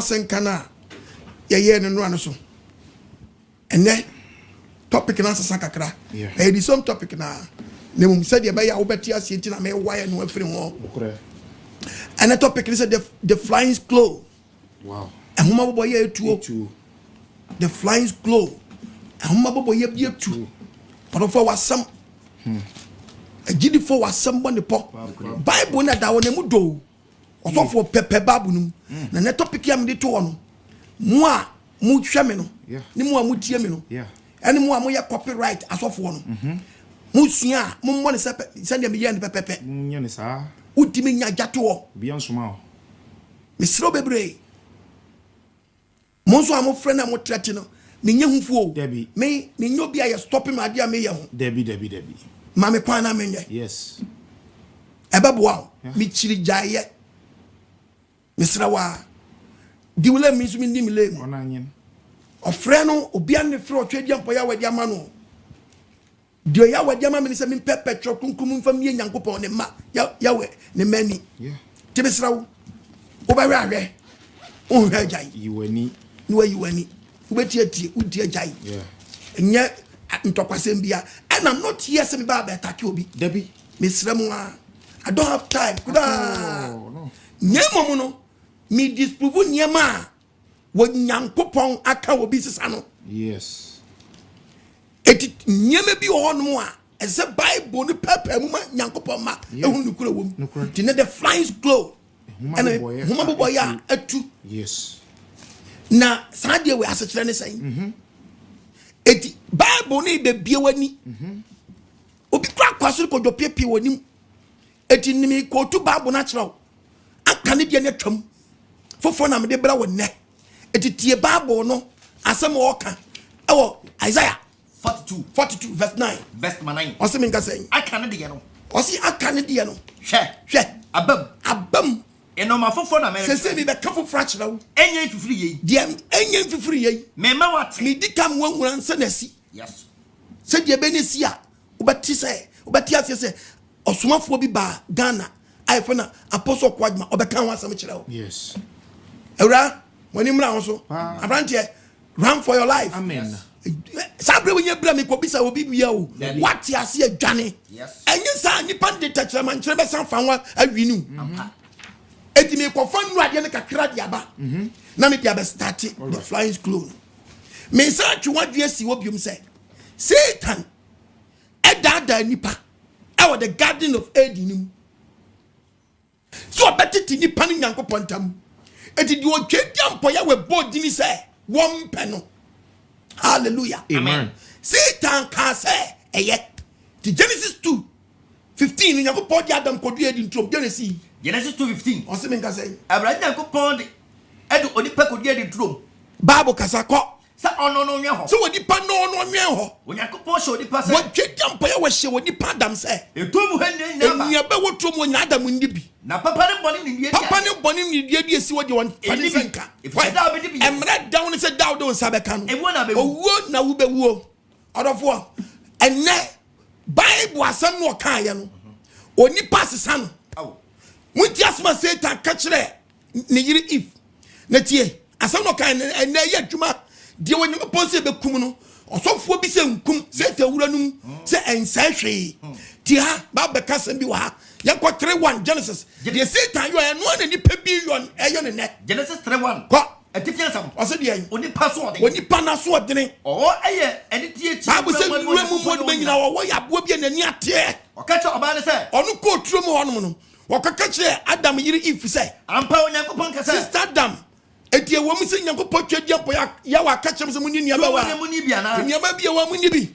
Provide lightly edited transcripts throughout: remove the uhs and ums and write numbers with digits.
Senkana, ye no no so. And then topic na sakakra. Eh di some topic na. Ne mum said ye ba ya obeti asienti na me wire no afiri ho. And the topic is the flying glow. Wow. And huma bobo ye etuo. The flying glow. And huma bobo ye bi etu. But for wasam. A gidi for wasam bon the po. Bible na da wona mu do. Also for pepe babu num. Na ne topic ya me de to no. Mo a mu hwe me no. Ni mo a mu tie me no. Ene mo a mo ye copyright asofo no. Mu sua mo mo ne se de me ye ne pepepe. Nya ne sa. Ultimi nya jato. Bian soma. Misro bebre. Monso am friend am trete no. Me nya hufuo. Me nyo bia ye stop me ade am ye ho. Debi. Ma me kwan na me nye. Yes. Ebeboa. Me chiri jaye. Misra wa. Di wole mi so mi ndi mi le. Ona nyen. Ofre no obi an ne fro twedi ampo ya wadi ama no. Dio ya wadi ama me se mi pepetro kunkum mfa mi nyankopon ne ma. Ya we ne mani. Yeah. Tibisra wo. Oba we ahwe. O hwe jai. Yiwani. Ni wa yiwani. Ubeti udi jai. Yeah. Enye ntokwasem bia. And I'm not here say me ba attack obi. Debi. Misra mu I don't have time. Kuda. No. Nyemo mu no. Me disprove nyema wo nyankopon aka obi sesa no. Yes. Eti nyema bi ho no a ese Bible ni papa mu ma nyankopon ma ehun nukura wom. Ti ne the flying glow. Huma bobo ya atu. Yes. Na saade we asechire ne sai. Eti Bible ni be bie wani. Obi kwa kwaso ko do piepie wani. Eti nimi ko tu Bible na kire. Aka ne bia ne twam. Fofo na me de bra wonne. Eti tie Bible no asem wo ka. Ewo Isaiah 42 verse 9. Verse 9. Osi me nka say. Aka ne de no. Osi aka ne de no. Hwe. Abam. Eno ma fofo na me. Se me be ka fofo akira wo. Enye fifiri yi. De enye fifiri yi. Me ma wate. Me di kam wanwura nsa na si. Yes. Se de be ne si a, obati ase se osomafo bi ba Ghana. I feel Apostle Kwajma obeka ho asem kire wo. Yes. Ewra, woni mra ho so. Abrante, run for your life. Amen. Sabre we nyabra me ko bisa obi bia o. What ase adwane. Yes. Enye sa nipa de tachira man kire be san fanwa awinu. Eti me ko fan nu ade ne kakra de aba. Na me dia be start the flying glow. Me sa twa dua si wo biom say. Satan edada nipa. I was the garden of Eden. So betiti nipa ni nyankopon tam. Eti di o twediam po ya we body ni say one peno. Hallelujah. Amen. Satan can say eyet. The Genesis 2:15 nyankopon di Adam ko dua di ntrom Genesis 2:15. O se me nka say. Abraham nyankopon de edu onipa ko dua di ntrom. Bible kasa ko. Sa ono no nwe ho. So onipa no nwe ho. Onyankopon sho onipa say. Wo twediam po ya we hye onipa Adam say. Etum henne nyama. Enya be wo trom nya Adam ndibi. Na papa ne boni ni die. Papa ne boni ni die esi wo de won fani senka. Why da be di bi. Emre down say down don sabeka no. Ewo na be wu. Owo na wo be wu. Odofo. Enne Bible asem no kan ye no. Onipa sesa no. Awo. Munti asma Satan ka kire ne yiri if. Na tie. Asem no kan enne ye adwuma de woni pose be kum no. Osofo bi se nkum Satan wura num se ensa hwe. Ti ha ba be kasem bi wa ha. Yanko 3:1 Genesis. The Satan you are no na nipa billion eyo ne ne. Genesis 3:1. Ko etifia sam. O se de yen. Onipa so ode. Onipa na so odene. O eye eni tie chi. Bible say we mu mod banyina wo ya bo bi na ni ate. O ka che oba ne se. Onu ko turo mu hono no. Wo ka kire Adam yiri if say. Ampa onyankopon ka se. Sister Adam. Eti e wo mu se nyankopon twediampo ya wa ka kire se mu ni nia ba wa. Mu ni bia na. Nia ba bia wa mu ni bi.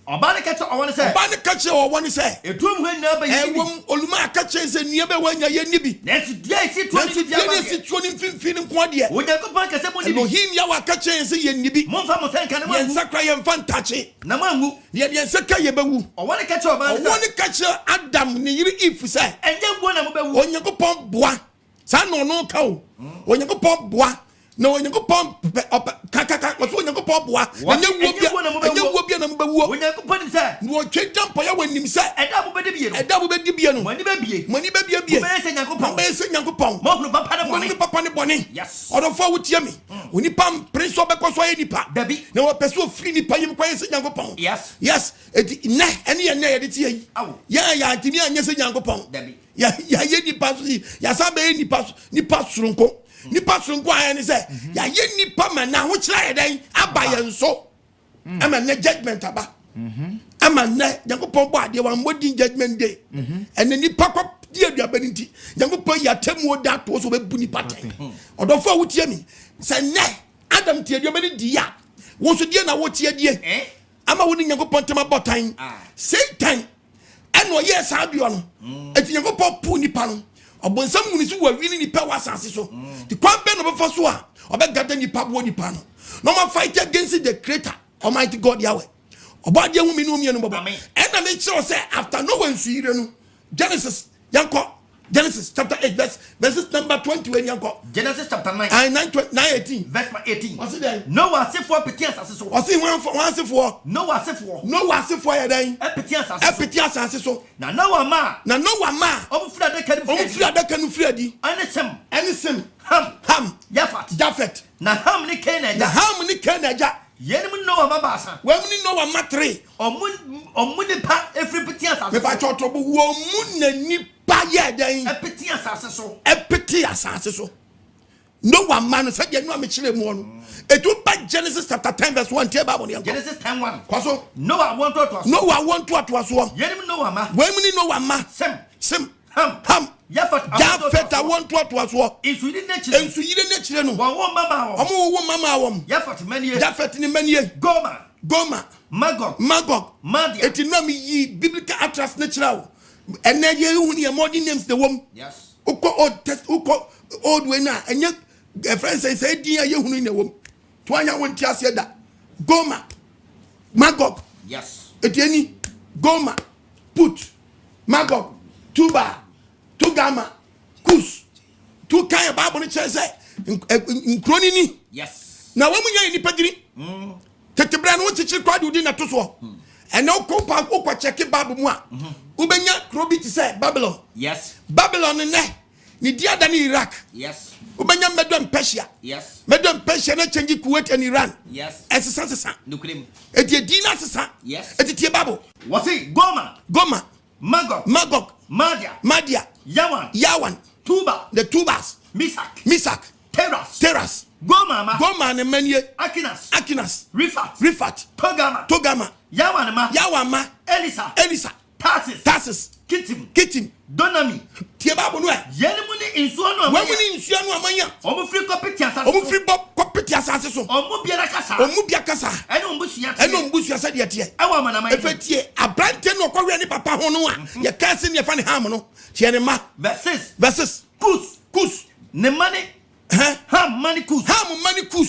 Oba ne ka che o won se. Oba ne ka kire o won se. Etum hwe na ba yi. E wo oluma ka kire se nia ba wa nya ye ni bi. Na si dia isi to ni bia ba. Na si to ni mfimfini nko ade. Onyankopon ka se mo ni bi. Elohim ya wa ka kire se ye ni bi. Mo fa mo senka ne mo. Yen sakra ye mfa ntache. Na mo angu. Yen saka ye bewu. O won ka che oba ne se. O won ka kire Adam ne yiri if se. Enye gbo na mo bewu. Onyankopon boa. Sa no no ka o. Onyankopon boa. No, you go pump kaka was when you go pump wa. And you will be a number one. When you put him say, No change jump when him say and that will be a double bed biano. money baby. Money baby a beer. Papa Papa Bonnie. Yes. Or the forward yummy. When you pump Prince of Becos any pa. Debbie. No pursue free paying quiet young pong. Yes. Yes. Any and nay here. Yeah, Timmy and yes, young pong. Debbie. Ya ni pass ya sabe ni pass runko ni pass runko ayi say ya ye ni pa man na ho kira den abaye nso ama na judgment aba ama na yakopon bo ade wan modin judgment day and ni pa ko die aduaba ni nti yakopon ya temu oda to so be bu ni paten odofo a wutie mi say ne adam tie aduaba ni di ya wo so die na wo tie die ama wo ni yakopon tema botan Satan eno yes adio no eti yakopon pu ni pa no obonsam muni so wa wini ni pa wa asase so the kwambe no be so a obegada ni pa bo ni pa no no ma fight against the creator Almighty God Yahweh obade hu mi no mi no bobo and na me sure say after no one suire no Genesis chapter 8 verses number 20 when yanko Genesis chapter 9 9:18 verse 18 what's it there Noah se for peti asase so what's it one se for Noah se for ya dan peti asase so na Noah ma omo fira adaka no fira di any sem Ham Japheth na Ham ni Canaan ja yenim Noah ma basa we mu ni Noah ma 3 omu ni pa every peti asase me pa choto bo wo mu na ni pa ye dan peti asase so Noah man said you know me chire mu no etu ba Genesis chapter 10 verse 1 tie Bible no Genesis 10:1 kwaso Noah want to aso yenim Noah ma we mu ni Noah ma Sem Ham Japheth I want to aso ensu yire na chire no wo mama wom Japheth ni manie Goma Magog Madia eti no me yi biblical atlas na chira wo ene ye hu ni modern names the wom yes uko old way na enye friends say din ye hu ni na wom to anya won ti ase da Goma Magog yes eti eni Goma Put Magog Tuba Tugama Kus tu kan Bible ni chere say nkroni ni yes na wo munya ni padiri tetebra no chichi kwadu di na to so and no compa okwa check Bible mu a ubenya krobi ti say Babylon yes Babylon ni dia da ni Iraq yes ubenya Medon Persia yes Medon Persia na change Kuwait and Iran yes esesa nukrem eti dina sesa yes eti tie Bible what's it Goma Magog Madia Yawan Tuba the Tubas Misak Teras Goma ne manie Akinas Rifat Togama Yawan ma Elisa Tarsus Kitim Donami tie Bible no yenimu ni insuo no amanya omo free kopeti asase so omo bia kasa ene ombusia se de tie awa manama efetie abrante no kwwe ni papa ho no a ye kase ne fa ne ham no tie ne ma verses kus ne mani ham mani kus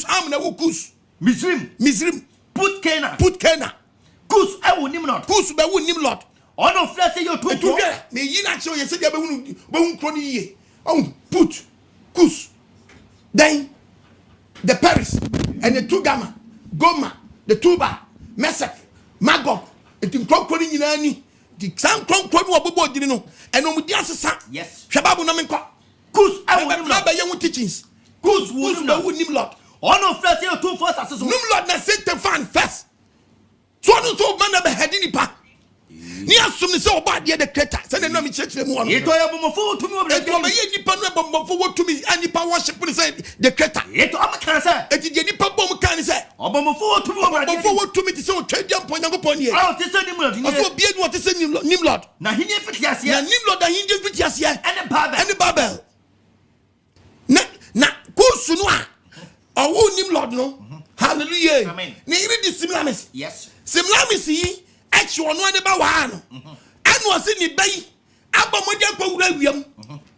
ham na wo kus Misrim put Cana kus ewu Nimrod ono flesh you to me yina che o yese dia be hu kro ni ye Put Kus then the Paris and the Tugama Goma the Tuba Mesek Magog etim kro ni nyina ni di san kro no obobo diri no eno mu di asesa yes hwebabu na menko kus ewu Nimrod ba ye hu teachings kus wu Nimrod ono flesh you to first asesa Nimrod na Satan fan first so no so man na be heading pa ni asum ni se oba de the creator se na mi chechire mu ono eto ya bomofo tumi obere eto ma ye nipa no bomofo wotumi anipa worship ni se the creator eto amaka se eti de nipa bom kan se obomofo tumi obere bomofo wotumi ti se o twediam ponyango pon ye o ti se Nimrod ni o so bie ni o ti se Nimrod na hinye fitiase na Nimrod da hinye fitiase ene Babel na kusu no a owo Nimrod no hallelujah amen ni iri di Semiramis yes Semiramis yi echi ono ade ba wa no anu ose ni bai abomode akwa wiam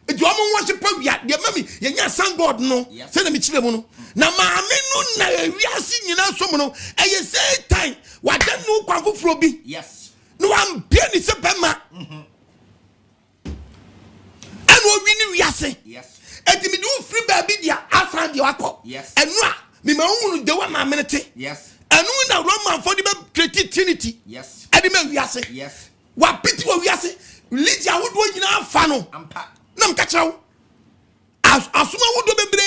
eti omo nwa pa wia de mami ye nya san god no se na mi chire mu no na maame no na wiase nyina som no eye Satan wada no kwa foforo bi yes no am bia ni se bema anu wi ni wiase yes enti me do free baby dia asan dia wako yes enu a me ma hunu de wa ma menete yes enu na Roman for the create trinity yes edi me wiase yes wa piti wa wiase religion wodo nyina fa no ampa na mka chawo asuma wodo bebre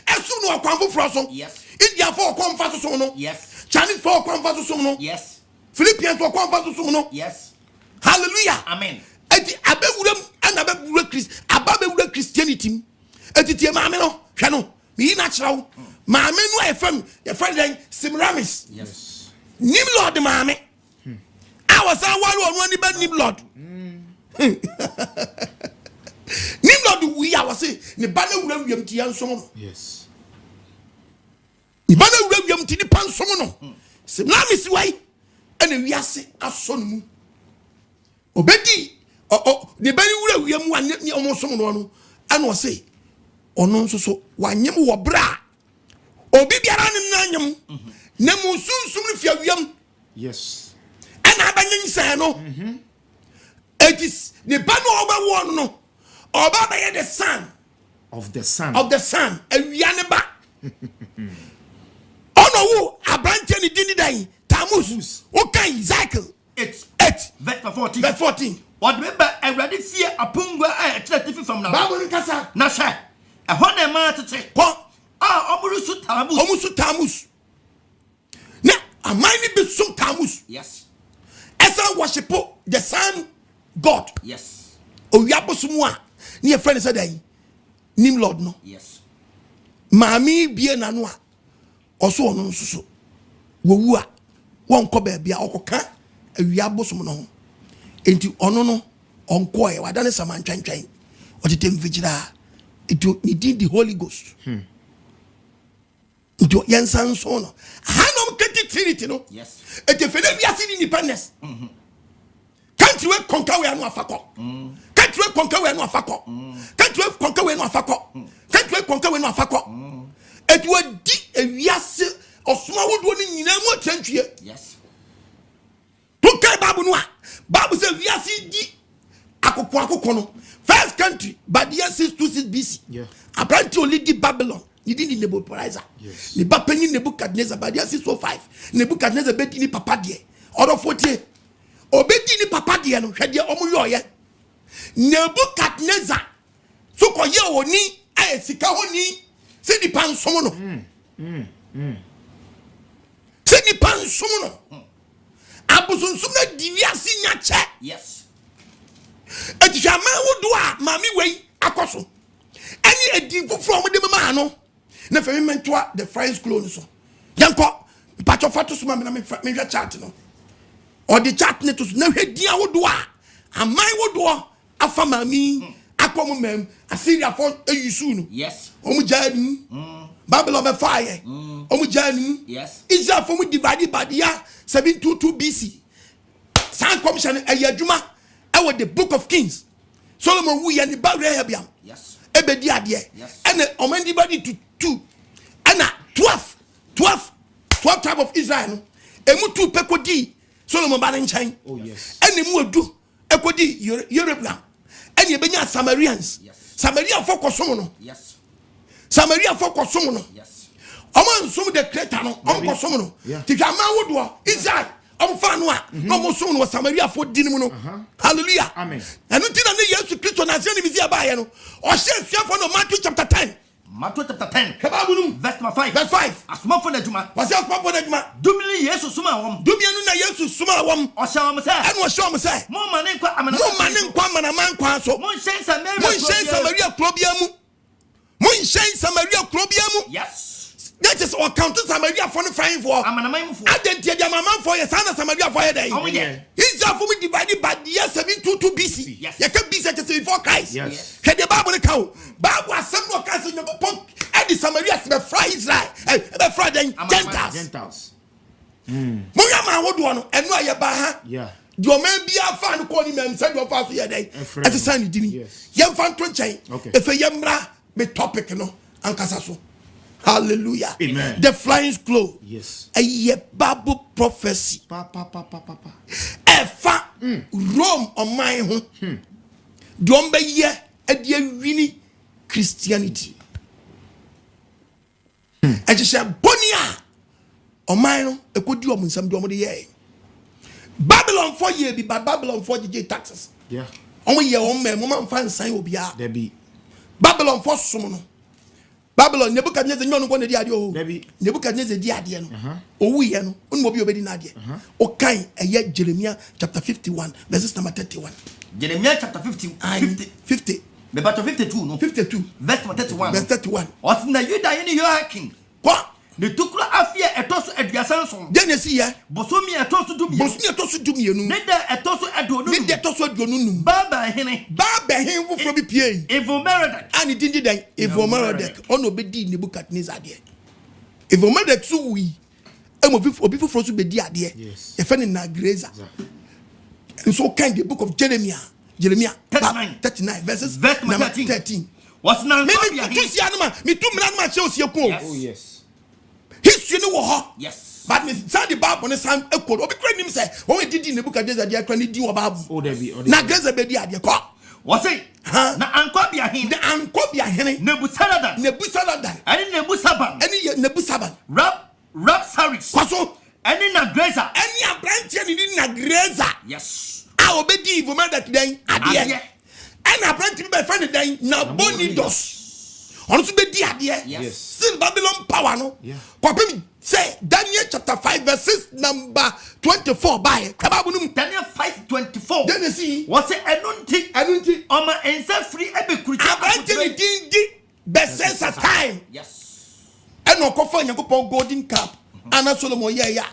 esu no okwanfo froso yes India for okwanfa so no yes Chinese for okwanfa so no yes Philippians for okwanfa so no yes hallelujah amen eti abewuram ana abewura Christianity eti tie maame no hwe no me na kyerɛw maame no efam ye friend den Semiramis yes nim lord maame I was wale onu ani ba nim lord nim lord we I was say ne ba na wura wiam ti yansom no Yes. ne ba na wura wiam ti ni pansom no Semiramis wai ana wiase aso no mu obedi ne ba ni wura wiam wa ne omosom no no ana o say ono nso so wanyem wo bra obi biara ne nanyem na mu sunsum ne fia wiam Yes. ana abanyin say no etis ne ba no oba won no oba ba ye the son Of the sun. awia ne ba ono wo abrante ne dini dan Tamus okay Ezekiel 8 verse 14 verse 14 what remember already fear apungwa tifi from now Bible nkasa na hwe ehon na ma tete ko omurusu Tamus na amani be sum Tamus yes esa worship the sun god yes owia bosumu a ne friend say dai nim lord no yes maami bie nanu a oso ono nsuso wowu a won ko ba bia okoka awia bosumu no enti ono no onko e wadane samantwantwan otetem vigila it need the Holy Ghost do yensan so no hanom keti trinity no yes etefele wiase ni independence country we conquer we anu afako country we conquer we anu afako country we conquer we anu afako country we conquer we anu afako etwo di ewiase osoma wodo ni nyina mu atantwie yes to kai babu no a babu say wiase di akoko no first country by the year 626 BC Yeah. apparently only di Babylon you didn't Nebuchadnezzar Yes. the bapenyi Nebuchadnezzar by the year 605 Nebuchadnezzar bedi ni papa de order 40 obedi ni papa de no hwede omo yoye Nebuchadnezzar so ko ye oni ayesika honi se di pansom no se di pansom no abusonsum na diwiase nya che yes etisha ma wodo a mami wei akoso ani edi fufuro mo de mama no na fe me mentoa the friends clone so yanko pacho fato so ma me hwe chat no or the chat ne to na hwe dia wodo a amai wodo afa mami akomo mem Assyria for eyusu no yes omu janu Babylon be fire omu janu yes Israel for mu divide by the year 722 BC san commission ayaduma with the book of Kings Solomon wu ya ni ba Rehabiam yes ebedi ade yes and omandi body to 2 and 12 type of Israel no emu 2 pekodi Solomon ba nchan Oh yes. and emu odu ekodi Rehabiam and ebenya Samarians yes Samaria for kosom no yes Samaria for kosom no yes omo nsum the creator no omo kosom no Yeah. ti hwa ma wodo Israel omo fa no a no mo som no Samaria for dinimu no hallelujah Amen. anu ti na ne Yesu Kristo na se ni mizia ba ye no o hye fiafo no Matthew chapter 10 Matthew chapter 10 Bible no verse 5 verse 5 asomafo na juma was just papa na djuma dumili yesu suma wom dumianu na Yesu suma wam o shawam se anu o hye say mo mane kwa amana mo mane nkwa mana man kwa so mo hyen Samaria mo hye Samaria krobia mu mo hye Samaria krobia mu yes that is our count Samaria for no frying for amana manfo identity dia mama for ye sana Samaria for ye dey omo ye Israel for me divided by the year 722 BC Yes. ye can be such before Christ Yes. he the Bible count Bible asem no can say nyopon e di Samaria be fry Israel be fry den Gentiles Gentiles. mo ya ma wodo no eno aye ba ha Yeah. do man bia fa no call ni mem say do fa so ye dey Efrem. e say ni dini Yes. ye fa nto nchen Okay. e fe ye mra me topic no ankasa so hallelujah Amen. the flying scroll Yes. a Bible prophecy Pa. efa Rome on my home. Don't be ye a dear winnie Christianity. And she said, Bonia, or mine, a good deal on some dominee. Babylon 4 years be Babylon 4 DJ taxes. Yeah. Only your own man, woman, find sign will be out. There be Babylon 4 summoner. Babylon, Nebuchadnezzar, no one the idea. Nebuchadnezzar, the idea. Oh, we are no obeying idea. Okay, and yet Jeremiah chapter 51, verses number 31. Jeremiah chapter 50. The battle 52, no 52. Verse 31. Verse 31. What's in the Yuda in your king? What? The Tukla Afia etosu Edgasanson. Genesis, yeah. Bosomi etosu Dumi. Bosnia tosu dumi enu. Neda etosu Adonu. Neda tosu adonu. Baba Hene. Baba Hene who from PA. Evil Meredith. And it didn't die. Evil Meredith. On obedi Nebuchadnezzar there. Evil Meredith so we. Obi for so be there. Yes. A friend in Nagreza. And so kind the book of Jeremiah 39 verses number 13. What's now? Me too man shows you ko. Oh yes. History no wo. Yes. But me say the Bible ne sam ekod. Obi kra nim say when we did Nebuchadnezzar there kra ni di wo Bible. Oh there be. Na Nagreza be dia de ko. What's it? Na Ankobia Hene. The Ankobia Hene. Nebuzaradan. Any Nebusaban. Any Nebusaban. Rab Saris. Kwaso. Any Nagreza. Any abrantia ni Nagreza. Yes. A obedi evil man that den adie. And abrantia be friend den na bonidos. On so be di adie. Yes. Still Babylon power no. Yeah. Kwapem say Daniel chapter 5 verses number 24 by Daniel 5:24. Then see what's it anunti oma ensa free ebekruti abrantia di best time. Yes. And no kofa Yakopon golden cup. Anna Solomon ya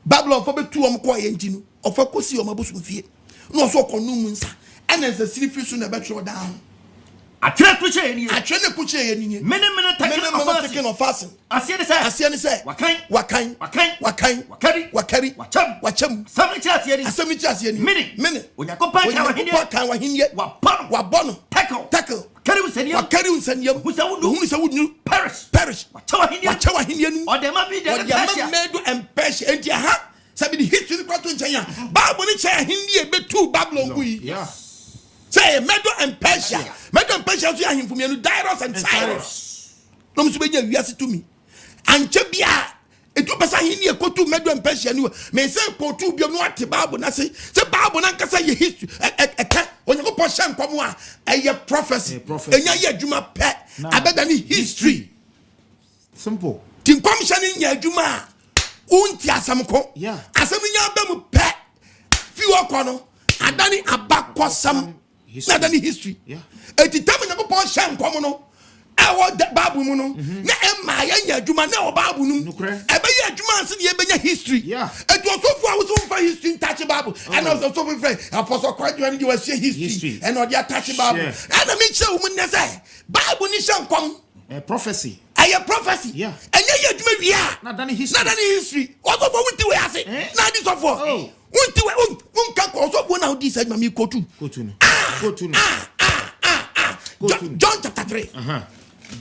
Babylon for be two ko yentinu of a kosi o mabusum fie no so ko nu munsa and as the city fish na betro down atre kuche ni many taking of fasten asie ne say wakan wakari wacham asemi asie ni mene onyakopa kan wahinie wabono tackle wakari unsanyam hu se wudnu perish wachawa hinie nu odema bi de medo empeshe enti ha sabi the history kwato nchanya Bible ni che hinie betu Babylon gui Yeah. say Medo and Persia so ahimfo mienu Darius and Cyrus no mso be nya wiase to me anche bia etu pesa hinie kotu Medo and Persia ni me say kotu bi no ate Bible na say Bible na nkasa ye history eka onyeko po sha nkomo a eye prophecy enya ye adwuma pe abeda ni history Simple. tinkom sha ni nya adwuma unti asamko asam nya ba mu pe fi okono adani abakosam adani history eti tam nya ko sha nkomo no awo Bible mu no na emma ya nya adwuma na o Bible nu ebe ya adwuma anse de ebe nya history eti osofo a wo fa history touch Bible and also so friend apostle kwadwa ni we say history and o dey touch Bible and me che wo mu ne say Bible ni sha nkom Prophecy. A prophecy. Yeah. And you do me not done history. What of what we say? Now this of what? Now this I me go to. John chapter 3.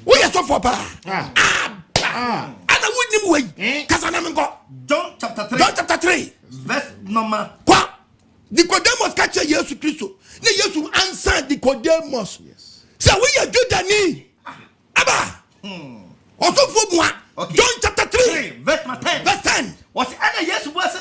We are so for and I wouldn't wait. John chapter 3. Verse number. Nicodemus catch Jesus Christ. Jesus answered Nicodemus. Yes. So we are do the Abba. Also for moi. John chapter 3 verse 10. What's any yes was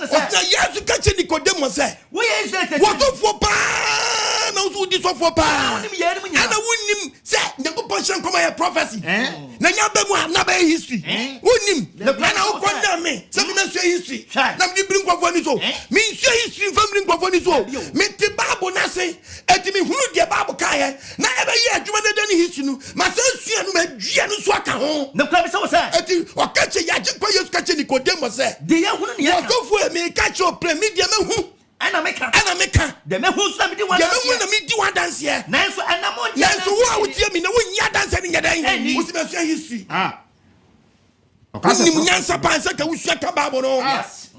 yes to catch Nicodemus say. We is that what for pa no so this for pa. And I wouldn't say the portion come a prophecy. Na nya be mu na be history. Wouldn't na o condemn me. Say me say history. Na me bring kwa ni so. Me say history family kwa ni so. Me te Bible na say eti me hunu de Bible kai na e be ye adwuma na de history no. Ma say sua no ma dua no so aka ho. Na kwa be say eti o catch ya je kwa Yesu catch Nicodemus say. So for me catch your play media me hu ana meka de me hu so me di one dance here na so ana mo nya so wo tie me na wo nya dance ni nyadan wo si me so history ni nyansa pansa ka wo sua ka Bible no yes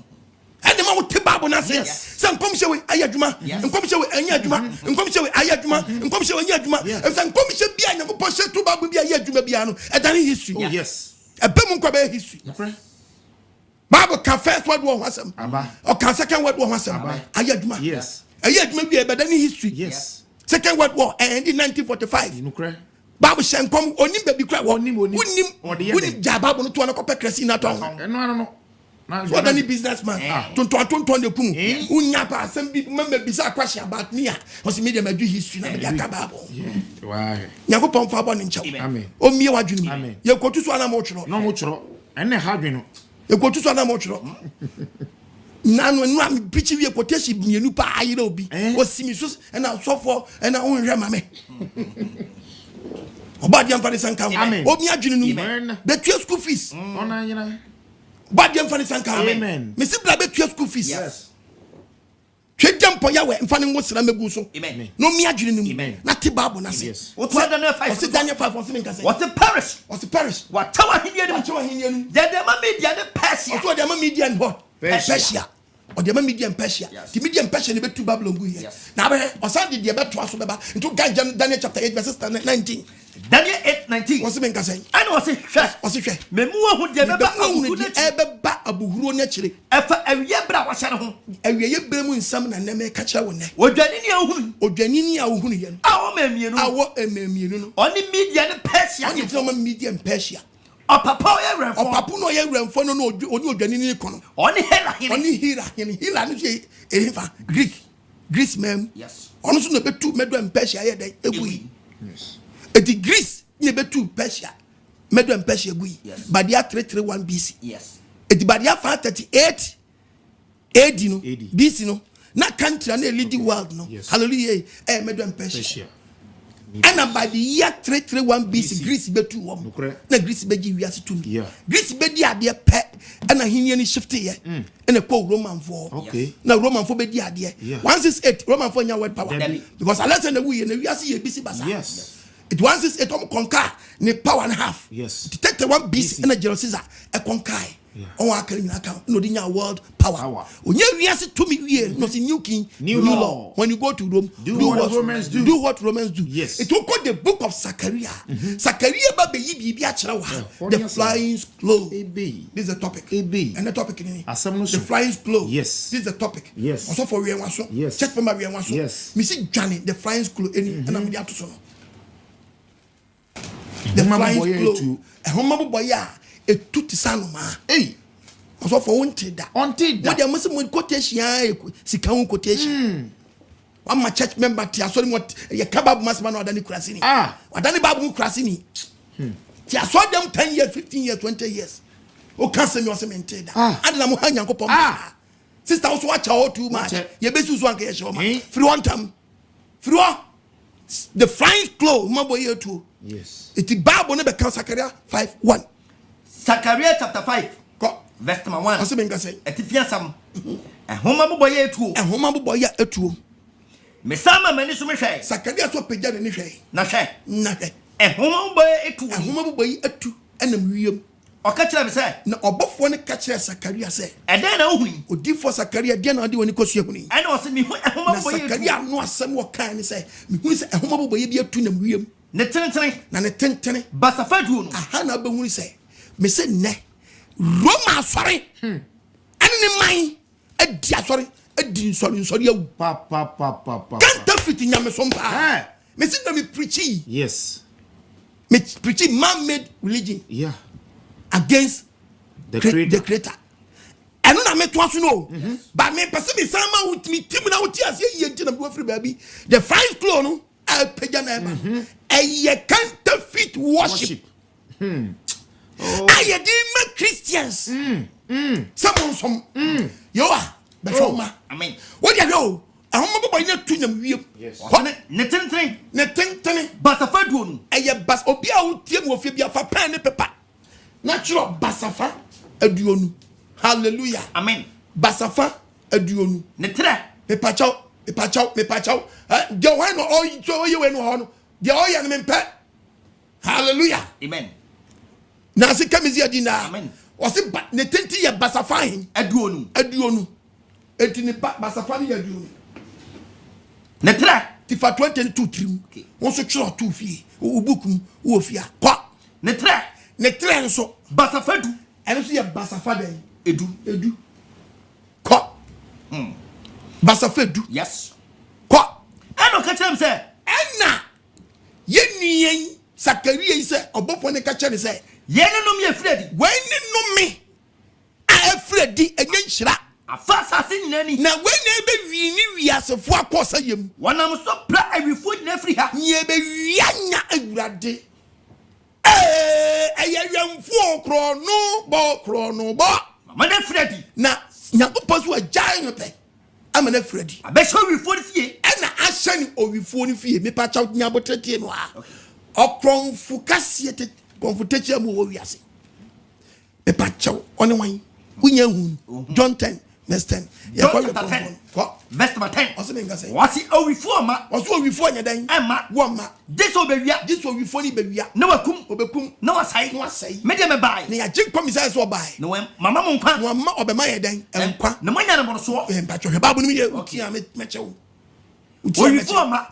and ma wo te Bible na say some come show ayadwuma nkom show anyadwuma nkom show ayadwuma nkom show anyadwuma and some come show bia nyako po show to Bible bia ayadwuma bia no e dan history oh yes e be mu kwa be history Bible can first word one wasem or can second word one wasem ayadwuma yes ayadwuma bi e be dan history yes second word war and in 1945 Bible shenkom onim baby kra wonim jaba no to na kopɛ krasi na ton no so any businessman ton de kum unya pa asem bi member bisa question about me o se media madu history na media ka Bible why yakopon fa bo ne nchew amen o mie wadwene ye kotu so na mo tworo no mo tworo ene ha dwene ye kotu so na mo tworo nanu nu am preach we quotation mienu pa ayire obi o simi so na so for na onhwe mame obadi am fani sanka obi adwene nu be tue school fees ona nyina obadi am fani sanka amen me si bla be tue school fees yes twedam po ya we mfani ngo sira megu so amen no mi adwene nu na te Bible na se what Daniel 5 o se Daniel 5 o se nka se what the parish what tower hinia what tower hinia nu the ma media the Persia o the ma media and what Persia or the Median Persia, the Median Persia, the two Babylon. Now, or Sunday, the about to us about into Daniel chapter 8, verses 19. Daniel 8:19. What's the main say? I know, what's it? Memua who ever Abu naturally. Ever a yebra was at home. A yebremu in some and never catch our neck. Or Janini, our memian, our memian, only median Persia, and it's median Persia. O papa o papu no ye remfo no oni odwanini kono oni hira no say efa Greece mem yes ono so no betu medo Persia ye dey egui yes eti Greece ne betu Persia medo Persia egui badia 331 BC yes eti badia 538 AD no BC no na country na lead the world no hallelujah medo Persia. And by the year 331 BC, Greece be two wom. Na Greece be gi wiase to me. Greece be di ade pe and a hiniani shift here. And a call Roman for. Okay. Na Roman for be di ade. 168 Roman for nya word power. Because unless and we na wiase ye BC basa. Yes. It 168 conquer ne power and a half. Yes. It 31 BC and a Julius Caesar a conquer. On our account, no dinya world power. When you wiase to me we no see new king, new law. When you go to Rome, do what Romans do. Do what Romans do. Yes. It will call the book of Zachariah. Zachariah baby yibi achirawa. The flying scroll. This is the topic. And the topic in the flying scroll. Yes. This is the topic. Yes. Also for we waso. Yes. Check for my we waso. Yes. Me see Johnny the flying scroll and I'm there to so. The flying scroll. A home boy ya. A tuti sanoma. Hey. Also for wanted that. Wanted that. What the Muslim quotation, Sikau quotation. One my church member, Tia, sorry, what a kebab must man or Danny Crasini. Or Danny Babu Crasini. Tia saw them 10 years, 15 years, 20 years. Oh, cancer your cemented. And I'm hanging up. Sister also watch all too much. Your business one can show me. Through one time. Through the flying clothes, my boy, here too. Yes. It's the Bible never counts Zachariah 5:1. Zachariah chapter 5. Verse number 1. Etifian sam. Ehoma boy etu. Ehoma boy etu. Mesama mani so me hwe. Zachariah so pagya ne hwe. Na hwe. Na hwe. Ehoma boy etu. Ehoma boy etu enam wiem. Oka kire me say. Na obofo ne ka kire Zachariah say. Eden na ohuni. Odifo Zachariah de na ode woni kosu ehuni. Ene o se me hu ehoma boy etu. Zachariah no asem wo kan ne say. Me hu say ehoma boy bi etu nam wiem. Ne tentene. Na ne tentene. Basafadu no. Aha na ba hu say. Me say ne Roma sorry. And the mind a dia sorry. A din sorry awu. Pa. Can't fit in yam sompa. Me see me preaching. Yes. Me preaching man-made religion. Yeah. Against the creator. And no me to asu no. But me person me sama with me team na wuti ase ye nti na go free baby. The five clone no a pagya na eba. Ye can't fit worship. Oh. I did Christians. Some. You are. Amen. What you know? I remember by net to them. Yes. Netin. Basafadu. A bas obia team of Fibia for pen and pepper. Natural Basafa Aduonu. Hallelujah. Amen. Basafa Aduonu. Netra. Me pachao. The one or you and one. The oil and pet. Hallelujah. Amen. Na se kamizia dina. Amen. O se ne tenti ya basafahin aduonu enti ne basafahin aduonu netra tifa 22 trim won so twero to fie obukum wo fia kwa netra nso basafadu eno so ya basafaden edu kwa basafadu yes kwa eno ka kyerem se ena yenien Sakaria say obofo ne ka kire say ye ne no me afredi when no me afredi enye nhira afa sase nyinani na when e be wi ni wiasefo akosa yem wonam so pra awifo nyina afri ha ye be wianya awurade ayayamfo krono bo amana fredi na nyankopɔ so agyae no pɛ amana fredi abɛhyɛ awifo fie ɛna ahyɛne owifo no fie mepa chaw nyabotetie no a ɔkronfo kaseɛ te konfo tetia mu wo wiase mepa chaw ɔne wan wonya hu John 10 verse 10 John 10 verse 10 ɔse menga sɛ wasi awifo ma ɔse owifo anya dan ɛma wo ma jesu obewia jesu owifo ni bewia na wakum obekum na wasai me de me bai na yagye komisa so ɔbae na mama mo nkwa na ma obema yɛ dan ɛnkwa na manya ne boroso mpatwo hwɛ babu no mi utia mekyɛw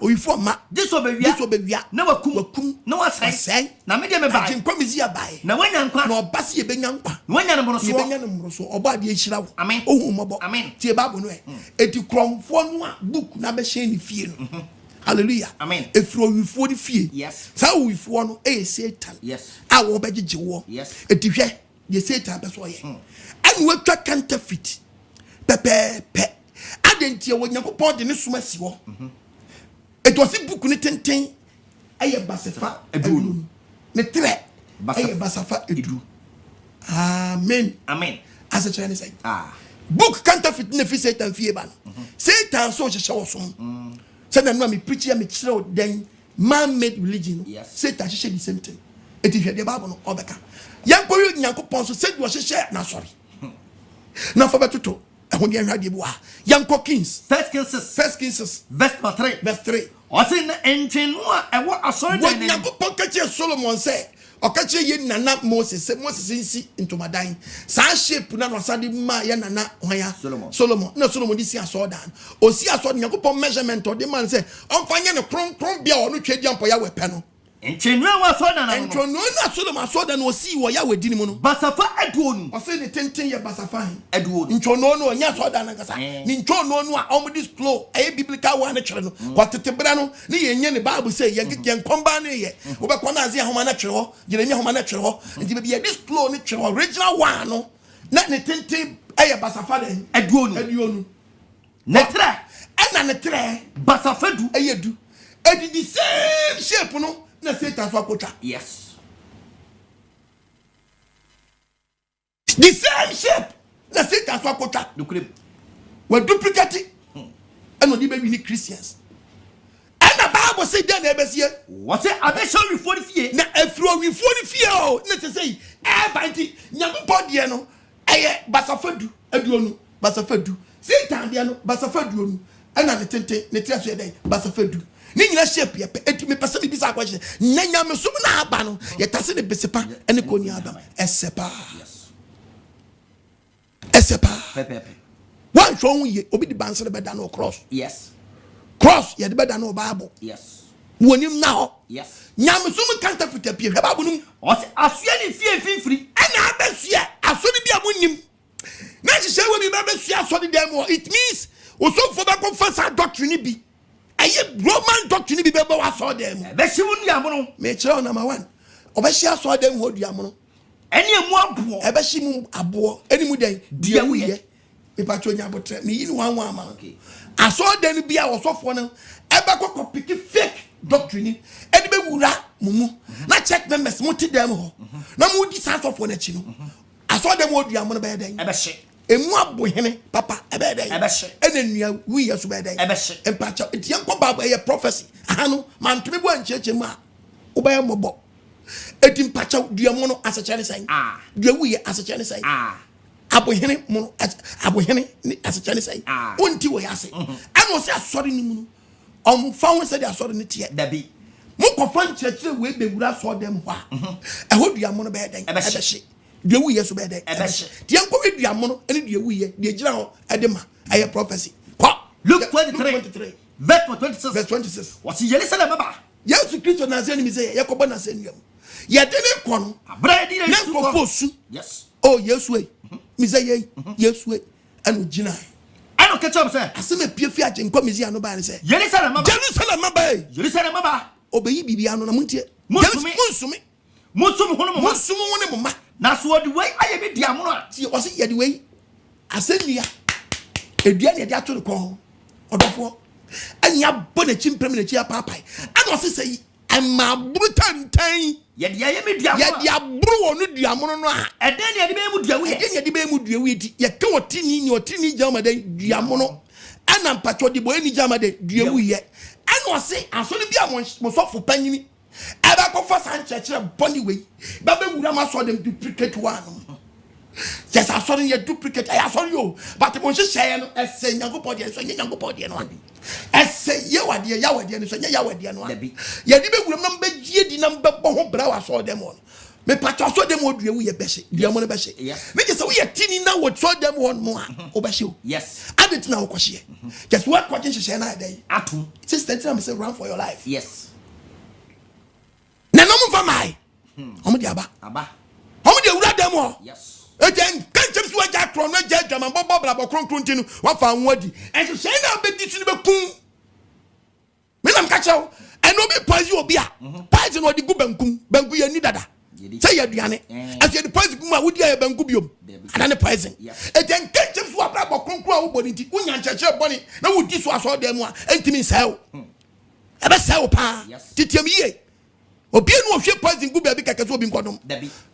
oyifo ma jesu obewia na wakum na wasai na me de me bai agye komisi abae na wanya nkwa na ɔbase ye benya nkwa na wanya ne boroso ye benya ne mmoroso ɔba de ahyira wo amen ohun mɔbɔ amen tie babu no eti kromfo no a book na be hyɛn ne fie no hallelujah amen efiro owifo ni fie yes saa owifo no Satan yes a wo begye wo yes eti hwɛ ye Satan be so ye anu atwa counterfeit pepepe adentie wo Nyankopɔn de ne soma si wo eti o si book ni tenten aye basefa edu ne tre aye basafa edu amen asa kyerɛ say book counterfeit ne fi Satan fie ba no Satan so hyehyɛ wo som say na no me preach ya me kyerɛ den man-made religion Satan hyehyɛ the same thing eti hwɛ de Bible no obeka yankɔ Nyankopɔn so say do hyehyɛ na sorry na fa betoto ehun de hwa de bu a yankɔ Kings 1 Kings 6 verse 3 ɔse na entwenu a ɛwɔ asɔre dan ne Nyankopɔn ka kyerɛ Solomon say ɔkache ye nana Moses nsi ntomadan saa shape na no sade ma ye nana hwan Solomon na Solomon di si asodan o si asod Nyankopɔn measurement o de man say ɔmfa nye ne kron bia ɔno twedi ampo ya wepe no entwenu a asodan na entwenu na Solomon asodan no si wo ya wedi ni mu no basafa aduonu ɔse ne tenten ye basafa aduonu entwenu no nya asodan na kasa ni entwenu no a ɔmo disclose aye biblical one na kyerɛ no kwatete no ne ye nye ne Bible say ye komba ne ye wo be kɔ na azie homa na kyerɛ hɔ Jeremia homa na kyerɛ hɔ nti be ye disclose ne kyerɛ original one no na ne tenten aye basafa den aduonu ne tre ɛna ne tre basafa du aye du edi the same shape no na Satan so akotwa yes the same shape na Satan so akotwa we duplicate and odi be ni Christians and the Bible say then e be sie what say abesho wi for fie na afro wi for fie o na say e ba nti Nyankopɔn de no eye basafadu aduonu basafadu Satan de no basafadu onu ana ne tente ne tira so e den basafadu ni nyina shape ye etumi pese bi bisa akwaje nyanya me sum na aba no ye tase ne besepa ene ko ni aba esepa pepe one show ye obi di banse be da no cross cross ye de be da no Bible wonim na ho nyame sum counterfeit apie hwe Bible num o se asua ni fie finfiri ana abesua asodi bia monim na hyehyɛ we bi ba besua asodi dem it means osofo ba confess doctrine bi aye Roman doctrine bi be ba waso dem be hyimu ndu amono me kyerɛ number 1 obɛhye aso dem ho du amono ene emu abo ebe hyimu abo eni mu den dia wiye me patro nya botre me yi ni wan ama aso dem bia osofo no ebe kokko pick fake doctrine edi be wura mumu na check members muti dem ho na mu di sa asofo na chi no aso dem ho du amono be den ebe hye emu abo hene papa ebe den ebe hye ene nua wiye so be den ebe hye empacha enti enko Bible ye prophecy ahano mantumi bo ancheche mu a wo ba ye mobo eti mpacha dua mu no asechane san dua wiye asechane san abohene mu no abohene ni asechane san onti wo yase ana o se asori ni mu no omfa won se de asori ni tie dabi mu kofa nchechire we bewura so dem ho a ɛhɔ dua mu no be den ɛbɛhye dua wiye so be den ɛbɛhye tie enko we dua mu no ene dua wiye de gira ho ɛde ma aye prophecy kwa Luke 23 verse 26 what Jerusalem baba Yesu Kristo na zeni mi say yakobo na senuam ye de ne ko no abra di na ko su yes oh Yesu e mi say ye Yesu e anu gina anu catch up say aseme pie fi agye nkwa mezi anu ba ne say Jerusalem baba Jerusalem baba Jerusalem baba obeyi bibia no na muntie Musumi. Musum hono mama. Musum woni mama. Na so odi wey aye bi dia mono a. Ti o se ye de wey. Asenia. Edua ne de ato ne kon. Odofo. Anya bo na chimpem na chi apapai. Ana o se sei ama brutantan. Ye de aye me dua mono. Ye de abru wonu dua mono no a. Eden ne de be mu dua we. Eden ne de be mu dua we ti. Ye ka otini ni otini jama den dua mono. Ana mpacho de bo eni jama den dua we ye. Ana o se aso ne bia mo sofo panyini. Eba ko fa san church body way ba be wura ma so dem duplicate one. Yes, I saw you duplicate. I saw you, but when she say no, I say nyango body so nyango body no. I say ye wade so nya wade no. Ye di be wura na be gie di na be bo ho bra wa so dem on. Me patcho so dem odua we ye behye. Dua mo no behye. Me je say we ye tini na wo so dem on mo a obehye. Yes. Adit na wo kwhye. Just what kwhye she na dey. Atum. Sister tell me say run for your life. Yes. Na no mfa mai. Omo di aba. Omo di wura dem o. Yes. Again, can't you see what Jack Crown, Jack German, Bob, Crontinu, what found what? And to say now, but this is the coon. When I'm catch out, and no be poison will be a poison or the Gubankum, Bangu, and Nidada. Say, Yadiane, as you the poison Guma would hear Bangubium, and then the poison. And then can't you swap up or conclude body, Union Church Bonnie, no would this was all them one, and to me sell. Ever sell pa, Titia me. Obiano of your poison Guba because we've been got them.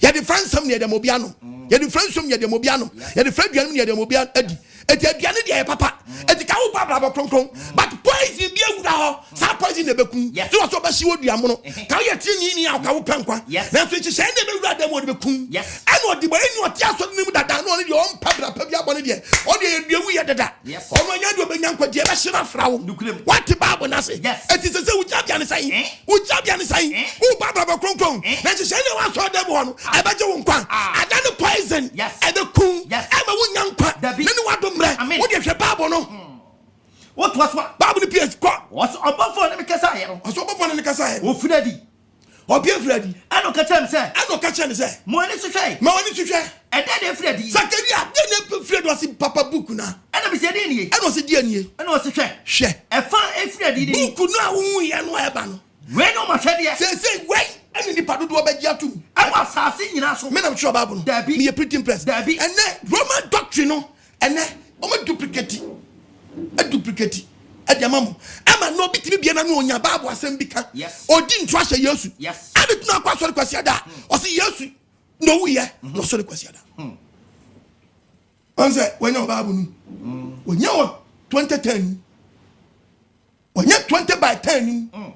Yet the friends some near the Mobiano. Yet the friends some near the Mobiano. Yet the friend near the Mobian Eddie. At the Bianadi papa. At the cow papa cronk. But poison be out. Some poison the Becum. Yes, you are so bad she would be a mono. Can you tell me out Kawakanqua? Yes, that's what you said. They rather want to become. Yes, I know the way you are just on me that I know your own papa bonnet. Or the we are that. Yes, or when you are young, but you have a frau. What the Bible say? Yes, it is a say which Jabian is saying. Which Jabian is saying. Baba Kronk. Then she said, I saw them one. I bet you won't. And then the poison. Yes, and the coon. Yes, I'm a young quack. Then what do I what if your Bible no? What was what? Bible the PS caught. What's above for the Cassia? What's above for the Cassia? Oh, Freddy. Or be Freddy. I don't catch him, sir. I don't catch him, sir. More than to say. More than to say. And then Freddy. Zakaria, then Fred was in Papa Bukuna. And I said, I was a dear. And was a share. A fine Freddy. Bukuna, we and Waban. When no much say wait, I mean the Padu Bajatu. I was asking you, men of Shababun. There be a pretty impressed. There be and then Roman doctrine, and then duplicate. A duplicate. At your mamma. Emma no bit to be an unknown Babu Assembika. Yes. Or didn't trust a Yosu. Yes. I did not quite question that. Or see Yosu. No, we are no sort of question. Answer when you're Babu. When you're 2010. When you're 20 by 10.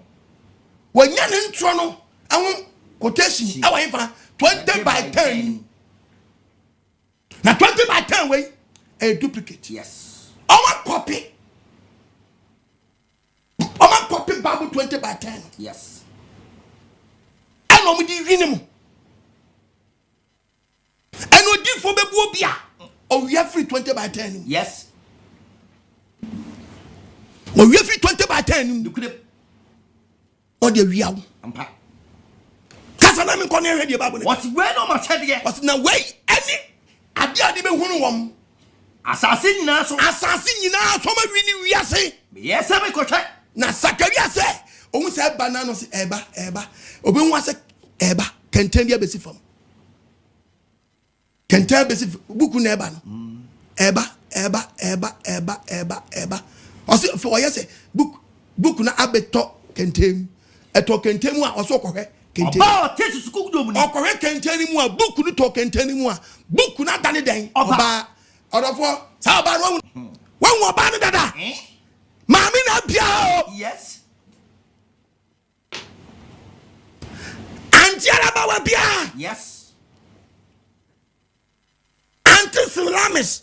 When you're in Toronto, I want quotation. I want 20 by 10. Now 20 by 10 way a duplicate. Yes. I want copy. I want copy Bible 20 by 10. Yes. I know we did renew. I know this for the Bobia. Oh, we have free 20 by 10. Yes. Well, we have free 20 by 10. You could have. Or the real. Kasana mi kone ready Bible. What's where no much head here? What's na way any adia de be hunu wom. Assassin nyina so ma wini wiase. Yes, I be koche. Na Zakaria say, o say banana say eba. Obi nwa say eba, kenten bia besi fam. Kenten besi buku na eba no. Eba. O say for say book na abeto kenten. Eto kenten mu a o so kohwe kenten. Oba tesu suku dom ni. Okohwe kenten mu a book no to kenten mu a book na dane den. Oba odofo sa ba ro wan oba no dada. Mami na bia. Yes. Antiara ba wa bia. Yes. Anti Semiramis.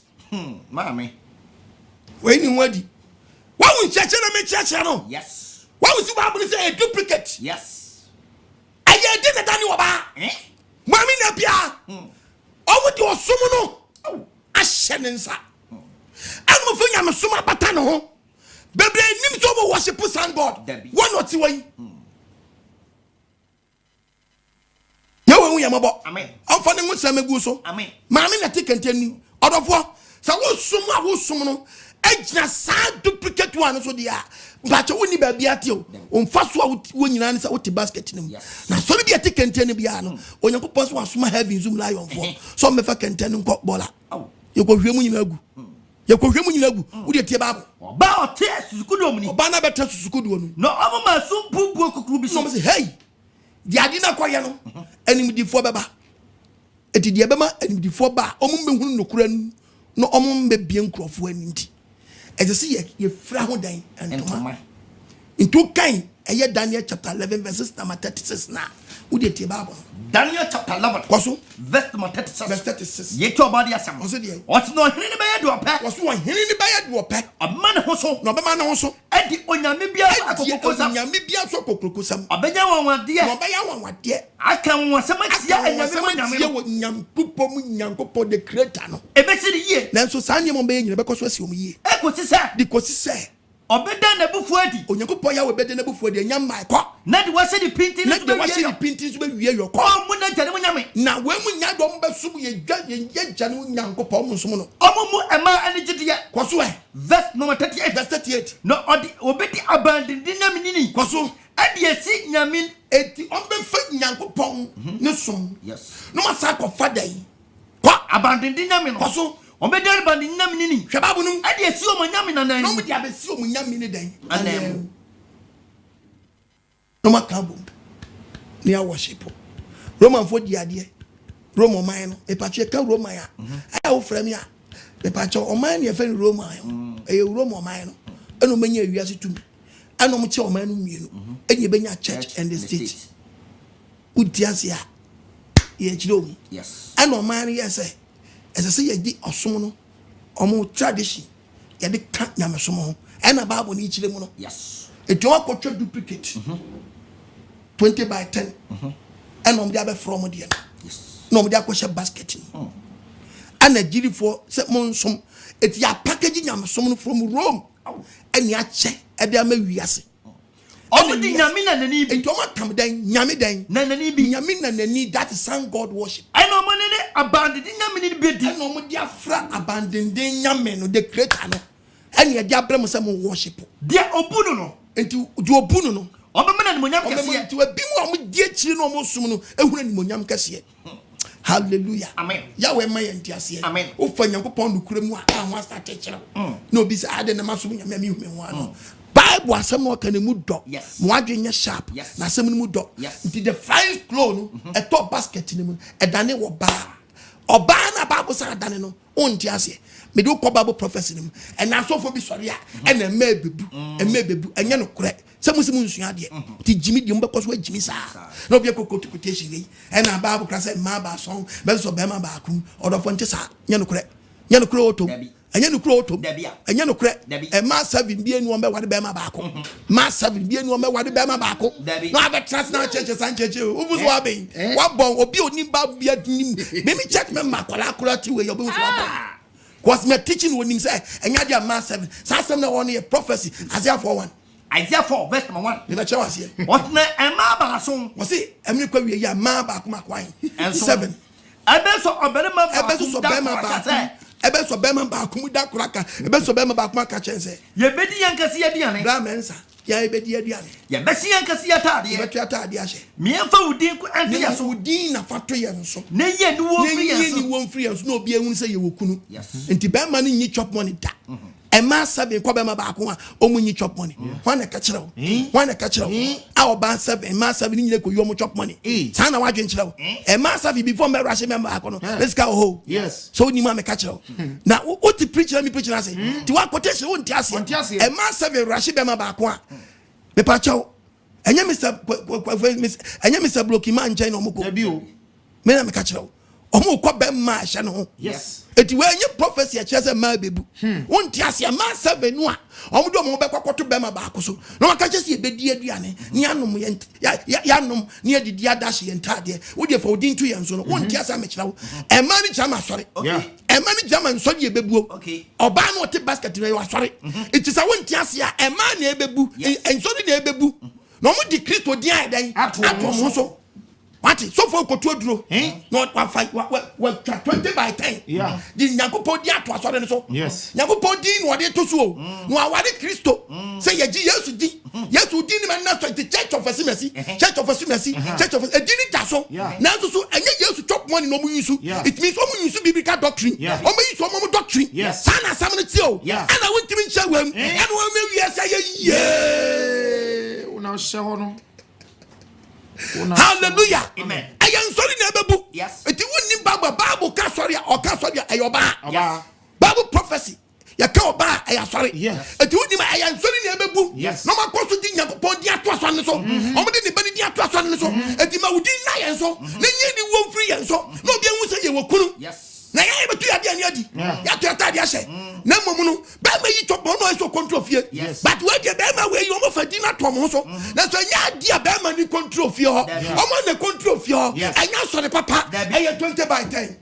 Mami. We ni wadi. Wa wu cheche na me cheche no. Yes. Why was you Bible say a duplicate? Yes. I didn't tell you about. Mammy Napia. Oh, what you are summoning? Oh, a shenanza. I'm a thing I'm a summer batano. Baby, names over worship sun God. One or two way. No, we am about. Amen. I'm finding with some guso. Amen. Mammy, I take and tell you. Out of what? So, who's summon? ejina sa duplicate one so dia bacho woni ba bia te o onfa so wonyina ne sa wote basket nim na so ne bia te kente ne bia no onyankopon so wasoma heaven zoom lion for so me fa kente ne nko bola yeko hwemu nyina agu wode tie babo ba o te susukudo mu ni oba na beta susukudo no no omo ma so bubu kokuru bi so no say hey dia di na kwaye no animdifo beba eti dia bema animdifo ba omo mbehunu nokura nu no omo mbebie nkrofo aninti ese ye fra ho dan entoma into kan eye Daniel chapter 11 verses number 36 na wode tie babo Daniel chapter 11 kwaso verse number 36 verse 36 ye to body asam kwaso de what no hene be ye do opa kwaso wo hene ni ba ye do opa amman ho so no be ma na ho so edi onyame bia akokokosam onyame bia so kokokosam obenya wanwade no be ya wanwade aka wonsam atia onyame wo nyankopom nyankopom the creator no ebesi de ye nanso saa nyemo be nyina be koso asi omuye ekosi se di kosi se obeda na bufu adi onyankopon ya we bede na bufu adi nya mai ko na de wase di pinti na de wase di pinti so be wie yo ko o mu na jane mu nyame na we mu nya do mo be sum ye dwa ye jane onyankopon mo sum no omo ema ani gide koso verse number 38 verse 38 no obedi abandon na minini koso adi esi nyame eti on be fa nyankopon ne sum yes no ma sa ko fada yi ko abandon nyame no koso obedi abandon nyame nini hwebabu num adi esi o nyame na nan no mu dia be si o nyame ne dan anem no ma ka bom ni a worship Roman for di ade Roman man no e pa che ka Roman ya e wo frame ya e pa che o man ne fe Roman e Roman man no eno manya wiase tum eno mo che o man no mienu enye benya church and the state udiasia ye jiro yes eno man yes ese ye di osom no omo tradition ye de ka nyamesom ho ena bible ni chire mu no yes eto akotwa duplicate 20 by 10 and on the other from the yes no me akosha basket and a giri for set monsom it ya packaging nyamesom from Rome and ya che e de ama wiase omo di nyame na nani bi eto ma kam dan nyame dan na nani bi nyame na nani that is sun god worship and omo ne abandon nyame ni bi di and omo dia fra abandon den nyame no the creator no and ya dia brem say mo worship dia obunu no enti di obunu no omo mena ni monyam kese enti wa bi mo am die chiri no mo sum no ehuna ni monyam kese hallelujah amen yawe ma ye ntiase amen o fa nyankopon no kuremu a ho start chire no bi say ade na maso nyame mi hu me ho ano bible asem no kan mu do mo adwenye sharp na asem no mu do nti the flying clone no e top basket ni mu e dane wo ba oba na bible say dane no on ntiase me do ko bible prophecy ni mu e na so fo bi sori a e na mebebu enye no kure se musimu nsua de ti jimi de mbekọ so ajimi sa na obi ekoko quotation yi e na bible kra say ma ba so be so be ma ba ku odofo nte sa nye no kure oto enye no kure oto enye no kure e ma 7 bi enu ombe wade be ma ba ku ma 7 bi enu ombe wade be ma ba ku no abe trust na church san church o bu so abe wa bon obi oni ba bia nim me mi check me makola kura ti we obi so ba cause me teaching wonim say enye dia ma 7 sa 7 na one prophecy Isaiah 4:1 Isaiah 4 verse number 1 ni na chewa se what na ema ba so wo say emni kwa wie ya ma ba kuma kwan 7 ebe so oberema ba ebe so bema ba ebe so bema ba kuma da kuraka ebe so bema ba kuma ka chense ye bedi yankasi ya diane bra mensa ya ebedi ya diane ye besi yankasi ya tade ye betu atade ahye me emfa udin ku ante ya so udin na fato ye nso ne ye ni wo free ya so ne ye ni wo free ya so na obi ehun say ye wokunu enti bema no nyi chop money da Emma 7 kwa bema ba ko a omunyi chop money wana ka kire a oba 7 Emma 7 ni nyile ko yo mo chop money sana wa dwen kire Emma 7 before me rush member ako no let's go ho yes so ni ma me ka kire na o ti preach na me preach na say ti wa quotation won ti ase Emma 7 rush member ba ko a me pa chaw enya Mr Blocky man nchen no mo ko me na me ka kire omo ko be ma hye no yes eti we nye prophecy a chese ma bebu won ti ase ma 7 no a omo do mo be kwakoto be ma ba ko so no maka chese e bedi aduane ni anom ya nom ni adidi adash ye ntade wo de fa odin to ye nso no won ti ase ma kira wo e ma ni chama sori e ma ni jama nso ye bebu oba no te basket we wa sori eti sa won ti ase a e ma na e bebu enso ni na e bebu no mo di Kristo din adan ato mo so What is so for Kotodro? Not 20 by 10. Yeah. The Yakupodi to us so. Yes. Yakupodi, what it to so. No, what it Christo. Say, yes, you did. Yes, you didn't even know the Church of Semiramis, Church of Semiramis, Church of a didn't tasso. Now, so, and yet you chop money no more use. It means only use biblical doctrine. Only use some doctrine. Yes. Sana Samanitio. And I went to meet Shawem. And one maybe I say, Now, Shahono. Hallelujah. Amen. I am sorry, never. Yes. It wouldn't Bible sorry or Casoria Ayoba. Yes. Bible prophecy. Yakoba, I am sorry. Yes. It wouldn't I am sorry, never. Yes. No more cost to dinner upon the atlas on the so. Only the Benny atlas on the so. And the Maudin and so. Then you won't free and so. No, you will say you will. Yes. Na ya betu ya dia nyadi ya tata dia hye na momunu ba ma yi topo no so control fie but we dia ba ma we yi omo fadi na tom so na so nya dia ba ma ni control fie ho omo na control fie ho anya so the papa e 20 by 10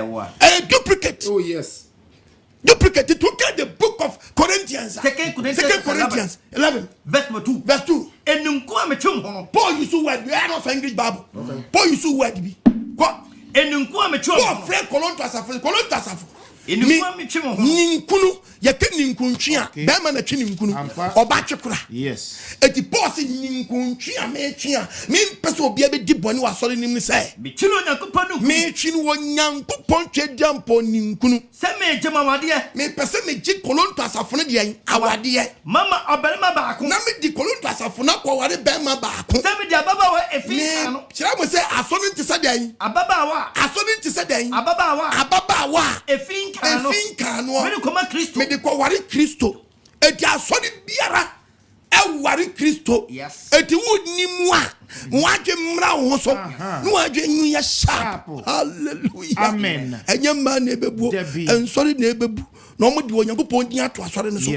what duplicate. Oh, yes. Duplicate to get the book of Corinthians. 2 Corinthians 11 verse 2. Verse 2. Enunku amechum hono. Paul used to word. We are not English Bible. Paul used to word be. What? Enunku amechum. Paul friend Kolonto asafo. Enunku amechum hono. Ninkunu yeke ninkuntwia. Be ma na twi ninkunu. Oba twekura. Yes. Eti Paul si ninkuntwia me twia. Me pese obi be di boni wa sori nim ni say. Me chino nyankopon nu. Me twi no nyankopon twediampo ninkunu. Se me jema wade. Me pese me gi Kolonto asafo ne de awade. Mama obarima baako. Na me di Kolonto asafo na kwa ware be ma baako. Se me di ababa wa efin no. Kira mo say asoni nti se den. Ababa wa. Asoni nti se den. Ababa wa. Efin kano. Me ko ma Kristo. Me di ko ware Kristo. Eti asoni biara e ware Kristo. Yes. Eti wudni mu a wadwe mra wo so. No wadwe nyu ya sharp. Hallelujah. Amen. Enye ma na ebebu. Ensori na ebebu. Na omo di Onyankopon din ato asori ne so.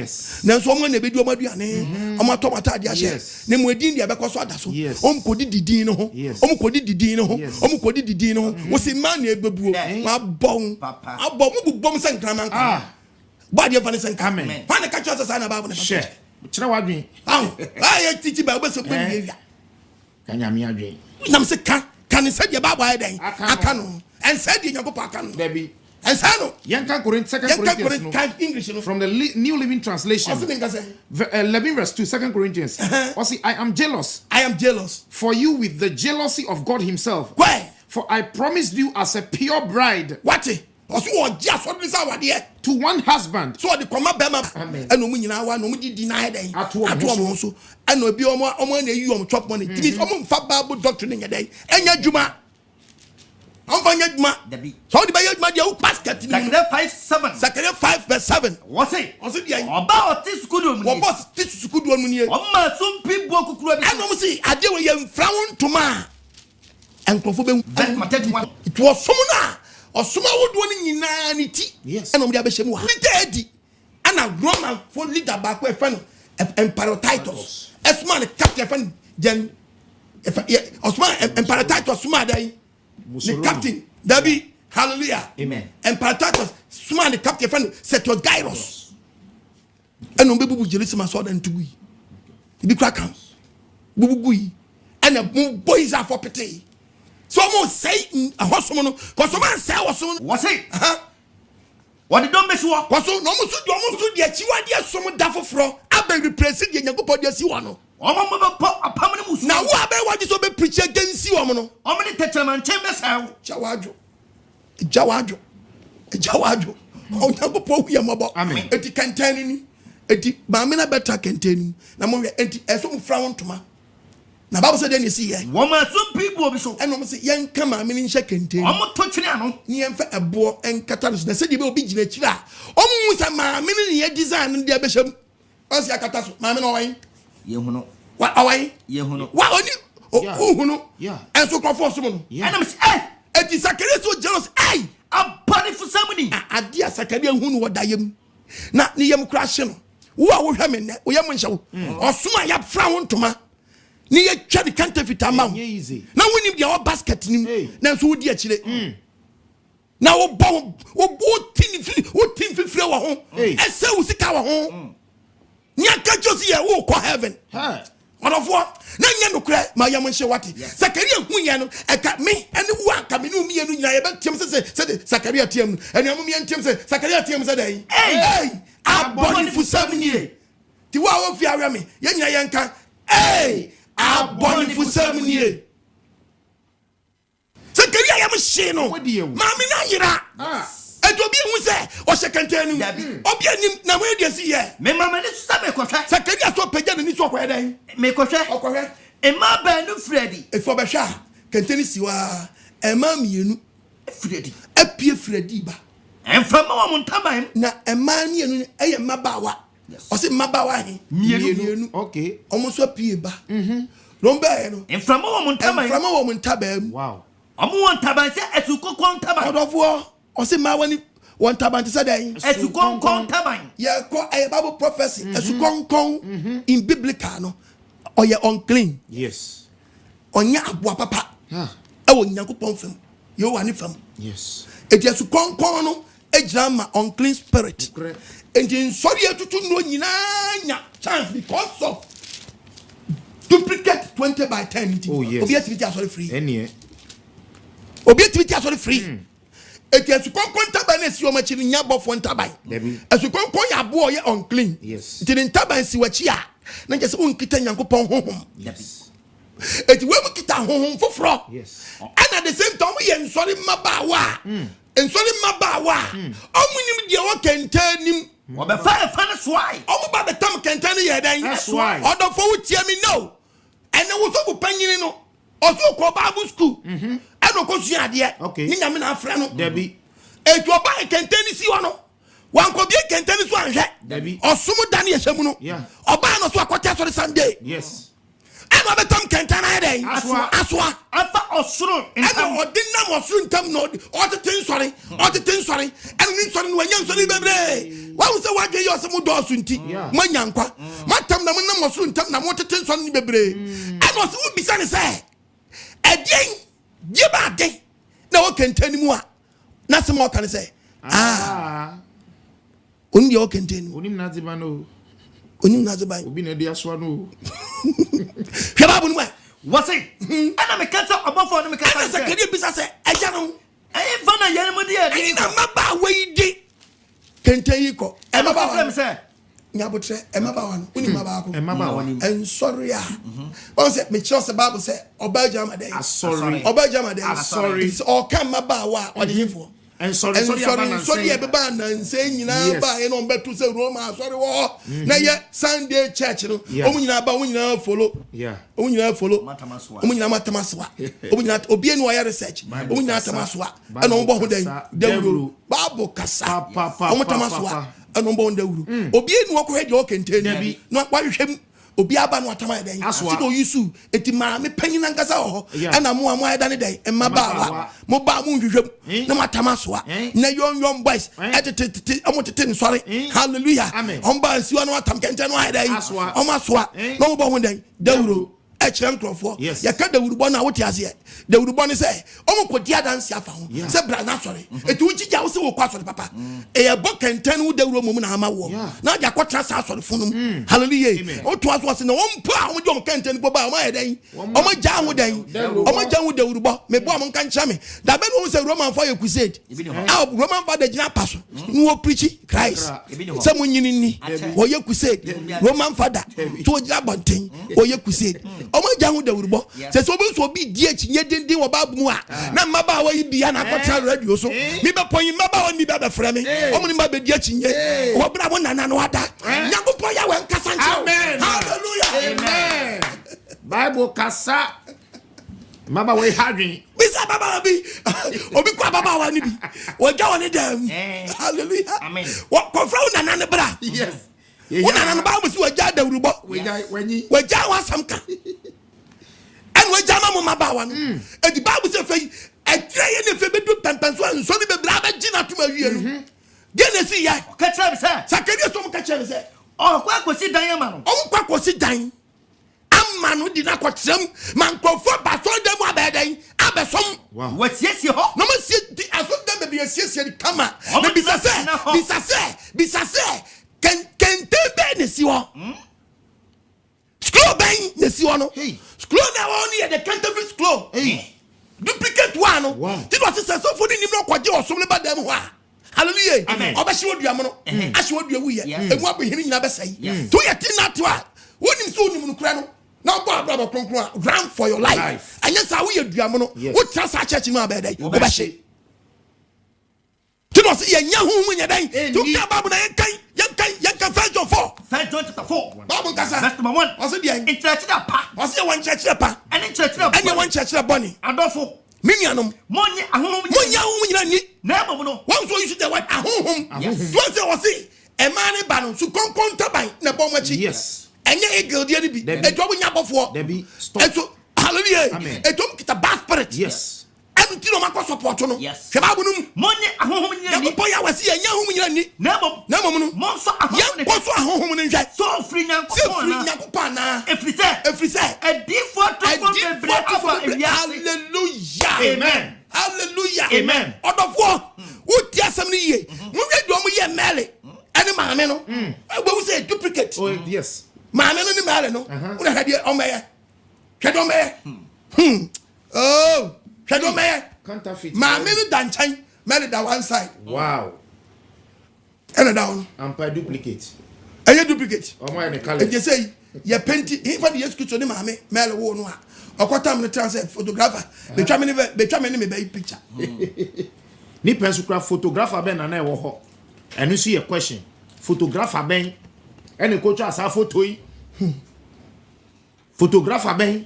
Na so omo na ebedi omo aduane. Omo to mata ade ahye. Na mu edin dia bekoso adaso. Omo kodi didin no ho. Omo kodi didin no ho. Omo kodi didin no ho. Wo se ma na ebebu. Ma bon. Abom mu bom sankraman kan. Body of an amen. Find a catch us a Bible. Share. Chira wadwi. I teach Bible so behavior. Kanya mi adwi. Nam se can say the Bible then. I can and said in your book can. Debbie. And Sano. Yanka Corinthians, 2 Corinthians English from the New Living Translation. 11 verse 2, 2 Corinthians. I am jealous. I am jealous for you with the jealousy of God Himself. Why? For I promised you as a pure bride. What? To one husband. So the comma bema and no mean one no deny them at one so and no be omo na you chop money. It means omo Bible doctrine in your day. Enya juma. Amfanya juma. So the Bible ma dia basket. Zechariah 5:7. Zechariah 5 verse 7. What say? Oso dia. Oba otis kudu mu. Oba otis kudu mu ni. Oma so mpi bu okukuru bi. And no say ade we yam frown to ma. Enkrofo be verse 31. It was someone Osuma wodo ni nyina ni ti. Yes. And omde abehye mu ha. Leader and a Roman for leader back we friend Emperor Titus. Esma the captain friend Jen Osman Emperor Titus Suma dai. The captain Dabi hallelujah. Amen. Emperor Titus Suma the captain friend Setos Gyros. And ombebu Jerusalem so dan tugu. Ibi krakam. Bubu and a boys are for pity. So almost say a hospital because someone say was it? What did don't miss what? So no almost do the chiwa some dafo fro abe replace the Nyankopon dia si wano. A permanent mus. Now who abe what is obe preach against you omo no? How many testament chambers have? Jawadjo. Oh Nyankopon hu yamabo. Amen. Eti kantani ni. Eti ma me na better kantani. Na mo enti eso mfra wontoma. Na Bible said then you see here. Woman some people be so. And say yen kama me nche kente. Omo to twene ano. Ni emfa ebo enkata na say de be obi gina kira. Omo musa ma me ne ye design de abeham. Osi akata so ma me no wan. Ye hu no. Wa awan. Ye hu no. Wa oni o hu no. Yeah. En so krofo so no. And I'm say eti Sakare so jealous. Ai, abani for somebody. Ade Sakare hu no wodayem. Na ne yem crash no. Wo a wo hwe me ne. Wo yem nhye wo. Osoma ya fra wo ntoma. Ni ye twa the counterfeit amount. Na wonim dia wo basket nim na so wodi akire. Na wo bo wo tin fifre wo ho. Ese wo sika wo ho. Ni aka josi ye wo ko heaven. Odofo na nya nokra ma yam nhye wate Zakaria hunya no eka me ene wo aka me no mienu nyina ye betem se Zakaria tiam ene am me ntem se Zakaria tiam se dai aboni fusam nie ti wa wo fi awe me ye nyina ye nka aboni fusam nie Zakaria yam hye no ma me na yira Obi hu se o sekantenu obi anim na mo ediasi ye me mama ne susa me kohwe Zakaria so pagya ne so kohwe dan me kohwe okohwe ema ba no Fredi efo be hwa kanteni siwa ema mienu Fredi apie Fredi ba enfama wa muntaban na ema ne enu eye mabawa o se mabawa he mienu okay omo so apie ba romba he no enfama wa muntaban wow omo wa muntaban se esukokon taban odofo o se ma wani won taban say dan esukon taban ye ko Bible prophecy esukon in biblical no or ye unclean yes onya aboa papa e wo Nyankopon fam ye wo ani fam yes eti esukon no egira ma unclean spirit enti nsori etutu no nyina nya chance because of duplicate 20 by 10 obi activity asori free obi activity asori free eti esukon taban na si o machi nya bofo taban esukon ya bo ye unclean yes enti taban si wachi a na je se unkita Nyankopon honhom yes eti we mukita honhom foforo yes and at the same time ye nsori mabawa nsori mabawa omunim de o kentanim wo be fa na swai omu ba be tam kentan ye dan odofo wutie mi no ene wo so kupanyini no oso ko Bible school eno ko sua ade ni nyame na afra no debi etu oba kentani si wono wan ko bi kentani so anhwe debi osumu dan ye hwemu no oba no so akwata so Sunday yes eno betam kentana ade aswa afa osuru eno odinam osuru ntam no oteten sori eno ni sori no wanya sori bebre wa wo se wa gye yo se mu do so nti manyankwa matam na munam osuru ntam na mo teten sori ni bebre eno se wo bisa ne se edin giba de na o kentani mu a na se mo kan se oni o kentani onim na ziba no onim na ziba obi na dia so no hwaba bu no wase ana me kata obofo no me kata se kedi bisa se eja no fana yere mo de edi na maba we di kentani ko e maba wa se nyabotre e maba wa no oni maba ko e maba wa en sorry a o se me chiro se Bible se oba jama dey oba jama dey it's all come maba wa o de hifo and sorry e beba na nse nyina ba e no betu se Roma sorry wo na ye Sunday church no o nyina ba o nyina follow o nyina follow o nyina matamaswa o nyina obi enu ya research o nyina tamaswa e no bo ho den dawuru Bible kasa o matamaswa e no bo dawuru obi enu okwo de o kenteni no akwa obi aba no atama den ti do yusu eti ma me panyina nkasa ho ana mo ayeda ne den emaba mo ba mo nhwehwem na matama so na yon boys etete amotete nsori hallelujah on ba nsiwa no atam kente no ayeda on ma so no mo bo ho den dawuro echrem krofo ya ka dawuru bo na wote ase dawuru bo ne se omo kodi adanse afa ho se bra na sori eti uchicha wo se wo kwa sori papa e ya bo kente no dawuru mo na ama wo na ja kotra sa sori funum hallelujah o to aso se na wo mpa o jo kente no ba o ma yeden o ma ja ho den o ma ja ho dawuru bo me bo am kan cha me da be no se Roman for crusade Roman for the gina paso no wo preach Christ se mo nyini ni wo ye crusade Roman father to gina bonten wo ye crusade omo jangu da urbo se so be so bi die chinye dindin wo ba mu a na maba wa yi bia na kwata radio so mi be poyin maba wa mi be frɛ me omo ni maba die chinye wo bra mo nana no ada Nyankopon ya wan kasa nche hallelujah amen Bible kasa maba wa hadwin bisa baba bi obi kwa baba wa ni bi wo ja woni dem hallelujah amen wo ko fra nana ne bra yes wona na ba mo si waja da urubo waja wa samka en waja ma mo mabawa no e di Bible say fe etreye ne fe bedu pempenso anso ni bebra ba gina to awie no Genesis ya ka tell say Sakari so mo ka tell say o kwa kosi dan ama no o kwa kosi dan amma no di na kwatrem man krofo ba so dem abedan abesom wasiesie ho no mo sie di aso dem be asiesie kama na bisa say kente be ne si ho scroll be dɛn na si hɔ no scroll na wɔn no yɛ the counterfeit scroll duplicate one no ti do asese sɔfo ni nim na ɔkɔgye ɔsom ne ba dɛm hɔ a hallelujah ɔbɛhyɛ wɔ dua mo no ahyɛ wɔ dua wuyɛ emu abɛhini nyina bɛsɛe to yɛ ti na to a wonim so onim no kura no na ɔbɔ abrabɔ kronkron a run for your life ɛnyɛ saa woyɛ dua mo no wotra saa church no abɛɛdɛ wobɛhyɛ ti do ɔsɛ yɛnya honhom nyɛ dɛn to ka babu na yɛnkan 1 John 4 babu nkasa verse number 1 ɔsɛ deɛ nkyerɛkyerɛ pa ɔsɛ yɛ wɔn nkyerɛkyerɛ pa ɛne nkyerɛkyerɛ bɔne adɔfo me nuanom monye ahonhom nyina ni na mmom no wɔn nso use the word ahonhom wɔn sɛ wɔse ɛmaa ne ba no so kɔnkɔn taban na bɔ wɔn akyi ɛnyɛ eagle deɛ ni bi etu ɔmo nya abɔfoɔ ɛso hallelujah etu ɔmo kita bad spirit ɛnu ti na ɔmo akɔ support no hwɛ baabu no mu monye ahonhom nyina ni yɛkɔpɔ yɛ awɛsi yɛ nyɛ ahonhom nyina ni na mmom no monso ahonhom ne yɛnkɔ so ahonhom ne nhwɛ so firi nyankopɔn anaa ɛfiri sɛ adiifoɔ tofo bebree aba ewiase hallelujah amen ɔdɔfoɔ wotie asɛm no yie mohwɛ deɛ ɔmo yɛ mɛle ɛne maame no ɛgbɛwu sɛ duplicate maame no ne mɛle no wona hwɛ deɛ ɔmɛyɛ hwɛ deɛ ɔmɛyɛ hwɛ deɛ ɔmɛyɛ maame no da nkyɛn mɛle da one side ɛna da hɔ no duplicate ɛyɛ duplicate ɔmo yɛ ne colour ɛgye sɛ yɛ penti hifa de Yesu Kristo ne maame mɛle wo no a ɔkɔtam no trans photographer betwa me ne me bɛyi picture ni penso kra photographer bɛn na na ɛwɔ hɔ ɛno nso yɛ question photographer bɛn ɛne kɔtwa asa photo yi photographer bɛn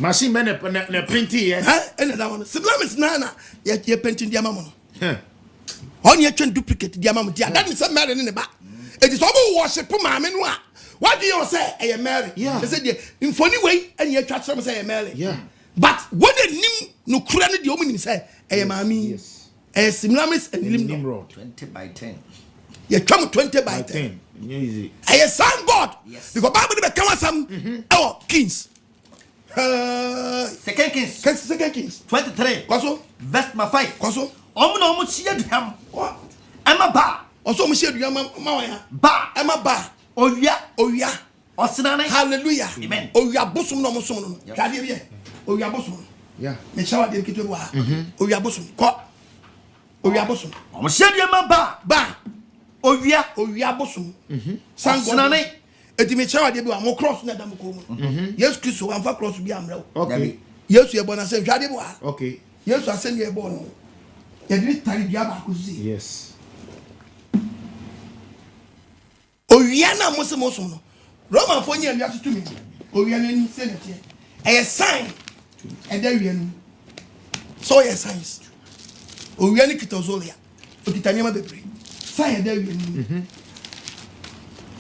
machine bɛn na printi yɛ ɛna da wɔn Semiramis na yɛ penti di ama mo no ɔne yɛ twɛn duplicate di ama mo dia that means Mary ne ba it is ɔmo worship maame no a what do you say ɛyɛ Mary they say deɛ mfoni wei ɛne yɛ twa kyerɛ mo sɛ ɛyɛ Mary but when they nim no kura ne deɛ ɔmo nim sɛ ɛyɛ maame ɛyɛ Semiramis and Nimrod 20 by 10 yɛ twa mo 20 by 10 ɛyɛ son God because Bible de bɛka wasam ɛwɔ Kings Second Kings 23 kwaso verse 5 kwaso ɔmo na ɔmo hyia duam ɛma ba ɔso ɔmo hyia duam ma wa ya ba ɛma ba owia ɔsenane hallelujah amen owia bosom na ɔmo som no hwade bi owia bosom me shawa de kitwe wa owia bosom kɔ owia bosom ɔmo hyia duam ba owia bosom sanane eti me shawa de bi wa mo cross na dam ko mu Yesu Kristo amfa cross bi amrɛ okay Yesu ye bona se hwade bi wa okay Yesu asɛm ye bɔ no ye de tari bia ba ko si yes owia na mosom no Roman fo nya wia tutumi owia na ni se ne tie ɛyɛ sign ɛda wia no so yɛ signs owia ni kitozolia okita nyama bebre sign ɛda wia no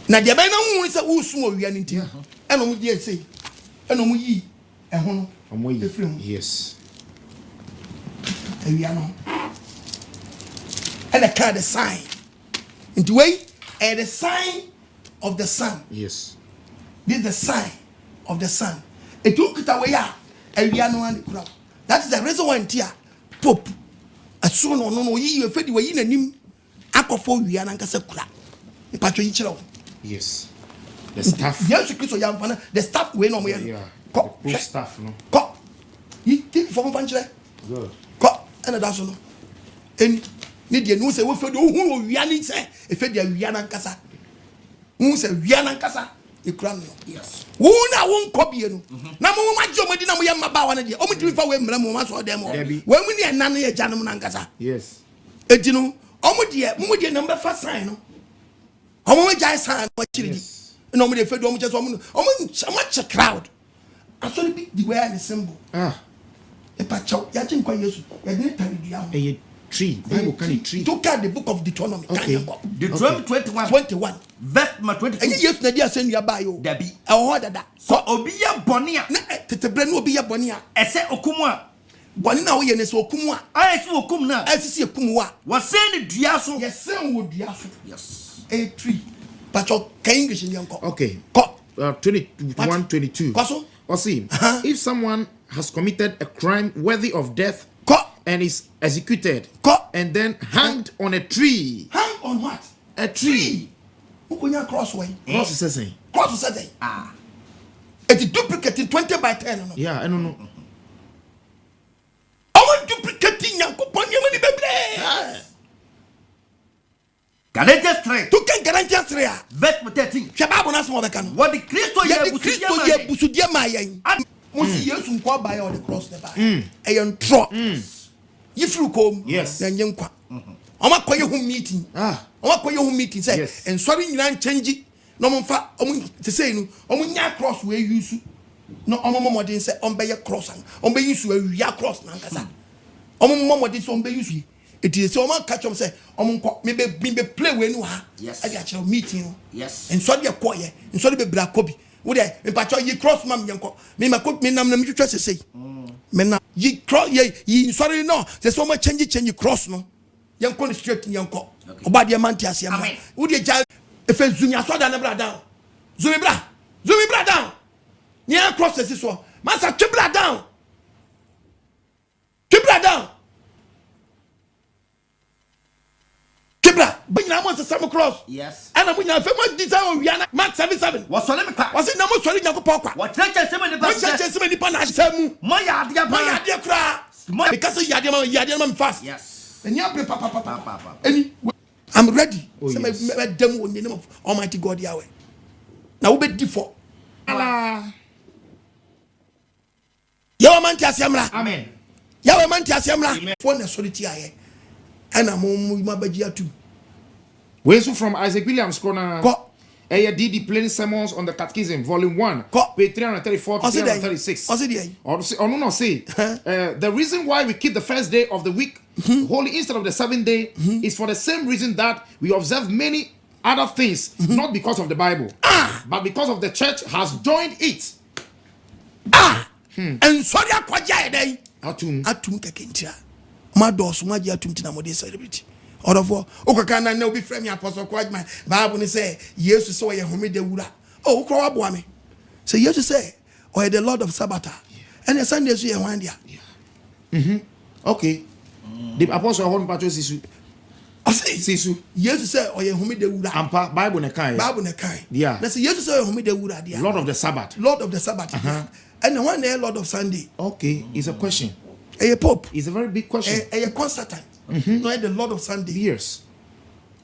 na deɛ bɛn na hu sɛ wo sum owia no ntia ɛna mo die sei ɛna mo yi ɛho no ɔmo yi efiri ho yes owia no ɛna ka the sign nti wei the sign of the sun. Yes. This is the sign of the sun. It took it away. That is the reason why here Pope as soon or no you fed you in a nim akofo wiana nkasa kura. E patcho yi chiro. Yes. The staff. Yes, Christo yam fana the staff we no mo ye. Ko staff no. Ko. You think for fan chire? Good. Ko and that's no. Any ni de no say we fed hu wiana say e fed ya wiana nkasa. Who say wiana nkasa e kura no. Yes. Who na won kobie no. Na mo ma je omadi na mo ye maba wa na de. O mo timi fa we mra mo ma so dem. We mu ne na na ye janom na nkasa. Yes. Edi no mo de number fa sign no. O mo jai sign wa chiri di. No mo de fe do mo che so mo check crowd. Aso be the way and symbol. E pa chaw ya chin kwa Yesu. Ya de tari dia ho. A tree. Bible can tree. To carry the book of Deuteronomy. Okay. Deuteronomy 21. Verse 22. And yes na dia send ya ba yo. Dabi. E ho dada. So obi ya boni a. Na tetebre no obi ya boni a. Ese okumu a. Boni na wo ye ne se okumu a. Ese okumu na. Ese okumu a. Wo sen ni dua so. Yes sen wo dua so. Yes. A tree. But your English in yanko. Okay. Ko. 21:22. Kwaso? See, if someone has committed a crime worthy of death and is executed and then hanged on a tree. Hang on what? A tree. Ukonya crossway. Cross is saying. Cross is saying. It's duplicating 20 by 10. Yeah, I don't know. I want duplicating Yankopon Yamani Bebre. Galatians 3. Tu can guarantee 3. Verse 13. Shababu na small can. What the Christo ye busudia mayen. Musi yesu nkwa by on the cross the by. Eyon tro. Yifru kom. Yes. Na nyenkwa. Oma koye hu meeting. Oma koye hu meeting say and sorry nyina change no momfa omu te say no omu nya cross we use no omu momodin say ombeye cross an ombeye use we cross na nkasa. Omu momodin say ombeye use it is so man catch them say omu me be play we no ha. Yes. I actually meeting. Yes. And sorry koye and sorry be bra kobi. Wo de me pacho ye cross mam yenko. Me makot me nam na me twetwe say. Me na ye cross ye sorry no say so much change cross no. Yenko straight yenko. Oba de man ti ase am. Wo de ja if Zumia so da na bra down. Zumi bra down. Near cross this one. Master Chibra down. Chibra, bring na mo some cross. Yes. And I'm going to design we are Mark 7:7. What's on me? Was it no more sorry Yakopokwa? What church is the Church many panash. Moya Dia cry. Because Yadiam fast. Yes. And ya papa. I'm ready. So my demo in the name of Almighty God Yahweh. Now we be default. Allah. Yahweh man tiasemla. Amen. Yahweh man tiasemla. For the solitude aye. And I'm mabagia too. We so from Isaac Williams corner. DD Plain Sermons on the Catechism, Volume 1, page 334 to 336. The reason why we keep the first day of the week holy instead of the seventh day is for the same reason that we observe many other things, not because of the Bible, but because of the church has joined it. And sorry, I quite day. Atum Kakintia. My doors, my dear Tumtina Mode celebrity. Or of all, Okakana no be friendly apostle quite my Bible say, yes, so I homie de wura. Oh, Kawabwami. Say, yes, to say, or the Lord of Sabbath. And the Sundays we are one year. Okay. The apostle Hon Patros is Sisu. Yes, to say, or you homie de wura. Ampa Bible Nekai. Bible Nekai. Yeah. That's yes, to say, homie de wura, dear. Lord of the Sabbath. Lord of the Sabbath. And the one day, Lord of Sunday. Okay, it's a question. A Pope. It's a very big question. A Constantine. No, the Lord of Sunday. Years.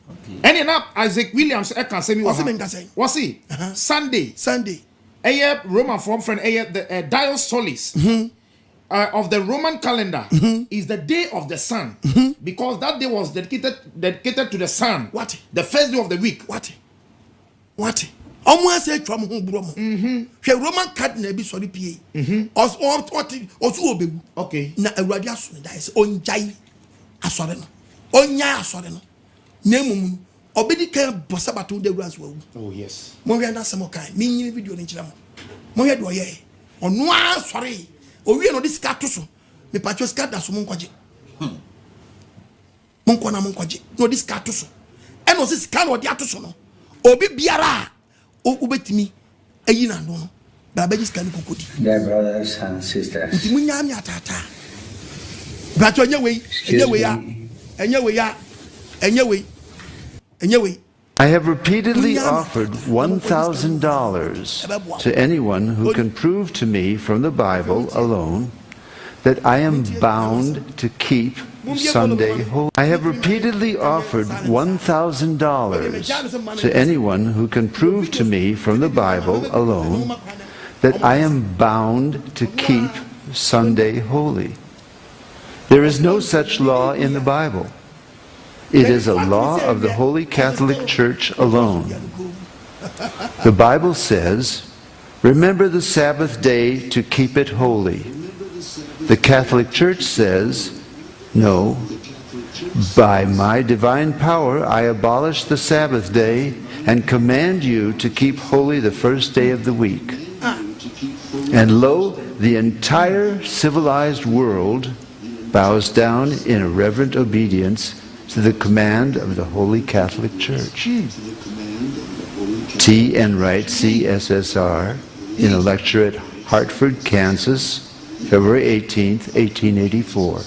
Okay. And enough Isaac Williams I can say me what's he? Sunday. A Roman form friend the Dios Solis of the Roman calendar is the day of the sun because that day was dedicated to the sun. What? The first day of the week. What? Almost say from home bromo. Roman cardinal be sorry pa. Okay. Na Ewurade aso da is onjai asore no. Onya asore no. Nemum obedi kan bosabato de Ewurade wo. Oh yes. Mo hwe na sem kan. Me nyi video ni kira mo. Mo hwe do ye. Ono asore. Owie no dis ka to so. Me patcho ska da so mo nkwaje. Mo nkona mo nkwaje. No dis ka to so. E no sis ka no de ato so no. Obi biara ubetimi ayina no babaji scan kokodi. Dear brothers and sisters, I have repeatedly offered $1,000 to anyone who can prove to me from the Bible alone that I am bound to keep Sunday holy. I have repeatedly offered $1,000 to anyone who can prove to me from the Bible alone that I am bound to keep Sunday holy. There is no such law in the Bible. It is a law of the Holy Catholic Church alone. The Bible says, "Remember the Sabbath day to keep it holy." The Catholic Church says, "No, by my divine power I abolish the Sabbath day and command you to keep holy the first day of the week." And lo, the entire civilized world bows down in a reverent obedience to the command of the Holy Catholic Church. T. Enright, CSSR, in a lecture at Hartford, Kansas, February 18th, 1884.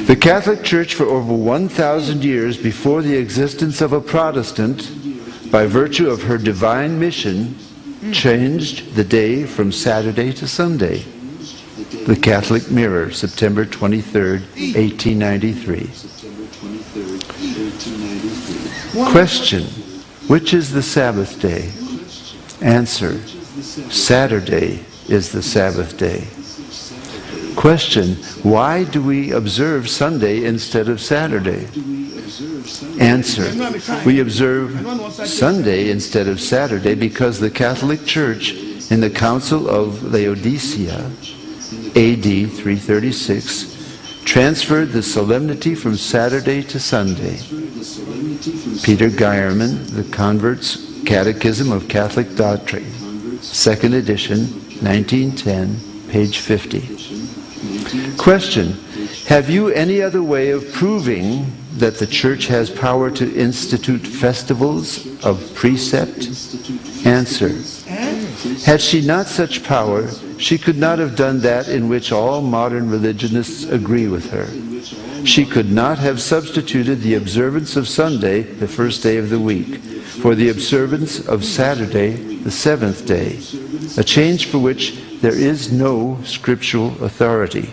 The Catholic Church for over 1,000 years before the existence of a Protestant, by virtue of her divine mission, changed the day from Saturday to Sunday? The Catholic Mirror, September 23rd, 1893. Question: which is the Sabbath day? Answer: Saturday is the Sabbath day. Question: why do we observe Sunday instead of Saturday? Answer: we observe Sunday instead of Saturday because the Catholic Church in the Council of Laodicea, AD 336, transferred the solemnity from Saturday to Sunday. Peter AGYEMANG, The Convert's Catechism of Catholic Doctrine, 2nd edition, 1910, page 50. Question: have you any other way of proving that the Church has power to institute festivals of precept? Answer: had she not such power, she could not have done that in which all modern religionists agree with her. She could not have substituted the observance of Sunday, the first day of the week, for the observance of Saturday, the seventh day, a change for which there is no scriptural authority.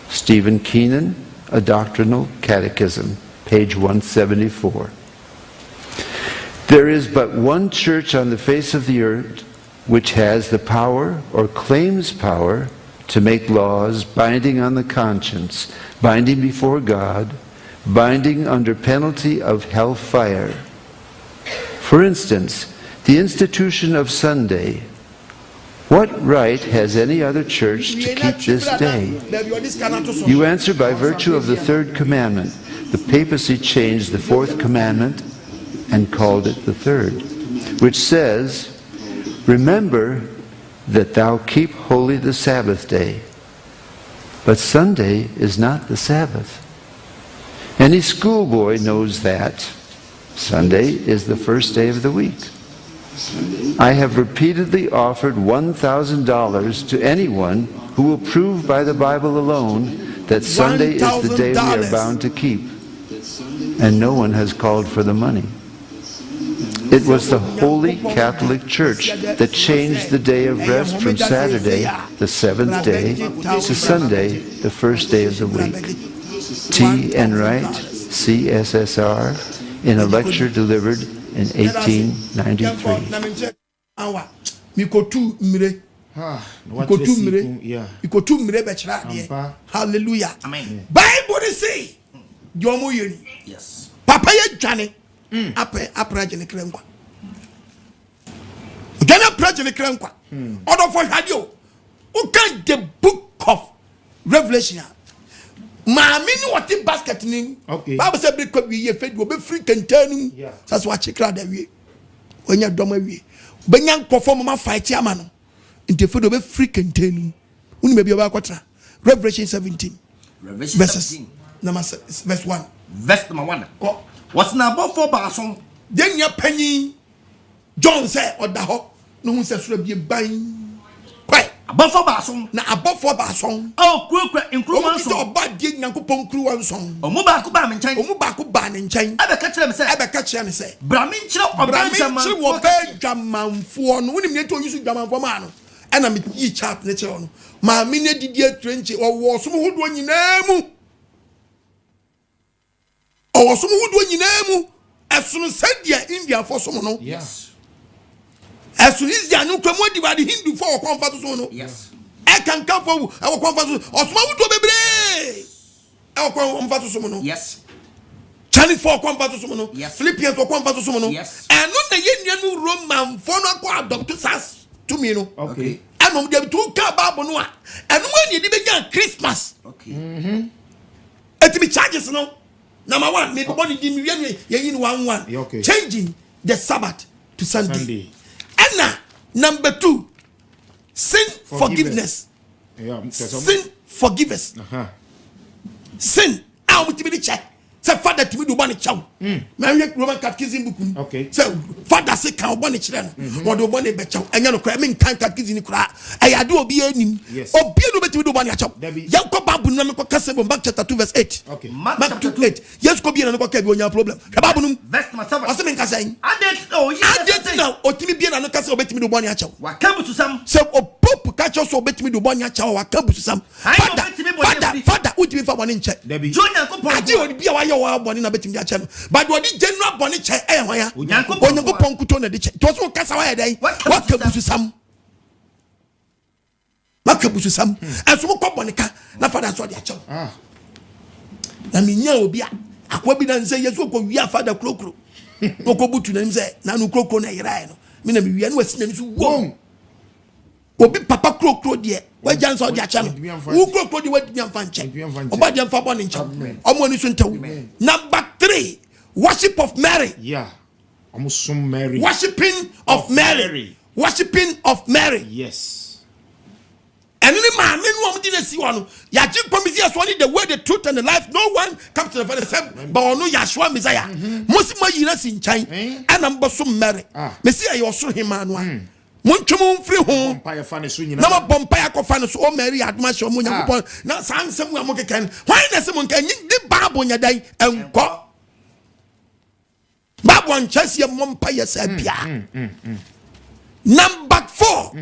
Stephen Keenan, A Doctrinal Catechism, page 174. There is but one church on the face of the earth which has the power, or claims power, to make laws binding on the conscience, binding before God, binding under penalty of hellfire. For instance, the institution of Sunday. What right has any other church to keep this day? You answer by virtue of the third commandment. The papacy changed the fourth commandment and called it the third, which says, remember that thou keep holy the Sabbath day. But Sunday is not the Sabbath. Any schoolboy knows that Sunday is the first day of the week. I have repeatedly offered $1,000 to anyone who will prove by the Bible alone that Sunday is the day we are bound to keep. And no one has called for the money. It was the Holy Catholic Church that changed the day of rest from Saturday, the seventh day, to Sunday, the first day of the week. T. Enright, CSSR, in a lecture delivered in 1893. Hallelujah. Amen. Bible say, yes. Papa ye Johnny. Apra krenkwa. Gana project krenkwa. Order for radio. Who can the book of Revelation? Ma me no what basket ni. Bible say break we ye fed we be free contain. That's what you crowd we. When you dom we. Benyan perform ma fight ya man. Inte fed we be free contain. Uni me be ba kwatra. Revelation 17. Revelation 17. Verse 1. Verse number 1. What's na about for bason? Then ya penny John said or da ho no hu se sura bi ban. Kwai above for bason na above for bason. Oh kura increment so oba die Nyankopon kru anson. Omu ba ku ba me nchen. Omu ba ku ba ne nchen. Abeka kire me say. Bra me nchire obanjamanfo no wonim ne to yusu dwamanfo ma no. Ena me yi chat ne kire no. Ma me ne didie trenche owo so hodo nyina mu. Owo so hodo nyina mu. Esun sadia India for some no. Yes. Esun is dia no kwamo di ba the Hindu for comfort so no. Yes. I can come for our comfort so osuma wodo bebre. E comfort so no. Yes. Chinese for comfort so no. Yes. Philippians for comfort so no. Yes. And no na ye nuanu Roman for no ko adopt us to me no. Okay. And no dem to ka Bible no a. And when you dey be Christmas. Okay. It be charges no. Number 1, maybe body yin 1. Okay. Changing the Sabbath to Sunday. And now, number 2, sin forgiveness. Sin forgiveness. Sin. I want to be the check. Say, Father, father to me do one chow. Marry Roman catechism book. Okay. So father say can one children. What do one be chow? And you know, I mean, can't catechism cry. I do be any. Yes. Or be no better do one chow. Yanko Babu Namako Castle, Mark chapter 2, verse 8. Okay. Mark 2:8. Yes, could be another problem. Babunum. Vest myself. What's the main saying? I didn't know. I didn't know. Or Timmy be another castle, bet me do one chow. What come to some? So, Pope catch us or bet me do one chow or come to some. Father, would you for one in check? Debbie. Join I do be a while one in a betting channel. But what did General Bonnie check? Eh, why? When you go Ponkutona, the check. It was one Casaway day. What come to some? What come to some? As we come on a car, not for that's what they chow. I mean, you be a quabi and say, yes, we are father Crocro. No go to them say, Nanu Crocro, Nairano. Minami, we are Western to wrong. Obi papa krokro de we janso de acha no wo krokro de wadi amfa nche oba de amfa bone nche omo ni so ntawu. Number 3, worship of Mary. Yeah, amusum Mary. Worshiping of Mary. Worshiping of Mary. Yes. And any man no didn't see one. Ya ji promise us only the way, the truth and the life. No one comes to the Father except but ono Yeshua Messiah. Most ma yina sin chan and am bosom Mary. Messiah you so him anu. Montum free home. Empire fan so nyina. Na ma bompire ko fan so o Mary adma so mo nyakopon. Na sansem wa mo keken. Why na se mo kan the Bible nya dai enko. Bible nchase mompire sa bia. Number 4,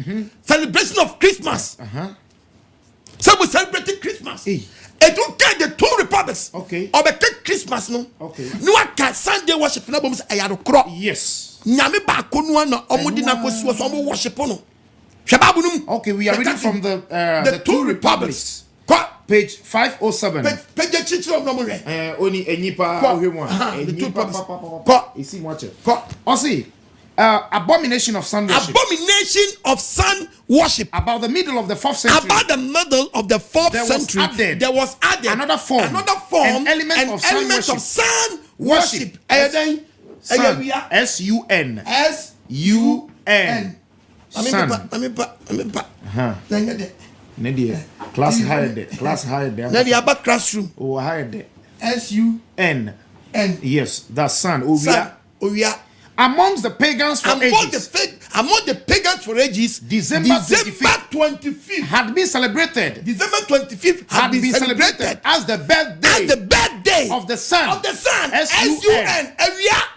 celebration of Christmas. So we celebrating Christmas. It will get the 2 republics. Okay. Or the Christmas no. Okay. No aka Sunday worship na boms ayaro kro. Yes. Nyame ba ko no na omudi na kosi so omo worship no. Hwebabunum. Okay, we are reading from the 2 republics. Page 507. Page chichiro no mo hwe. Oni enyipa ohwemu a. The 2 republics. Isi mo che. Osi abomination of sun worship. Abomination of sun worship. About the middle of the 4th century. About the middle of the 4th century, there was added another form, an element of sun worship. Sun. S-U-N. S-U-N. Nadia. Class higher. Class higher. Nadia back classroom. Oh, higher. S-U-N. Yes, that's sun. Oh, yeah. Amongst the pagans for ages. Among the pagans for ages, December 25th had been celebrated. December 25th had been celebrated as the birthday of the sun. S-U-N.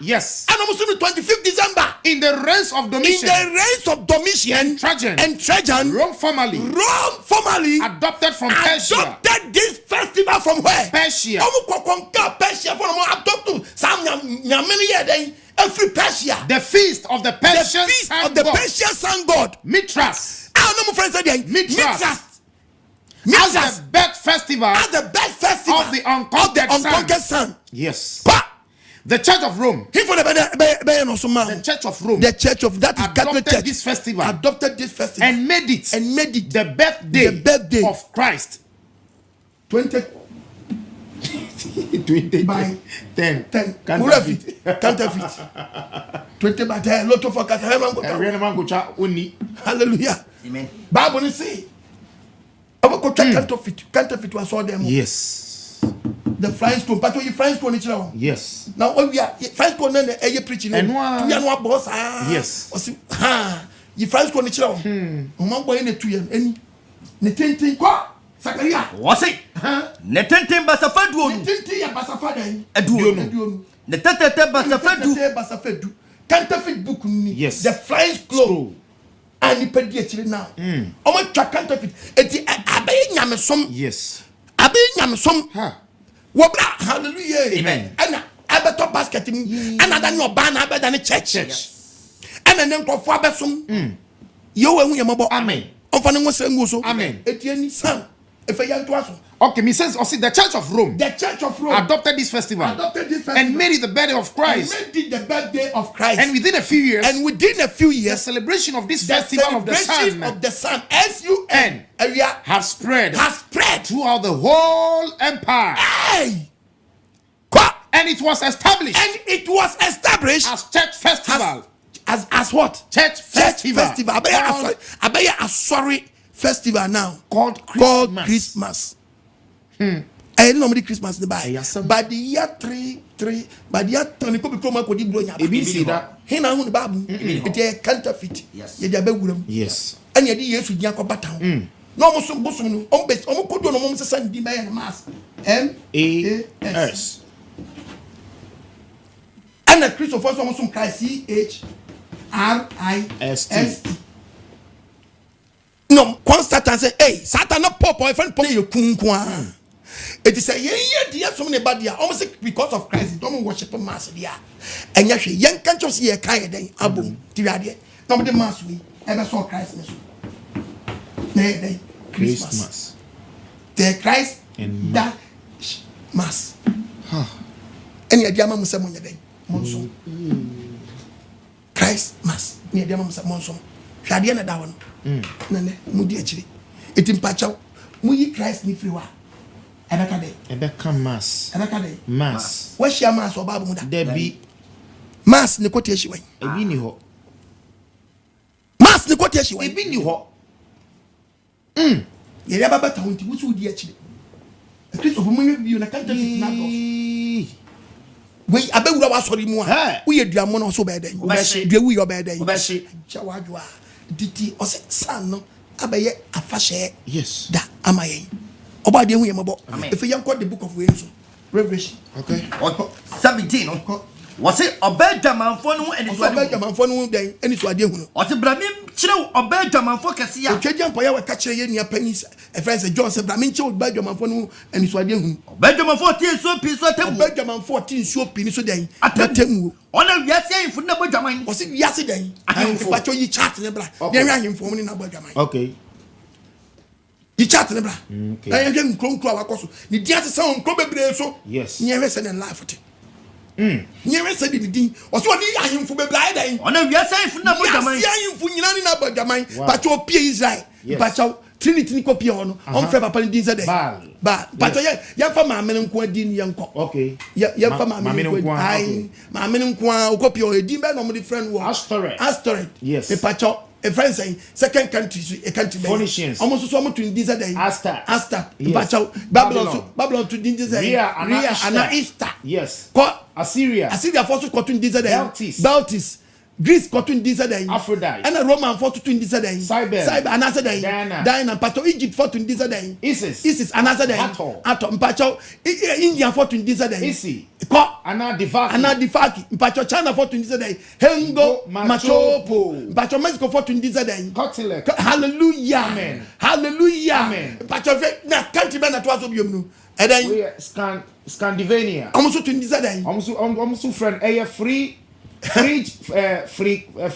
Yes. And almost on the 25th December. In the reigns of Domitian. And Trajan. Rome formally adopted from Persia. Adopted this festival from where? Persia. Persia every Persia. The feast of the Persian sun god. Mithras. No friends again. Mithras. As the birth festival. Of the unconquered sun. Yes. The Church of Rome. The Church of Rome. The Church of that adopted Church. This festival. Adopted this festival. And made it the birthday of Christ. 20 by 10 counterfeit 20 by 10 lot of focus hallelujah amen. Bible say counterfeit was all them. Yes. The flying stone but you flying stone yes. Now we are flying stone na e preaching no boss yes. You flying stone o man boy na tu yan eni ne tenten kwa Sakaria. What's it? Netente basafadu. Netente ya basafada. Edu. Netente basafadu. Counterfeit book ni. Yes. The flying scroll. Ani pedi actually now. Omo twa counterfeit. Eti abaye nyamesom. Yes. Abaye nyamesom. Wobra hallelujah. Amen. Ana abeto basket ni. Ana da ni oba na abeda ni church. Ana ne nkofo abesom. Yo we hu yemabo. Amen. Ofa ne nwose nguso. Amen. Eti ani sam. Okay, me says, the Church of Rome. The Church of Rome adopted this festival. And made it the birthday of Christ. And within a few years. The celebration of this festival of the sun. S-U-N. Has spread throughout the whole empire. Hey. And it was established. As church festival. As what? Church festival. Sorry. Festival now called Christmas. I know the Christmas the buy. But the year 3, but the year 20 people come up with the blow. Ebi see that. He na hu the babu. It is counterfeit. Yes. Ye dey bewuram. Yes. And ye dey Yesu di akọ batan. No mo so bosom no. On be on kodo no mo se san di buy na mass. M-A-S. And the Christopher so mo so Christ C-H-R-I-S-T. No, constant and say, hey, Satan not pop or friend play your kunkwa. It is a yeah, so many bad year. Almost because of Christ, don't worship a mass there. And yes, young can't just see a kind then, Abu, Tiradia. Nobody mass we ever saw Christ. Christmas. The Christ and that mass. And your diamond was someone day. Monson. Christ mass. Near diamond monson. Shadiana down. Nane mudi actually it impacha muyi Christ ni free wa ebeka mass mass what share mass or babu muda debi mass ni kote shi wan ebi ni ho mass ni kote shi wan ebi ni ho ye ya baba ta hunti wusu di actually Christ of mu bi na kanta fit na do we abewura wa sori mu a we yeduamo no so be den dua we yo be den chawadwa diti o se san no abaye afahye yes da amaye oba de hu yembo if you the book of Revelation okay 17 no was it obedjamanfo no obedjamanfo no den eni so ade hu no o se bramim kire obedjamanfo kese ya twedja mpoya we ka kire ye nia panis e friend say John say bramim kire obedjamanfo no eni so ade hu obedjamanfo tie so pi so temu obedjamanfo tie so pi ni so den atemu ona wiase ayinfo na bodjaman o se wiase den ayinfo pacho yi chat ne bra ne wi ayinfo ni na bodjaman okay yi chat ne bra na ye hwe nkronkro awakoso ni dia se san nkro bebre so yes ni hwe se ne life te nyere se di din o so ni ahemfo bebrai dan ona wiase ayinfo na bodjaman ya ahemfo nyina ni na bodjaman pacho pie Israel pacho Trinity ni kopia hono on fe papa ni din se den ba pacho ya fa ma mene nko adin ye nko okay ya fa ma mene nko ai ma mene nko a kopia o edin be no mo different wo Astoret yes e pacho a friend saying second country a country Phoenicians almost so much in this day Astar pacho Babylon to din this day Ria and Easter yes ko Assyria for to in this day Baltis Greece got in this day Aphrodite and a Roman for to in this day Cyber another day Diana pacho Egypt for to in this day Isis another day Atom pacho India for to in this day Isi ko Anadifaki pacho China for to in this day Hengo Machopo pacho Mexico for to in this day hallelujah amen hallelujah amen pacho na country be na to aso biom no and then we Scandinavia almost to in this day almost friend free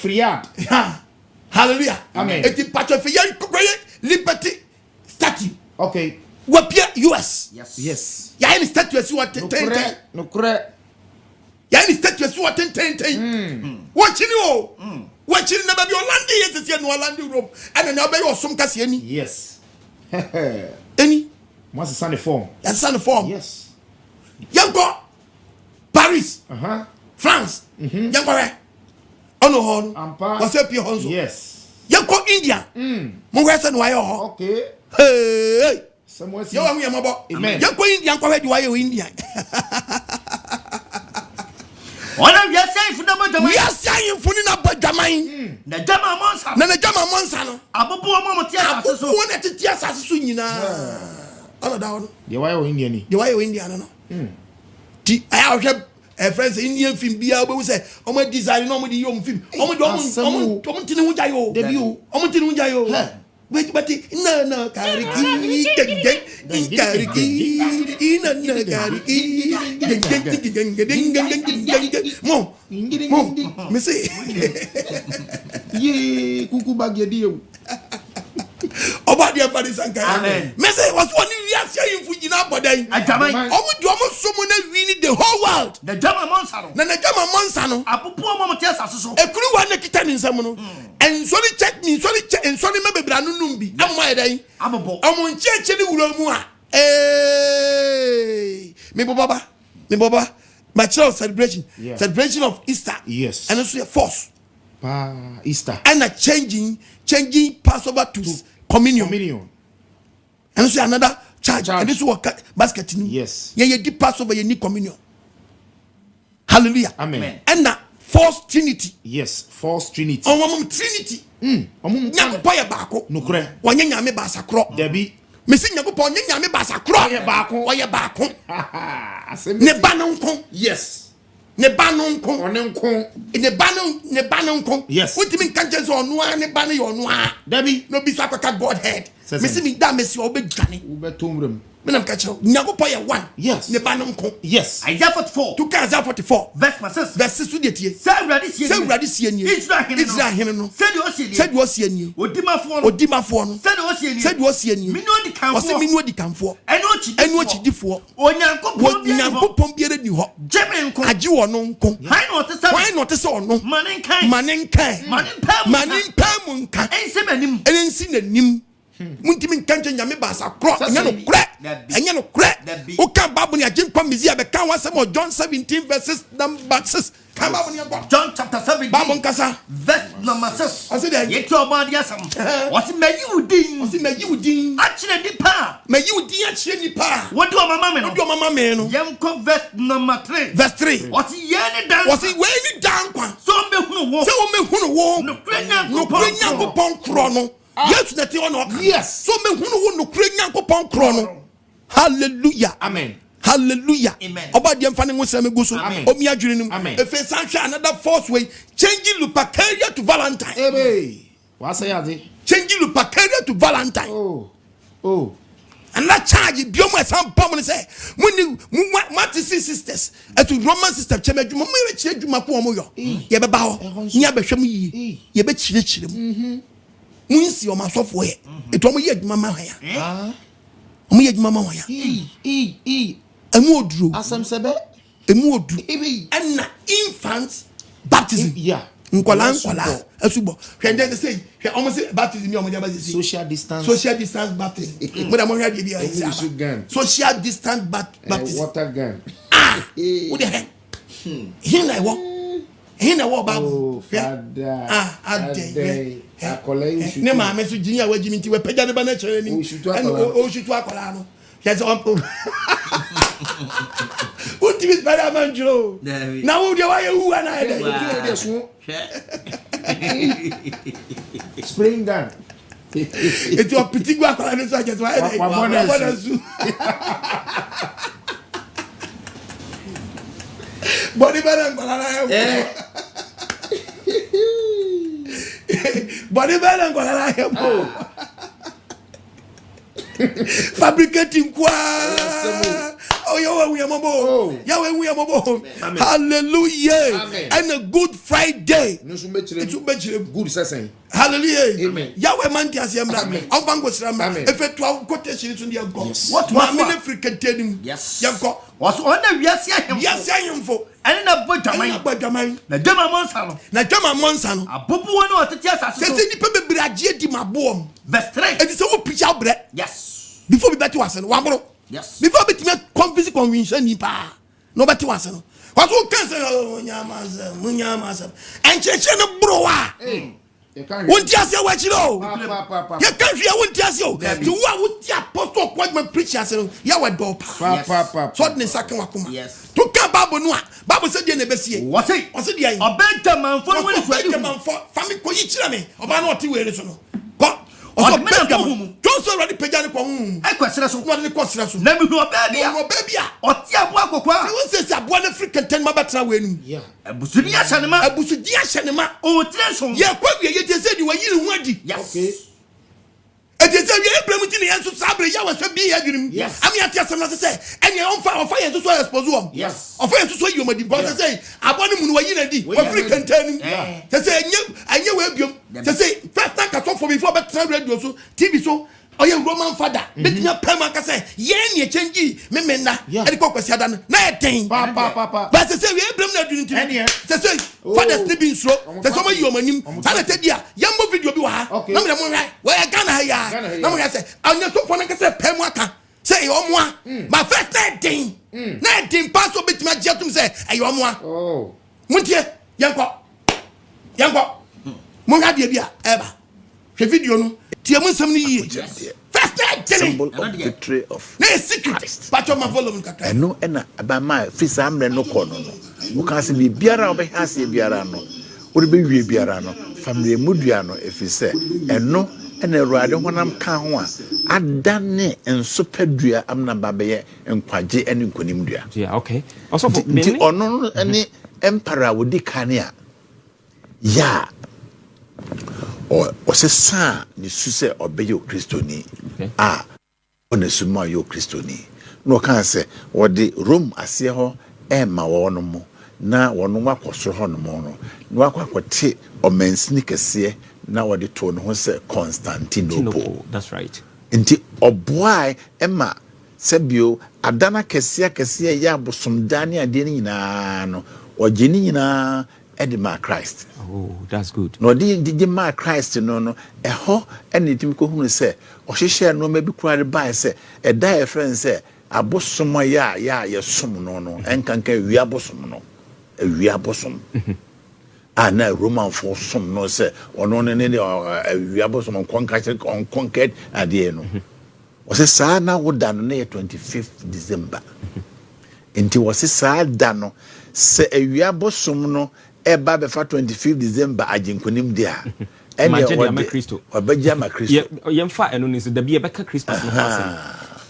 yard. Hallelujah. Amen. Eti pacho fe yan liberty statue. Okay. Wapia US. Yes. Ya ni statue si wa 10. No kure. Ya ni statue si wa 10. Watchini o. Watchini na baby Holland yes se no Holland Europe. Ana na be yo som kase ani. Yes. Any? What's the sound form? That's sound form. Yes. Yango Paris. France. Yango re. Ono ho. Was e pie honzo. Yes. Yango India. Mo we se no ayo ho. Okay. Hey. Somewhere Yo am yamabo. Amen. Yango India ko we di wayo India. ona wiase ayinfo na bodjaman wiase ayinfo ni na bodjaman na jama monsa no abobo mo mo tie asase so wona tie asase so nyina ana da wono de wayo India ni no ti aya hwe friends Indian film bia obo say omo design no omo di yom film omo tini hu jayo debi o omo tini hu jayo wait but na kariki kariki ina kariki mo me say ye kuku bagye di o oba dia fadi sankara me say was one wiase ayinfo nyina bodan adjaman omo di omo somo na wini the whole world na jama monsa no apopo mo tie asase so ekuru wa na kita ni nsam no ensori check me ensori me bebra no numbi amoma yedan abobo omo ncheche ni wuro mu a me baba my child celebration of Easter yes and also a force Easter and a changing Passover to communion and also another charge. And this was basket. Yes. Yeah, deep Passover, you need communion. Hallelujah. Amen. And that false Trinity. Yes, false Trinity. Trinity. Nyankopon ye baako. Nokre. Wonye nyame basa kro. Debi. Mesi Nyankopon nye nyame basa kro. Oye baako. Ne ba no nko. Yes. Ne ba no nko. One nko. Ne ba no nko. Yes. Wotimi kanche so ono a ne ba no ye ono a. Debi. No bi so akaka Godhead. Mesi mi da mesi obedwane. Ubetomrem. Menam kache Nyankopon ye one. Yes. Ne ba no nko. Yes. Isaiah 44. To Isaiah 44. Verse 6 de tie. Say Urade sie nie. Israel hene no. Said o sie nie. Odimafo no. Said o sie nie. Minu odi kanfo. Eno ochidifo. Onyankopon biere ni ho. Jeme nko. Agi wono nko. Why not say ono? Manenkai. Manimpa munka. Ensi nanim. Muntimi nkanche nyame basa kro enya no kre o kan babu ni agin kwa mizi abe kan wasem John 17 verses number 6 kan babu ni agwa John chapter 17 babu nkasa verse number 6 I said yetu obadi asam wasi meyi udin achire nipa meyi udin achire nipa wodi o mama me no yemko verse number 3 wasi yeni dan kwa so mehunu wo no krenya kopon kro no yes na ti ono yes so me hunu wo no kure Nyankopon kro no hallelujah amen hallelujah oba de mfa ne ho same guso omi adwene nim efe sanhwa another false way changing Lupercalia to Valentine wa say ade changing Lupercalia to Valentine and that charge biomo esam pom ne say muni matisi sisters etu Roman sister chemedwuma mo ye chire dwuma ko mo yo ye beba ho nya behwem yi ye be chire mu munsi o masofo he eto mo ye adwuma ma haya mo ye adwuma ma haya emu oduro asem sebe emu odu na infant baptism nkola asubo hwende de say hwe o mo say baptism mi o mo ja ba say social distance baptism mo da mo hwa de bia social distance baptism water gun wo de hina wo babu ade akolai ne ma me so ginya wa gimi nti we pagya ne ba na chere ni o shutu akola no yes on uti bis para manjro na wo de wa ye hu ana ede de so spring gun etu apitigu akola ne so just wa ede su body balance kola ya body balance kola ya fabricating kwa hallelujah and a good Friday good session hallelujah Yahweh man ti asiemra obango sramra efetua quotation so dey go what man african yes yanko was on the wiase ahemfo ene na bodwaman na dwama monsa no abobu wonu otete asase so se nipa bebre agye di mabom verse 3 it is so preacher bre yes before we bet was no wamro yes before we me conviction nipa no bet was no was who can say munyama and cheche no browa wonti ase wa chiro ye kan hwe wonti ase o to wa wonti apostle kwagman preachers no ya wa do pa so ne sakan wakoma to ka bible no a bible say dey na besie wose dey obentaman fo woni fo fami ko yi kira me oba na oti were so no ko oso benjamin Johnson already pejani kwa e kwesere so no de kwesere so na mi hu oba bia oti abo akokwa won say say abo na african ten ma batra wenu abusudi ahyanema o tire so ye kwa wie ye tese di wa yiri hu adi okay etese wie Abraham ti ne yenso sabre ya wa so bi ya dwunim ami ati asem na say ene onfa yenso so expose wom onfa yenso so yom adi because say abo ne mu no wa yiri adi african ten say enye we biom say first time ka so for before betra radio so TV so oye Roman father betia pema ka say ye ne change me na e ko kwasi ada na e ten but say we Abraham na dwunim ti say father sleeping slow say so ma yom anim na te dia yambo video bi wa ha na me mo hwai we Ghana ha ya na mo say anya so for na ka say pema aka say omoa my first night ten na ten pass obi ti ma jetum say e omoa muntie yanko mo ha dia bia eba hwe video no tie mo nsam ni yie first symbol of victory of Christ. And no, and about my face, I'm no corner. You can't see Biara, or has a Biarano, would be Biarano, family Mudiano, if you say, and no, and a rider when I'm Kawa. I done it and Superdria, I'm not Babe and Quaje and Kunimdia. Yeah, okay. Also, or no, any emperor would decania. Yeah. Or was a son, the Susse or Bayo Christoni. Ah, on a summa yo Christoni. No can say, what the room I see her, Emma or no more. Now, one walk was so honomono. No, what tea or men sneakers here. Now, what the tone was Constantinople. That's right. Inti oboy Emma Sebio Adana Kessia ya bosum Dani adeni na no or Jenny na Edima Christ. Oh, that's good. No, did ma Christ no a ho anything who say or she share no maybe cried by say a die friend say a bosom ya sum no and can carry we are bosom no a we are bosom. And now Roman for some no say or no any or we are bosom on conquered at the end. Was a sad now would done 25th December. Into was a sad dano say a we are bosom no a baby for 25th December I didn't there. And Imagine Christo or Bajama Christo. Yam fat and is the be a better Christmas.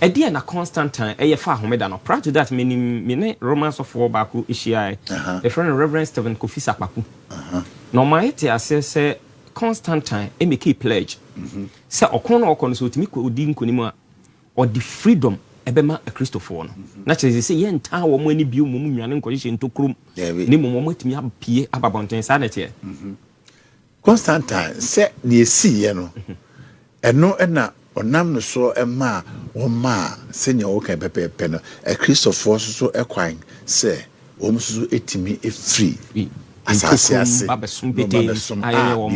A dear na Constantine, a far homedano. Prior to that, many Romans of war baku ishii, a friend Reverend Stephen Kofisa Papu. No, my tia says, Constantine, a make pledge. Say, or corner or consult me could deem kunima or the freedom ebema a Christopher. Naturally, they say, yen tower many bew mummian condition to crum. Nemo moment me up pie about insanity. Constantine said, the sea, and no, and now. Onam no so ema o ma senior okay pepe pen a Christopher so equine say o so etimi e free asase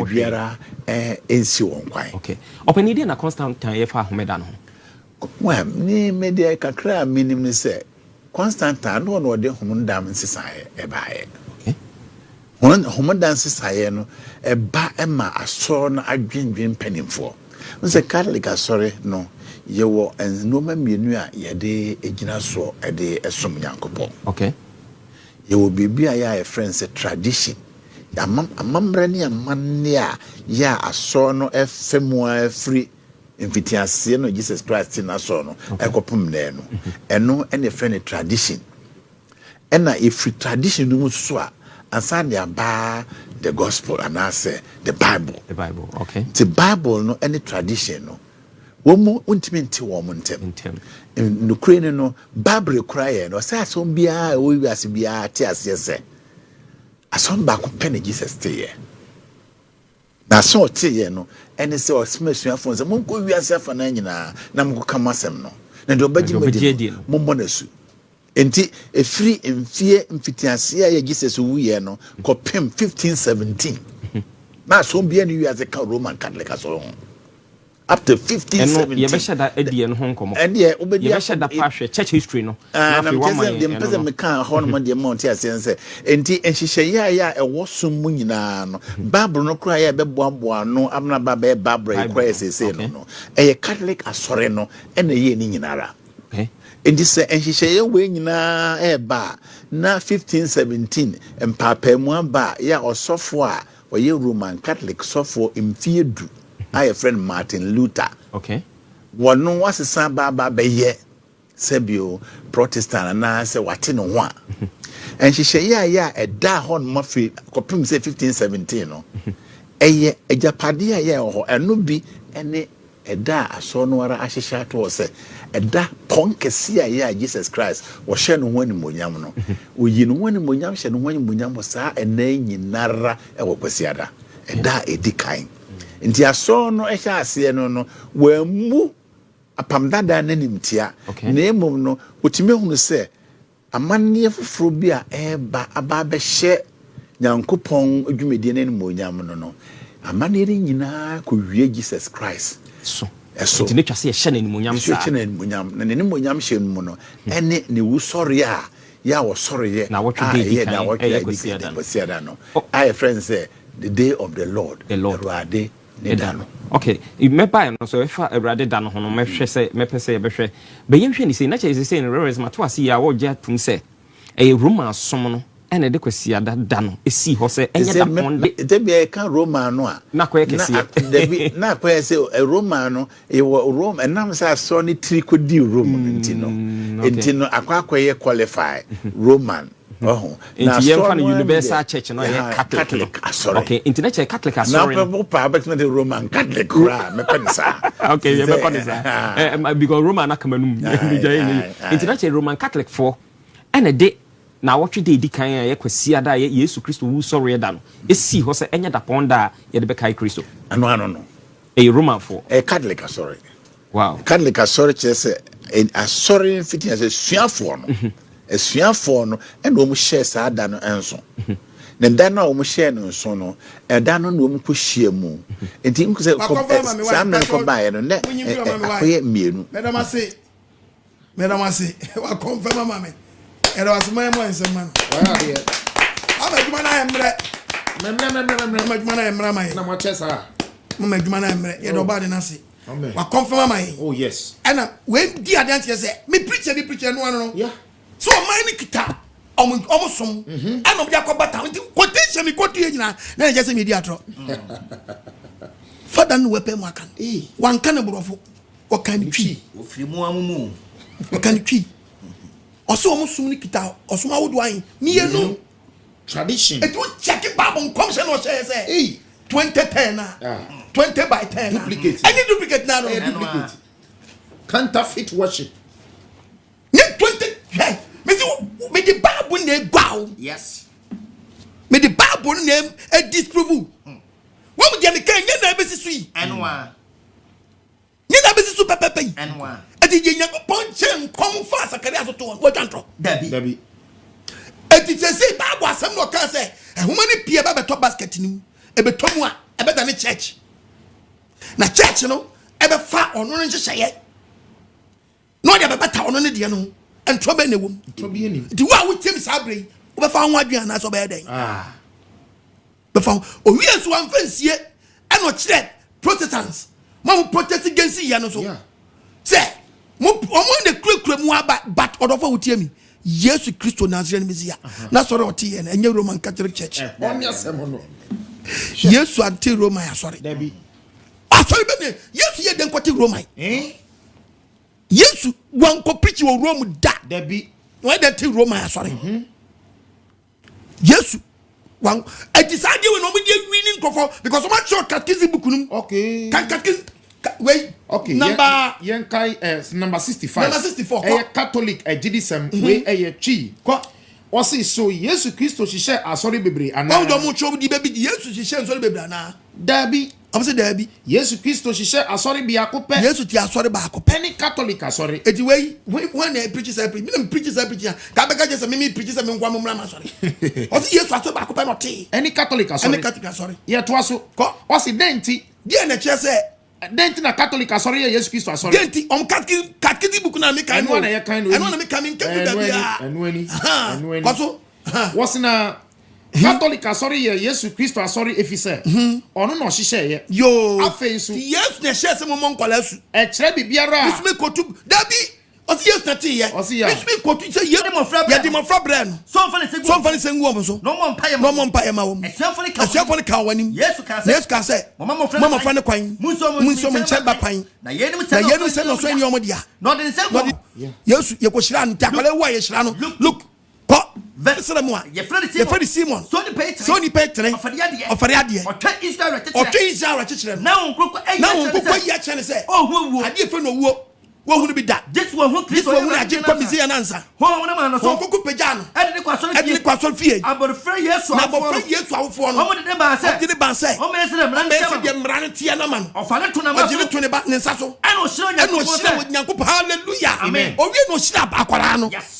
biara ensi won kwan. Okay opani dey na Constantine ye fa homeda no well ni media kakra minim ni say Constantine no no de homondam nsisae e baaye okay homondam nsisae no e ba ema aso na adwendwen penimfo. The Catholic sorry no ye wo and no man menu a ye de egina so e de esom Nyankopon. Okay. Ye will be a friends a tradition. Ya amambre ni amane a ya aso no efemu free invitiation no Jesus Christ na so no ekopum na no. Eno ene friend tradition. Ena if tradition no so a ansa dia ba the gospel and I say the Bible. The Bible, okay. The Bible no any tradition no. Womo untimenti womontem. In Ukraine no Bible cry no say asom bia we wiase bia te ase se. Asom ba ko pene Jesus te. Na so te no any say osmesuafo nse mon ko wiase afa na nyina na mko kamasem no. Na do baji mo monasu. Enti a free and fear mfitiase ya Jesus wuye no kopem 1517 na so bia ni as a Roman Catholic so up to 1517 you be shada edie no honkomo and ye obedi you be shada pahwe church history no na fi wa man dem pese me kan ho no de mount asense enti enhihye ya e wosom mu nyina no Bible no kura ya be boaboa no amna ba be Bible e kura sese no e Catholic asore no e na ye ni nyinara. Okay. In this enhihye we nyina eba na 1517 empapa mu aba ya osofo a oye Roman Catholic sofo imfiedu a friend Martin Luther. Okay. Wono wasesa ba ye sebio Protestant na se wate no ho a enhihye ya eda ho no mafi kopim se 1517 no eye ejapade ya ho eno bi ene eda aso no ara ahyehya to se eda ponkesi ya Jesus Christ wo hye no ho animonyam no oyi no ho animonyam hye no ho animonyam saa ena nyinara e wo kwasiada eda edikan nti aso no ehya ase no wamu apamdada na nimtia na emom no otime hunu se amanne foforo bi a eba aba be hye Nyankopon adwumedie na animonyam no amanne nyina ko wie Jesus Christ so eso ne twase ye na animonyam sa na animonyam na animonyam hye no mu no ene ne wusori a ya wo sori ye na what dey kwasiada no I friends say the day of the Lord Erade edano okay mepa no so efa awurade da no hono mehwe se mepɛ se yɛbɛhwɛ bɛyɛhwɛ ni sei na kyɛ sei no reverence mato ase ya wo gya tum sɛ Roma som no ene de kwasi ada da no esi ho se enye da ponde de be ka Roma no a na koye kesi na koye se Roma no e Roma enam sa so ni tri ko di Roma ntino akwakoye qualify Roman na so no universal church no Catholic okay international Catholic sorry na pa but the Roman Catholic ra me pensa okay me pensa because Roman na kamanum international Roman Catholic for ene de na watwe de di kan ya kwasi ada Yesu Kristo wu sorry da no esi ho se enya da ponda ye de be kai Kristo no Roman for Catholic sorry wow Catholic sorry chese sorry fitting as a suafo no esuafo no ena omu share sa da no enso na da na omu share no enso no da no na omu ko hia mu enti nko se sam na ko bae no ne akoye mienu madam ase wa confirm mama era was my mo ensem man why here amaduma na emre amaduma na emra mai na mo chesa amaduma na emre ye do ba de na se wa confirm mama oh yes ena we di adanti say me preacher no yeah so mine kita omosom ena obi akobata quotation ni quote ye nyina na je say me di atro father no wepe mu akan wan kan borofo o kan twi ofiri mu amumu o kan twi oso omosom ni kita oso awodo an mienu tradition it will check it bible come say no say 2010 na 20 by 10 duplicate any duplicate na no duplicate counterfeit worship ni 20 me the bible na gbawo yes me the bible name e disprove what we dey kan nya na be sisu yi enwa nya na be sisu pepepe yi enwa ati je Yakobon chen kom fa Sakaria so to wo twantro dabi ati say bible asem no kan say ehuma ni pie ba beto basket ni e beto mu a e beta ni church na church no e be fa ono no nhyehyeye no dia be beta ono ne de no entro be ne wom di wa wo tem sabre wo be fa ho adwan na so be den be fa o wiesu an fansie e no kire Protestants mo protest against ya no so say mo de kure mu aba but odofo wo tie mi Yesu Kristo Nazarene Messiah na sorry oti ye na enye Roman Catholic Church Yesu anti Roman ya sorry dabi sorry be ne Yesu ye den kwoti Roman Yesu wan ko preach wo Rome da dabi why that thing Roman ya sorry Yesu wan e decide we no be winning kofo because so much catechism book num okay catechism wait okay number number 65 Catholic AGYEMANG we chi o si so Yesu Kristo hihye asori bebre ana o do mo chow di baby Yesu hihye asori bebre ana dabi obse dabi Yesu Kristo hihye asori biako pe Yesu ti asori baako pe any Catholic asori eti wey when I preach me preach ka be ka je say me preach say me ngwa mo mra ma asori o si Yesu asori baako pe no te any Catholic asori ye to aso o si denti die na che say denti na Catholic asori ye Yesu Kristo asori denti catechism book na me kan no na ye kan no eno na me kan me kan da bia enu kwaso what's na Catholic asori ye Yesu Kristo asori efise ono no hihye ye yo afensu Yesu na hye se mo nkwala su e kire bibiara bisme kotu dabi osi Yesu tati ye bisme kotu se ye de mo fra brand so mfa se ngu so no mo mpaye ma wo asiafo ne ka wanim Yesu ka se mama fa ne kwan munso mo nche ba kwan na yenu se no so ni omo dia no de se go Yesu ye ko shira nta kwale wo ye shira no look ko vesere mo a ye fredi Simon so ni petre ofare ade otwa Israel chechire na onkroko ya chene se wo ade fe no wo hunu bi da this wo hu Kristo wo na je komisi anansa ho wona ma no so onkoku pejano ade ne kwasol fie abor frɛ Yesu awofo no o mo de ba se o me se de mran tia na man o fa ne to na ma so to ne ba ne nsa so eno hira nyankopɔ hallelujah amen o wi no hira akwara no yes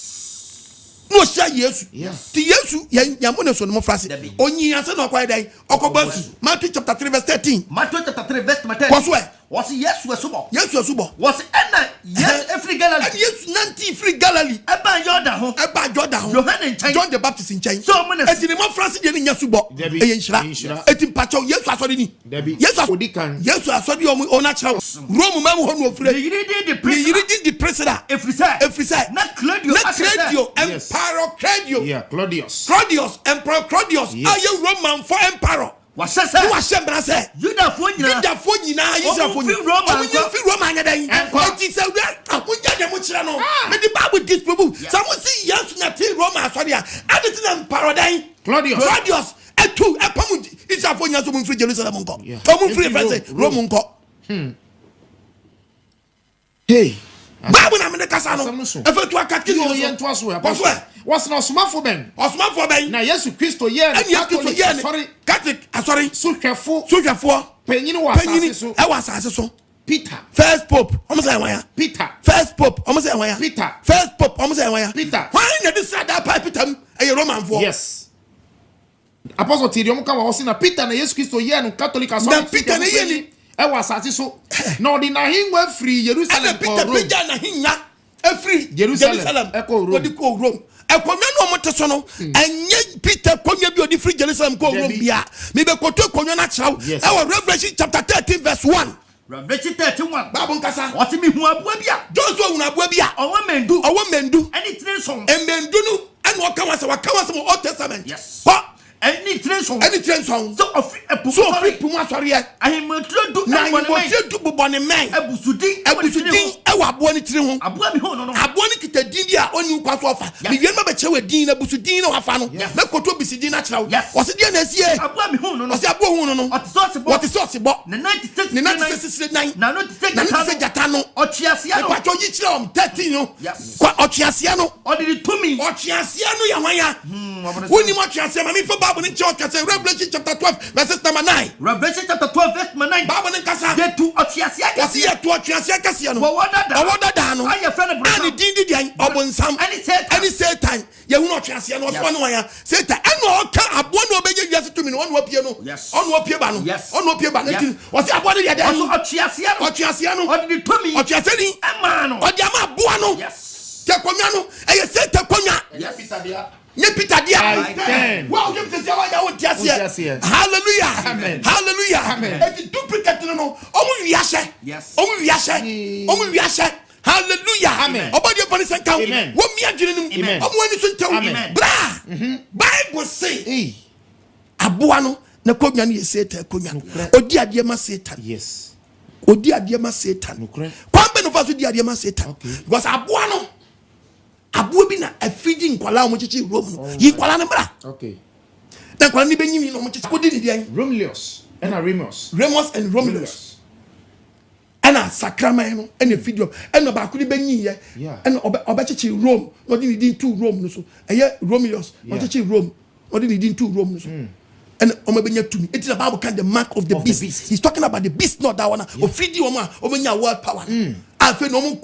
no sia Yesu ti Yesu yamo ne so no frase onyi anse na okwai dai okobasu Matthew chapter 3 verse 13 Matthew chapter 3 verse 13 kwaso Was yes was subo. Yes was subo. Was enna yes every Galilee. And yes nanti free Galilee. Eba Jordan ho. Eba Jordan ho. John the Baptist in China. So many. Eti ne ma France de nya subo. E nshira. Eti mpacho yes asori ni. Yes Odikan. Yes asori o na kira. Rome ma ho no ofre. You did the president. If we say. Not Claudio. Emperor Claudio. Yeah, Claudius. Emperor Claudius. Are you Roman for emperor? What says that? You da phone na Israel phone. Roman then. It is a akunja dem chira no. Me the Bible disprove. Some see yes na till Roma sorry. Added emperor then. Claudius. Etu epamu Israel phone so mun free Jerusalem nko. Omun free France Rome nko. Hey. Bible na me kasa no. Efe to akatki no yen to aso e. Was na osmafo ben. Na Yesu Kristo ye na sorry. Catholic sorry. Sohwefo. Penyini wa asase so. Peter. First Pope. Omo say wan ya. Peter. First Pope. Omo say wan ya. Peter. First Pope. Omo say wan ya. Peter. Why na this that Peter e Roman for? Yes. Apostle Tiriom ka wa na Peter na Yesu Kristo ye no Catholic aso. Na Peter na ye ni e wa asase so. Na odi na hinwa free Jerusalem ko Rome. Peter na hinwa free Jerusalem. Ko Rome. Ekwomya no moteso no enye Peter kwomya bi odi free Jerusalem ko Rome bia me be koto kwomya na kirawo e Revelation chapter 13 verse 1. Revelation 13:1. Bible nkasa what me hu aboa bia Joshua hu aboa bia owo mendu any three song mendu no ene waka wase mo Old Testament. Yes. Any train song so of pumu asori e ahimotro du bobone men abusudin e wa abo ni tire ho abo mi ho no abo ni kita din bia oni kwaso ofa me wiem ba che we din na busudin na wafa no me koto bisidin na kirawo wose dia na sie abo mi ho no wose abo ho no what is so bo na 96 na no se jata no ochiasia no pato yi kira 13 no kwa ochiasia no odidi tumi ochiasia no ya wanya woni mo ochiasia ma mi fa Bible in church say Revelation chapter 12 verse number 9. Revelation chapter 12 verse number 9. Bible in kasa. They to ochiasia kasi. Wasi to ochiasia kasi no. Owoda da no. Aye friend bro. Ani dindi dia obonsam. Ani Satan. Ye hu ochiasia no so no ya. Satan eno oka abo no obeje wiase tumi no onu opie no. Onu opie ba no. Onu opie ba no. Wasi abo no ya da. Ochiasia no. Odi tumi. Ochiasia ni. Ema no. Odi ama abo no. Yes. Te komya no. Eye Satan komya. Yes. Peter dia. Nye Peter dia. Wow, you say why you want to hallelujah. Amen. Hallelujah. Amen. Et duplicate no. Omu wiase. Yes. Omu wiase. Hallelujah. Amen. Obodi opani sanka. Amen. Wo mi adwene num. Omu ani so ntaw. Bra. Bible say. Aboa no na konwa ne Satan konwa. Odi ade ma Satan. Yes. Odi ade ma Satan. Kwambe no fa so di ade ma Satan. Because aboa no abuo bi na afidi nkwala o mochichi Rome no yi nkwala ne bra okay na nkwala ni benyimi no mochichi kodi ni dian Romulus and Remus and Romulus ana sakraman no ena video ena ba kudi benyi ye ena obachichi Rome no di ni din to Rome no so eye Romulus ochichi Rome no di ni din to Rome no so and omabenya tumi it is about the mark of the beast. He's talking about the beast, not that one of feeding omanya world power afa no na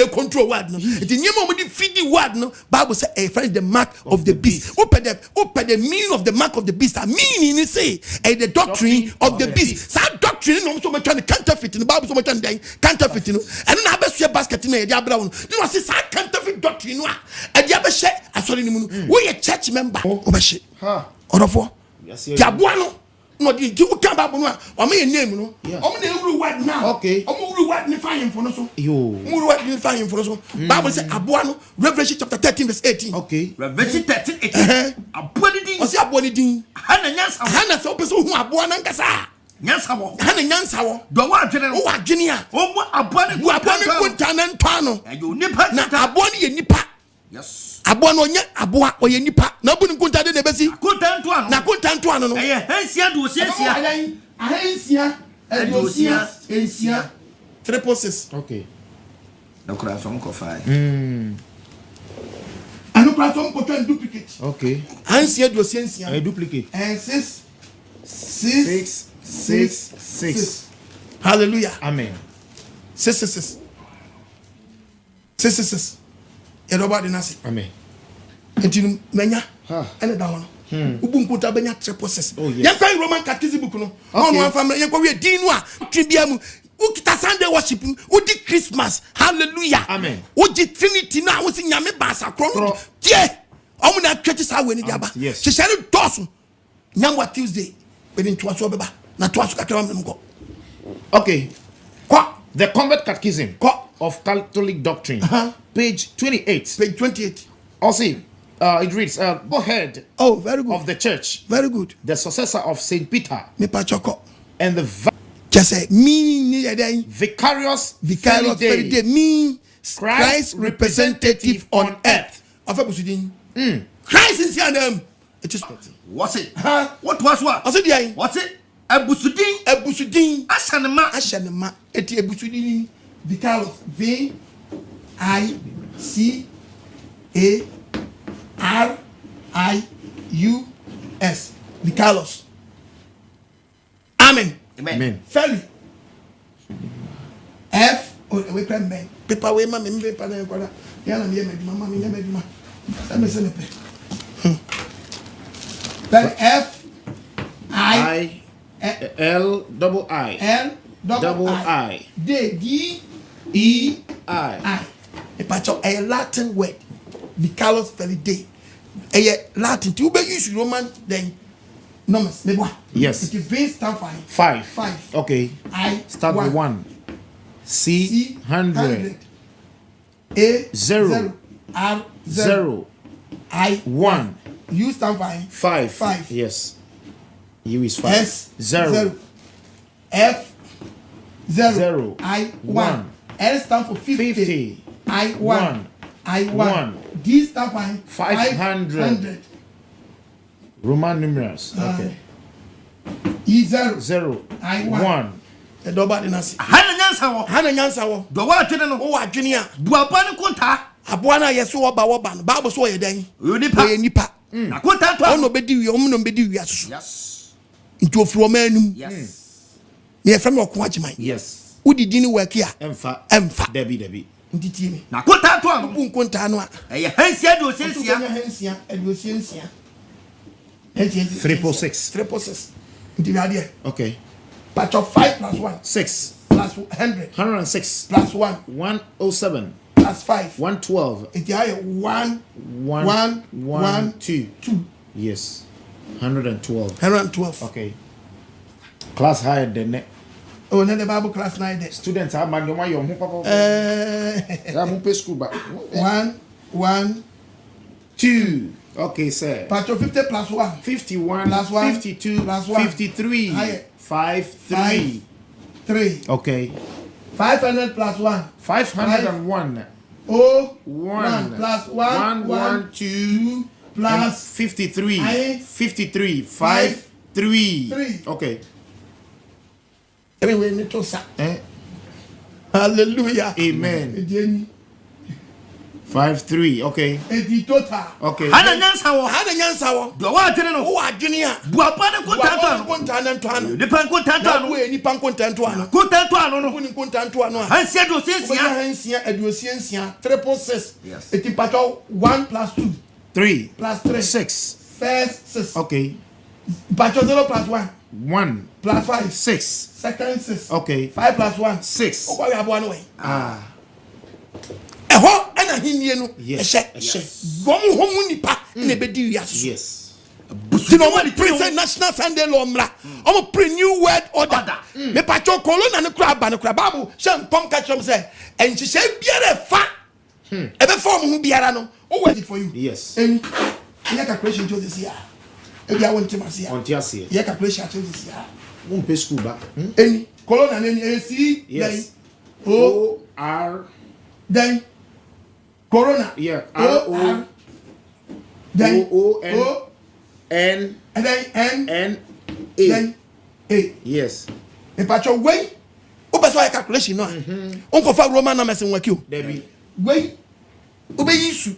control word no it nyema omudi feeding word no Bible say a friend the mark of the beast open the meaning of the mark of the beast. Meaning is say the doctrine of the beast. That doctrine no so much counterfeit in the Bible so much counterfeit no and na abesua basket na e dia bra no no say that counterfeit doctrine no e dia be hye asori ni mu no we a church member obehye orofo Tiaboa no no di you can Bible no o me name no o me na ewuru word now okay o me ewuru word ni fine for no so ewuru word ni fine for no so Bible say aboa no Revelation chapter 13 verse 18 okay Revelation 13:18 aboa ni din o say aboa ni din hana so person hu aboa na nkasa nyansa wo do wa adwene a o mo aboa ni kunta na ntwa no ayo nipa na aboa ni ye nipa yes aboa no nye aboa oye nipa na bu ni kunta de na besi kunta ntwa no no eh hansia do osia ahansia edosia ensia 3.6 okay na kura so mko fai anu kura so mko try duplicate okay ahansia edosia ensia duplicate and 6 hallelujah amen 6 everybody nasi amen enti menya ene da wono ubu nkuta benya 3.6 yan kan Roman catechism book no on one family yan ko we din no a twibia mu ukita Sunday worship udi Christmas hallelujah amen uji Trinity na wosi nyame basa kro tie omuna tweti sa we ni diaba yes hyehyere doso nyamwa Tuesday beni twaso beba na twaso kakra mko okay kwa the Convert Catechism kwa of Catholic Doctrine page 28 also it reads go ahead very good of the church very good the successor of Saint Peter me pachoko and the just say meaning vicarious day mean Christ representative on earth afabusudin Christ is your name it is what's it what was what I said yeah what's it ebusudin ashanema eti ebusudin vicarious V I C A R I U S vicarious amen fairly F we can make paper we mama me paper na kwada ya na me mama me medima me se me then F I L double I D E I a patch of a Latin word vicarious Felidae a Latin to be use Roman then numbers maybe yes it is stand for 5 okay I start with 1 C 100 A 0 R 0 I 1 U stand for 5 yes U is 5 S 0 F 0 I 1 L stand for 50 I 1 D stand for 500 Roman numerals okay E 0 I 1 the double dinasi hana nyansa wo do wa adwene no wo adwene a buaba ne konta aboa na yeso wo ba no Bible so ye dan we nipa na konta to ono bedi wi omno bedi wi asoso yes nti ofuro manum yes ne efem OKOH yes udidi ni work a emfa debi nti tie me na konta to ano bu konta no a eye hansia do sensia hansia eduosensia 366 nti ade okay patch of 5 plus 1 6 plus 100 106 plus 1 107 plus 5 112 it is 1 2 yes 112 okay class higher than that oh no the Bible class 9 there students have man your papa school back 1 2 okay sir patch of 50 plus 1 51 plus 1 52 plus 1 53 53 3 okay 500 plus 1 501 1 plus 1 2 plus 53 5 3 okay anyway me to sa hallelujah amen 5-3 okay edi total okay hana nyansa wo do wa adwene no wo adwene a buaba ne konta to ano nipa konta to ano we nipa konta to ano no ni konta to ano hansia do sensia hansia eduosensia 366 yes eti pato 1 plus 2 3 plus 3 6 first 6 okay pato 0 plus 1 plus 5 6 second 6 okay 5 plus 1 6 o kwa ya bo ano we eho ana hinie no ehye gom homu nipa na bedi wiase yes busino mo present national Sunday law mra o pre new world order me pacho kolona ne kura ba ne kura babu shem pom ka chom say enhihye biara fa ebe form hu biara no o wait for you yes en ya calculation to this year e bia won timase ya on tiase ya calculation to this year won pe school ba en kolona ne ni AC yes O R then corona yeah R O then O N and then N A then A yes e pacho wey o be so calculation no on ko fa Roman numbers nwa ki o Debbie wey o be yisu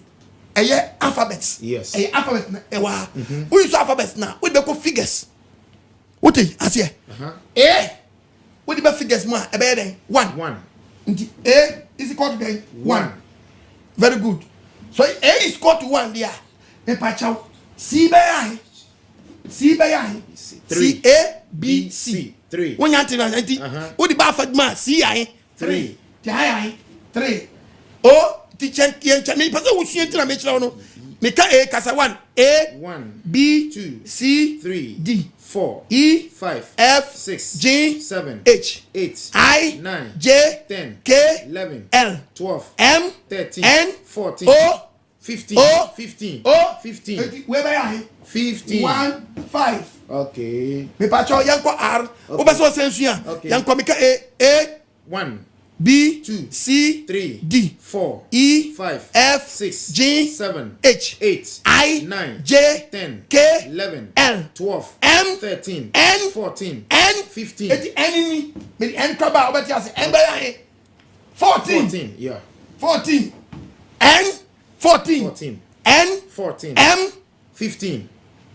eye alphabets yes eye alphabet na e wa o yisu alphabets na o be ko figures what asie A what the figures ma e be den 1 nti A is equal to then 1 very good so A is equal to 1 there e pacho C by I C A B C 3 when you enter nti what the ba fadma si ai 3 ti ai 3 teacher me person who see entina me chira no me ka a kasa 1 B 2 C 3 D 4 E 5 F 6 G 7 H 8 I 9 J 10 K 11 L 12 M 13 N 14 O 15 O 15 O 15 where by I 15 1 5 okay me pacho yanko R o be so sensuya yanko me ka A 1 B 2 C 3 D 4 E 5 F 6 G 7 H 8 I 9 J 10 K 11 L 12 M 13 N 14 N 15 eti enemy me N kwaba obeti ase N by 14 14 yeah 14 N 14 14 N 14 M 15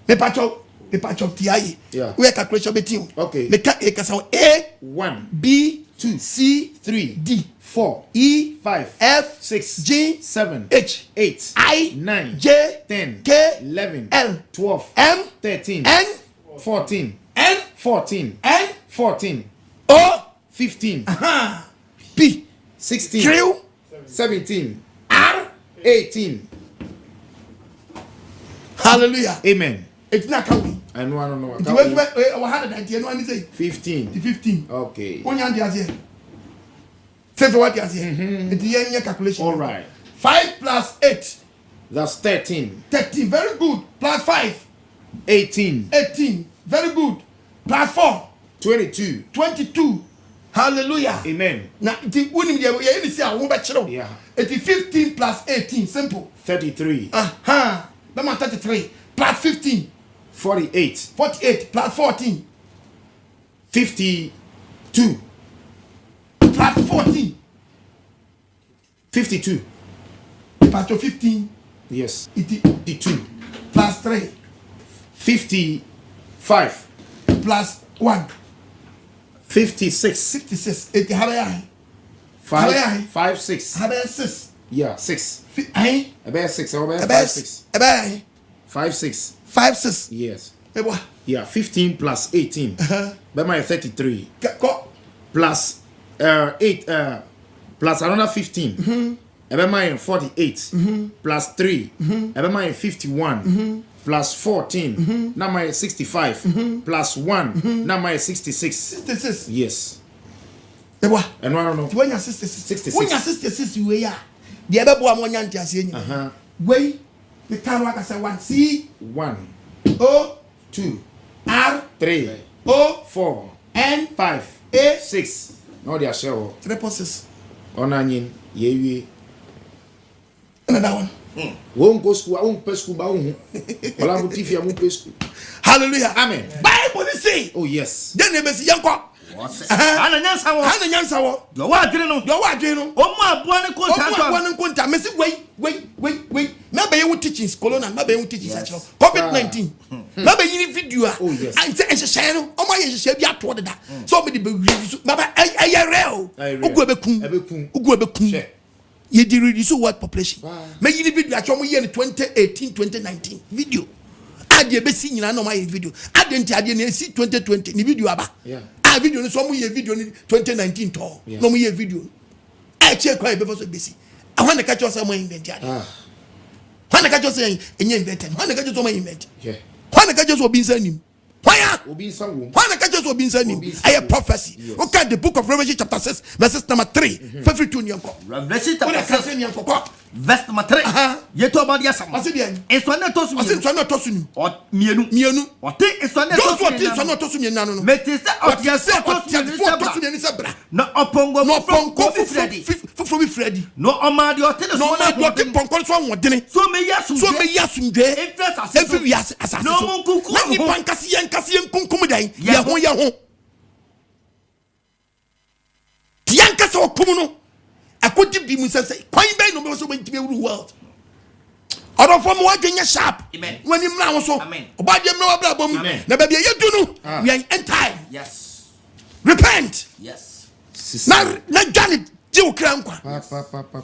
me pacho TI yeah we calculation beti okay me ka e kasa A 1 B 2 C 3 D 4 E 5 F 6 G 7 H 8 I 9 J 10 K 11 L 12 M 13 N 14 N 14 N 14 O 15 P 16 Q 17 R 18 hallelujah amen it's not coming I don't know it was 190 no I say 15 15 okay when you there say what you say it your calculation all right 5 plus 8 that's 13 13 very good plus 5 18 18 very good plus 4 22 22 hallelujah amen now it wouldn't be able to say I won't bet you yeah it is 15 plus 18 simple 33 number 33 plus 15 48 48 plus 14 52 plus 14 52 plus 15 yes it is 52 plus 3 55 plus 1 56 56 it is 5 6 6 yeah 6 about 6 about 5 6 5 6 5 6 yes ebo yeah 15 plus 18 by my 33 ko plus 8 plus another 15 about my 48 plus 3 about my 51 plus 14 now my 65 plus 1 now my 66 66 yes ebo and I don't know when you 66 when you 66 we ya the ebe bo am nya ntiase enyi we the can work as 1 C 1 O 2 R 3 O 4 N 5 A 6 no dia show 3.6 onanyin yewie another one won go school won pay school ba won wala mo tifia mo pay school hallelujah amen bible say oh yes then e be si yanko ana nyansa wo do wa adwene no o mu aboa ne konta me si wait na be you teachings colonel na be you teachings actually covid-19 na be yini video and say ehye no o ma ye bi ato de da so me de be na ba real ugu ebekun ye di reduce what population me yini video actually mo ye 2018 2019 video ade be si nyina no ma ye video ade nti ade na si 2020 ni video aba video no so mo ye video ni 2019 to no mo ye video che kwa be for so besi I want to catch us some invent ya when the catch us enye invent when the catch us some invent when the catch us obi nsanim obi nsa wo when the catch us obi nsanim a prophecy okay the book of Revelation chapter 6 verse number 3 52 ni enko Revelation chapter 6 ni enko verse number 3 yeto ba dia sam eso na to su ni o mienu o te eso na to su ni nanu no metese o te se to su ni se bra na opongo fu Freddy no o ma de o te so na o te ponko so wodene so me yasumde every asase no mon kuku na ni pankasi yan kunkum dan ye ho tiankasa okum no akodi bi mu say kwan ben no be so ban tibe world odo fo mo wadwenya sharp when him na wo so obadwe mna wabra bom na ba bia yedu no we are in time yes repent yes na jani ji ukra nkwa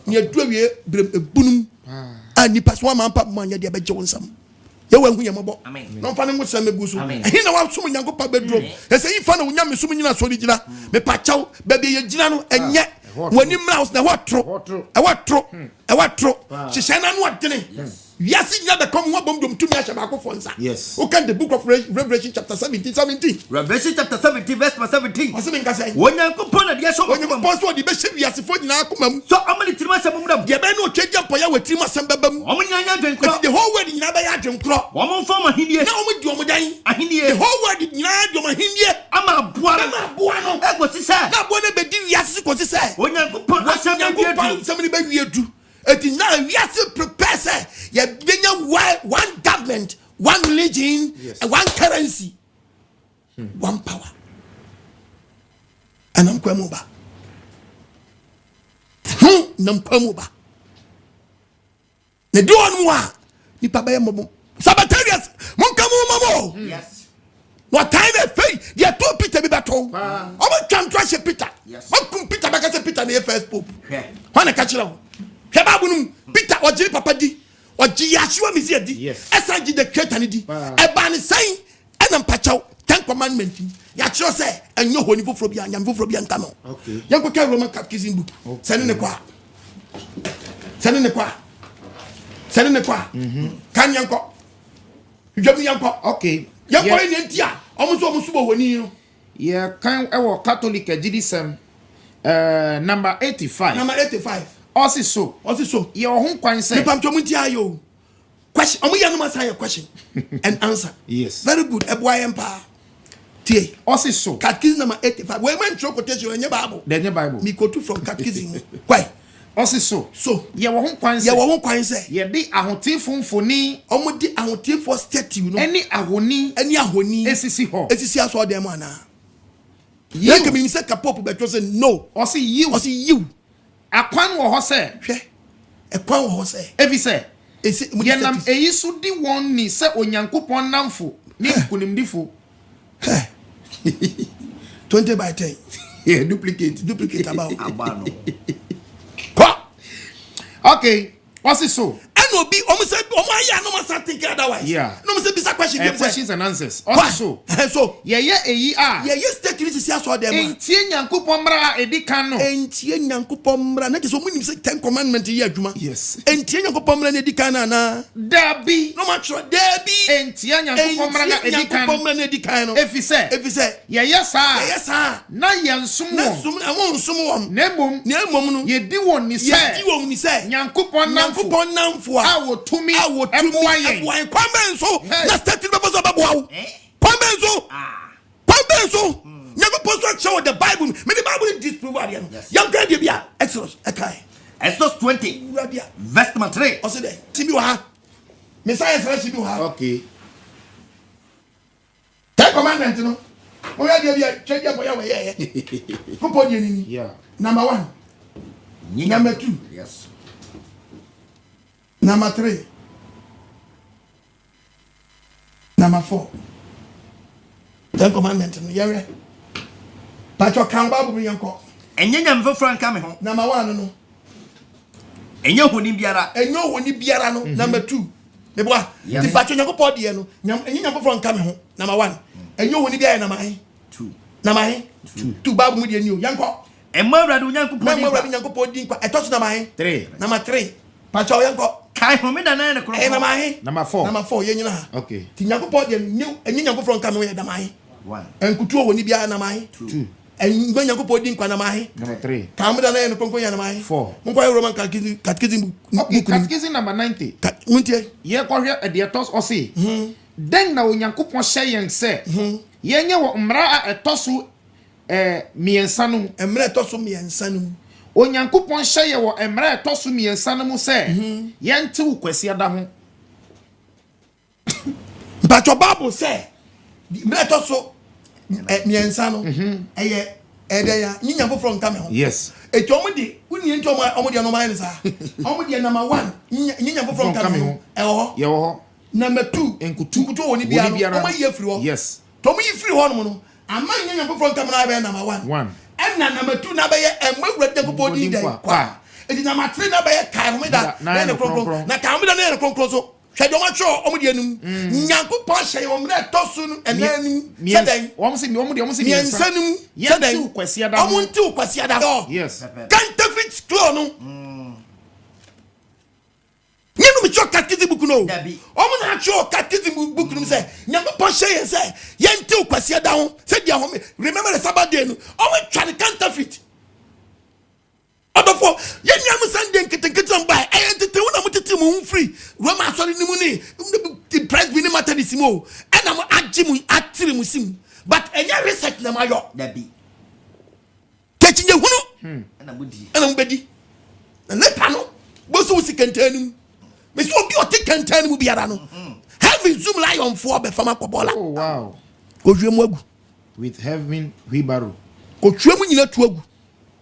ni adu wie bunum ani paso ma mpa mo anya de abeje wonsam ye wa hu ye mobo amen no fa ne mo se megu so ehi na wa sum nyankopa bedrom e se yifa na wonya me sum nyina so ri gina me pa chaw ba be ye gina no enye wani mra house na watro e watro hihye na no adene yes nya be come one bomb to me ashaba ko fonsa yes who can the book of Revelation chapter 17 Revelation chapter 17 verse 17 what's mean ka say wonyankopon na dia so wonyankopon so di be hye wiase fo nyina akomam so amani tirima sem mudam de be no twagya mpoya watirima sem babam omunyanya adwenkro the whole world nyina be ya adwenkro womon fo mahindie na omu di omudan ahindie the whole world nyina di omahindie ama boa no ego sisa na bo na be di wiase ko sisa wonyankopon asem na dia du sem ni be wiedu eti na wiase prepare say ya benya one government, one religion, and one currency, one power. And I'm going over. Nampamuba. The doon wa ni pabaya mobo. Sabbatarians, monkamu mamo. Yes. What time they faith? They are two Peter be battle. I'm can trash Peter. Yes. What Peter because Peter the first pope. When I catch you now. Hebabunum Peter or Jiri Papa di. Or Yashua Mizia di. Yes. Esanji the Cretanidi. A ban saying and I'm pachow 10 commandments. Yachua say and no honey for Frobian and Frobian Camo. Okay. Yanko Roman Catechism book. Sending the qua. Sending the qua. Sending the qua. Can Yanko? Yanko. Okay. Yanko in India. Almost when you. Yeah, can our Catholic GDSM number 85. Number 85. Also, your home point say, question. Omo yanu must answer question and answer. Yes. Very good. Ebwa empire. Tie. Also, Catechism number 85. Where man show quotation in your Bible. Then your Bible. Me quote from Catechism. Why? Also, your home point say, your home point say, ye di ahoti funfoni. Omo di ahoti for statue no. Any ahoni. Esisi ho. Esisi aso dem ana. You can be say kapop but you say no. Also you. Akwan wo ho se hwe ekwan wo ho se evi se esi yenam eyisu di won ni se onyankopon namfo ni kunimdifo 20 by 10 yeah duplicate about abano okay what's it so and obi say aya no must think otherwise yeah no say bisa questions and answers also so ye eyi state ni sisi aso dem entie nyankopon mra edikan no entie nyankopon mra na so munim say 10 commandment ye adwuma yes entie nyankopon mra na edikan na dabi no matro dabi entie nyankopon mra na edikan no efi se ye sa na yensum won nemom no ye di won ni se nyankopon namfo awo tumi kwambenso na state before so babuawo kwambenso never post show the Bible. Me the Bible disprove area. Yam can dey bia Exodus. Okay. Exodus 20. Verse number 3. O say there. Tibi wa ha. Messiah say tibi wa ha. Okay. 10 commandments no. O ya dey bia change boy we ye. Ko po dey ni. Yeah. Number 1. Number 2. Yes. Number 3. Number 4. 10 commandments no yere. Pacho kan Bible mi yanko. Enye nyamfo franka me ho. Number 1 no. Enye honi biara no. Number 2. Me boa. Ti pacho nyanko pod ye no. Enye nyamfo franka me ho. Number 1. Enye honi biara number 2. Number 2 Bible mu de ni o yanko. Emma awradu nyanko pod. Emma awradu nyanko pod din kwa. Etoso number 3. Number 3. Pacho yanko. Kai ho me da na kro. Number 4. Number 4 ye nyina. Okay. Ti nyanko pod ye enye nyamfo franka me ho ye number 1. Enkutu honi biara number 2. And when you go in Panama, number 3. Come down and Ponkoyanamai. 4. Roman Catechism. Okay, Catechism number 90. Ye ko hwe ediatos o se. Den na onyankopon hye say. Ye nye wo mra a etoso miensa no. Emra etoso miensa no. Onyankopon hye wo emra etoso miensa no say. Ye nte wo kwasi ada ho. But your Bible say, emra etoso miensa no eye edeya nyinyamfo from Cameroon. Yes. Etomodi wuni entomodi no mind sa. Omodi number 1 nyinyamfo from Cameroon. Ye ho. Number 2 enkutu woni bia no omayi afiri ho. Yes. Tomo yi free ho no no. Ama nyinyamfo from Cameroon be number 1. And number 2 na be ye emwurade kopodi dai kwa. Edi number 3 na be ye kai homeda na ne kronkron. Na kai homeda na ne kronkron so. hwe do macho omo de anum nyankopon hye o mre tosu enanim sedan omo se miensanum sedan omo nti kwasiada yes counterfeit scroll no nyenu mi cho catechism book no omo na cho catechism book no say nyankopon hye say yenti kwasiada ho say dia ho remember the Sabbath day no omo twa the counterfeit adofo ye nyam Sunday nkitenkete mba entete wona mutete mu free Roma sorry ni mu ni the price bi ni matter this mo and am agimu atire mu sim but enya research na mayo da bi techinye hunu na mudi na mbedi na lepa no boso wusi kantanum me so obi o te kantanum biara no heaven zoom lion for be fama kobola oh wow ko hwemu agu with heaven wheelbarrow ko hwemu nyina tu agu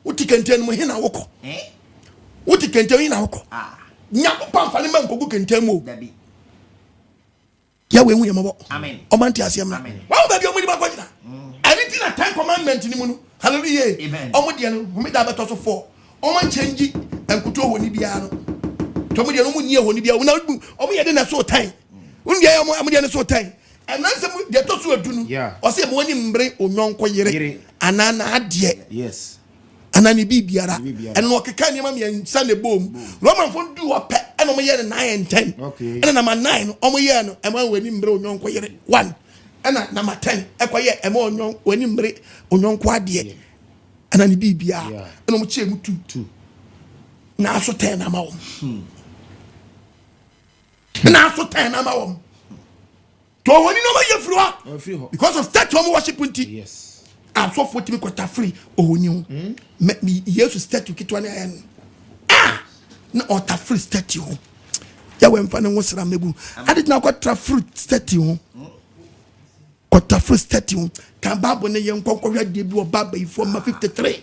uti kantanum hina woko uti kantanum hina woko nyako pamfane man kogu kantanum da bi ya we hu yamabo amen omanti asem na wa ba bi omudi ba kwajina anything na 10 commandment ni mu no hallelujah omudi no humida beto so 4 oman change enkuto honi bia no to mudi no mu nie honi bia na omo ye de na so tan undia ya mo amudi na so tan enanse mu de to so adunu o se mo ni mbre onwonko yire anana ade yes anani bibiara eno okeka ni ma me nsa ne bom roman fo du ope eno mo ye 9 and 10 okay eno na 9 omo ye no ema wani mbre onwonko yire 1 ena na 10 ekoye ema onwon wani mbre onwonko ade anani bibia eno mo che mu 2 na so 10 na ma wo na so 10 na ma wo to woni no ma ye frua because of that one worship unti yes I'm so for me quite free oh new me yesu statue kitwa na yan na ota free statue ya we mfa ne wosra mebu ade na quite free statue quite free statue kan babo ne yen konkohwa de bi o baba ifo ma 53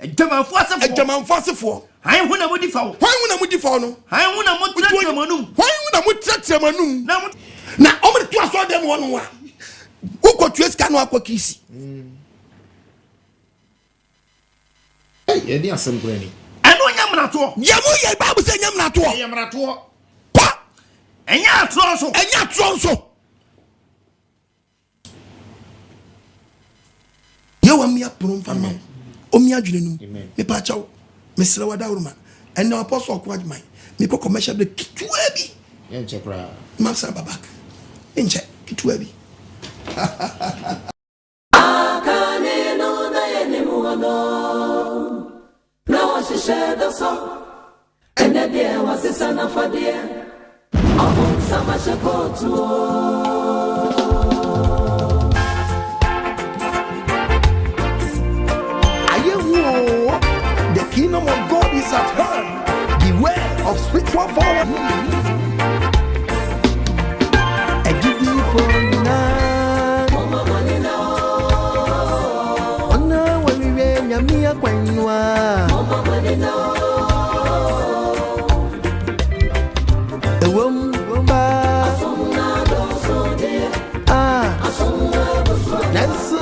ejamanfo asefo han hu na mudi fawo no han hu na mutratra manum na omre to aso dem wono wa uko tueska no akokisi ye di asem kurani eno nyamrato yamu ye babu se nyamrato kwa enya tronso ye wa mi apron fa ma o mi adwene num me pa chawo me sere wada uruma eno apostle ko adman me ko commercial de kitwa bi ye chepra ma sa babak enche kitwa bi akane no na yene muono na washishe doso ene die wasisa na fadie ahun sama shekotu ayewo the kingdom of God is at hand beware of spiritual forward Mia kwenwa ewom ba nansu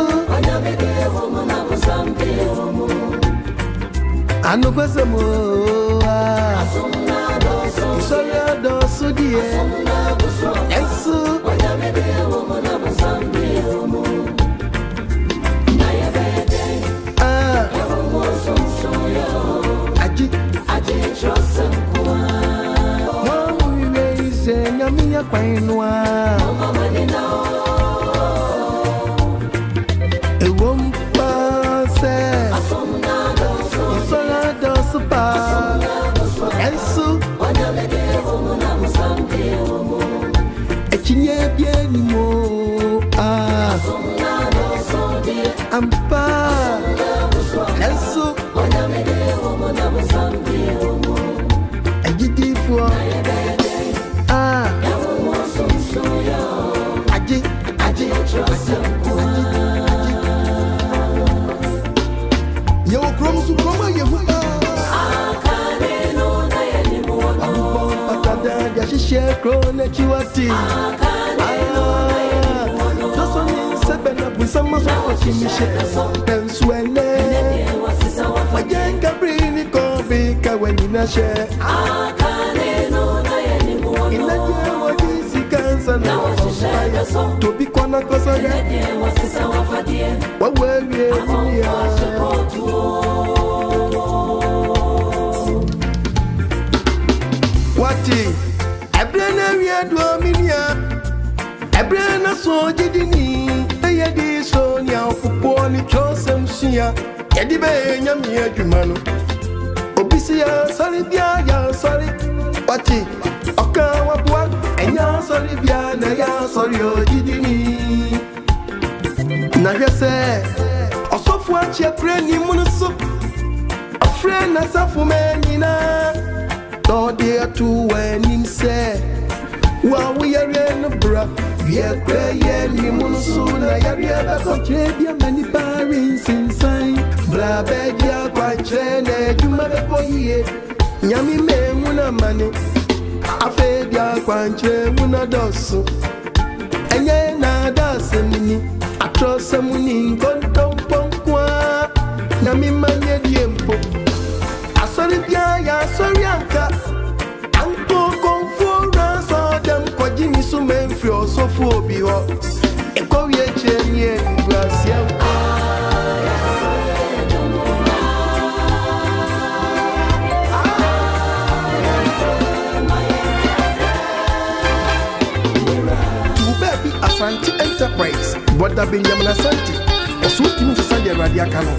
anu kwesemo isoya do sudie nansu Mia kwenwa ewom pase isola dosupa ensu echinye bienimo ampa ensu ejidifo yo krom su krom ye huka akane no na ye ni mo no pakada ya shishe krone chiwati akane no na ye ni mo no doso ni sebe na busama so fakimishe penswele wajenga brini kofi kaweni na she akane no na ye ni mo no Tobi kwana kosaga wawe ya wati ebrena wi dominia ebrena so jidini eyedi so ni afupo ni chosem suya yedi be nyami adwumano obisi ya sori bia ya sori wati oka wabua enya sori bia na ya sori ojidini na yese osofu achi apreni munusu afre na safu menina todi atu wenim se wa we are no bra we are prayer ni munusu na yare ba ko bia mani parents inside bra be dia kwa chene juma be boye nyami me muna mane afe dia kwa nche muna dosu enye na dosu ni atrosa muni kontom ponkwa nyami manye diempo asori bia ya asori anka anko konfora so dem ko jini su menfri osofu obi ho eko wie chenye gracia Asante Enterprise, Wada Benjamin Asante, Osuti Musasandi Radiakano.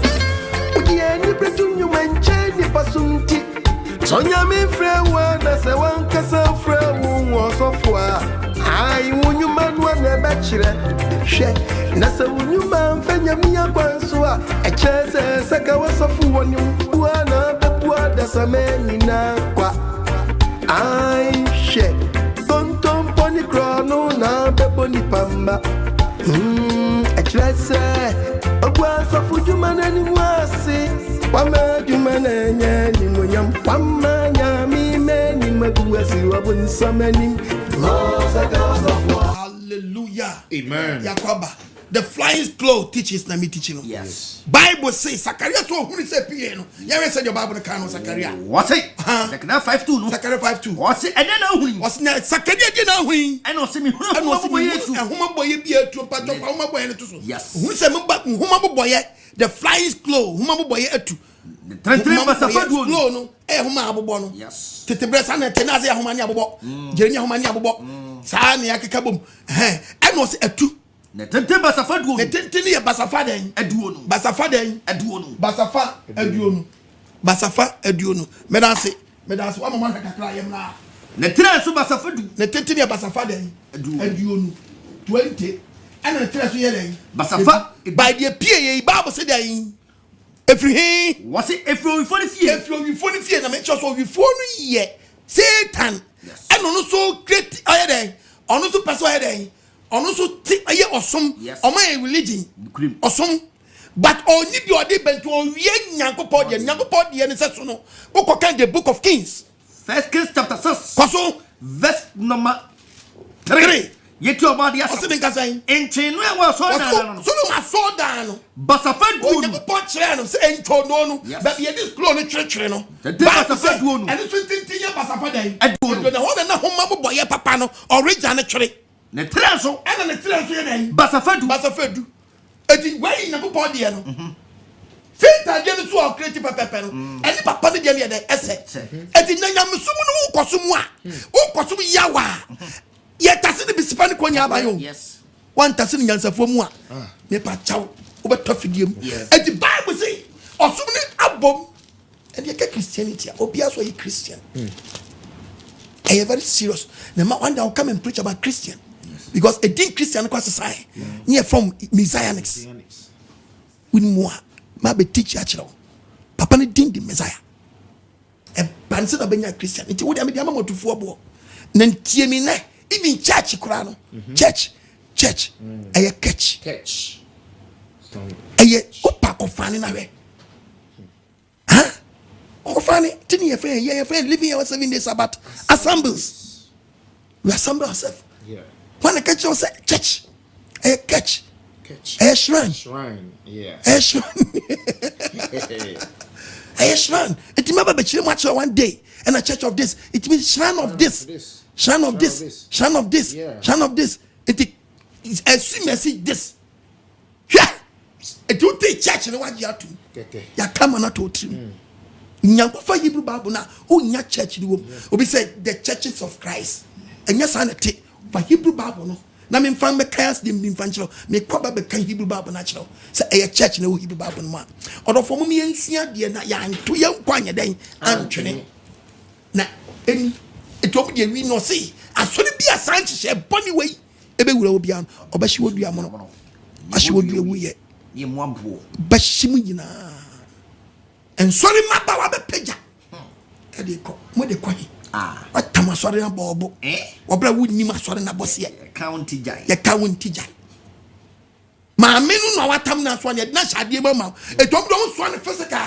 Udia ni Bretunyu Manche ni Pasunti. Sonya mi frewa na se wankasa frewu osofwa. Ai wunyu manwa na bachire. She na se wunyu manfanya miya kwanswa. Echeze saka wasofu woni mbua na bebua da sameni na kwa. Ai she tonton poni krono na beboni pamba. Echeze ogwa sofu jumana ni mwasi. Wama jumana nyani mwenyam wama nyami meni maguwasi wabunsamani. Hallelujah. Amen. Yakwaba. The flying scroll teaches na me teaching. Yes. Bible says Zachariah so who say piano. You said your Bible can Zachariah. What's it? Zechariah 5:2 no. Zachariah 5:2. What's it? And then now who? What's na Zachariah dey now who? I know see me. I know see me. Huma boy bi etu pato huma boy na to so. Yes. Who say me huma boy the flying scroll huma boy etu. The three basafadu no no. Huma abobo no. Yes. Tete bresa na tenaze huma ni abobo. Jerenya huma ni abobo. Sa na yakeka bom. I know say etu. Ne tente basafadu. Ne tente ni basafaden. Eduonu. Basafaden. Eduonu. Basafa eduonu. Basafa eduonu. Medanse wa mama kakra yem na. Ne tire so basafadu. Ne tente ni basafaden. Eduonu. 20. Ana ne tire so ye den. Basafa by the pie Bible say den. Efri what's it? Efri foni fie na me cho so wi fonu ye. Satan. Eno no so great oye den. Ono so person oye den. Ono so ti aye osom omo e religion osom but oni bi odi bento owie nyankopod de ne se so no go kan the book of Kings 1 Kings chapter 6 koso verse number 3 yeti obadi aso osim nka san enchinu e wa so dan no so no ma so dan no basafadu o nyankopod kire no se encho no no but ye dis clone no kire no basafadu no and so tintin ya basafadan eduonu na ho na homa boboye papa no original kire ne tire so ana ne tire so ye den basafadu edi wey nyankopod de no Satan dey so o create papa no any papa no dey dey ese edi nyamsum no ukosum a ukosum yawa ye tase ne bisipa ne konya abayo yes one tase ne nyansafo mu a me pa chaw obeto fidiem edi Bible say osum ne abom edi e Christianity obi aso ye Christian I very serious the man one day I'll come and preach about Christian because a dean Christian kwa society near from Messianics with moi ma be teach ya chiro papa ne dean the Messiah e banse da benya Christian nti wo dia me dia ma motufu obo na ntie mi na even church kura no church aye catch aye opa ko fani na we Ofani, tini your friend living our 7 day Sabbath assembles. We assemble ourselves. Yeah. When the catch us church, a catch, a shrine, yeah, a shrine, a shrine. It remember be chile match one day and a church of this. It means shrine of this, shrine of this, shrine of this, shrine of this. It assume this. Yeah. It don't take church and what you have to. Ya come on to trim. Nyankofa Hebrew Bible na o nya church ni wo. Obi say the churches of Christ. Enya sanete for Hebrew Bible no. Na me fan me kayas dem me fan chiro. Me kwa ba be kan Hebrew Bible na chiro. Say e church na wo Hebrew Bible no ma. Odo for mo me ensua de na ya nto ye nkwanye den antwene. Na eni etom de wi no say asori bia sanchi she boni we ebe wura obi an obashi wodu amono. Ashi wodu ewu ye. Ye mo ambo. Bashimu nyina. Ensori maba wa be peja. E de ko mo de ko. Atama sori na bobo. Obra wunni ma sori na bosse. County jai. Ye county jai. Ma menu no watam na so na shade ma ma. Etom do so na physical.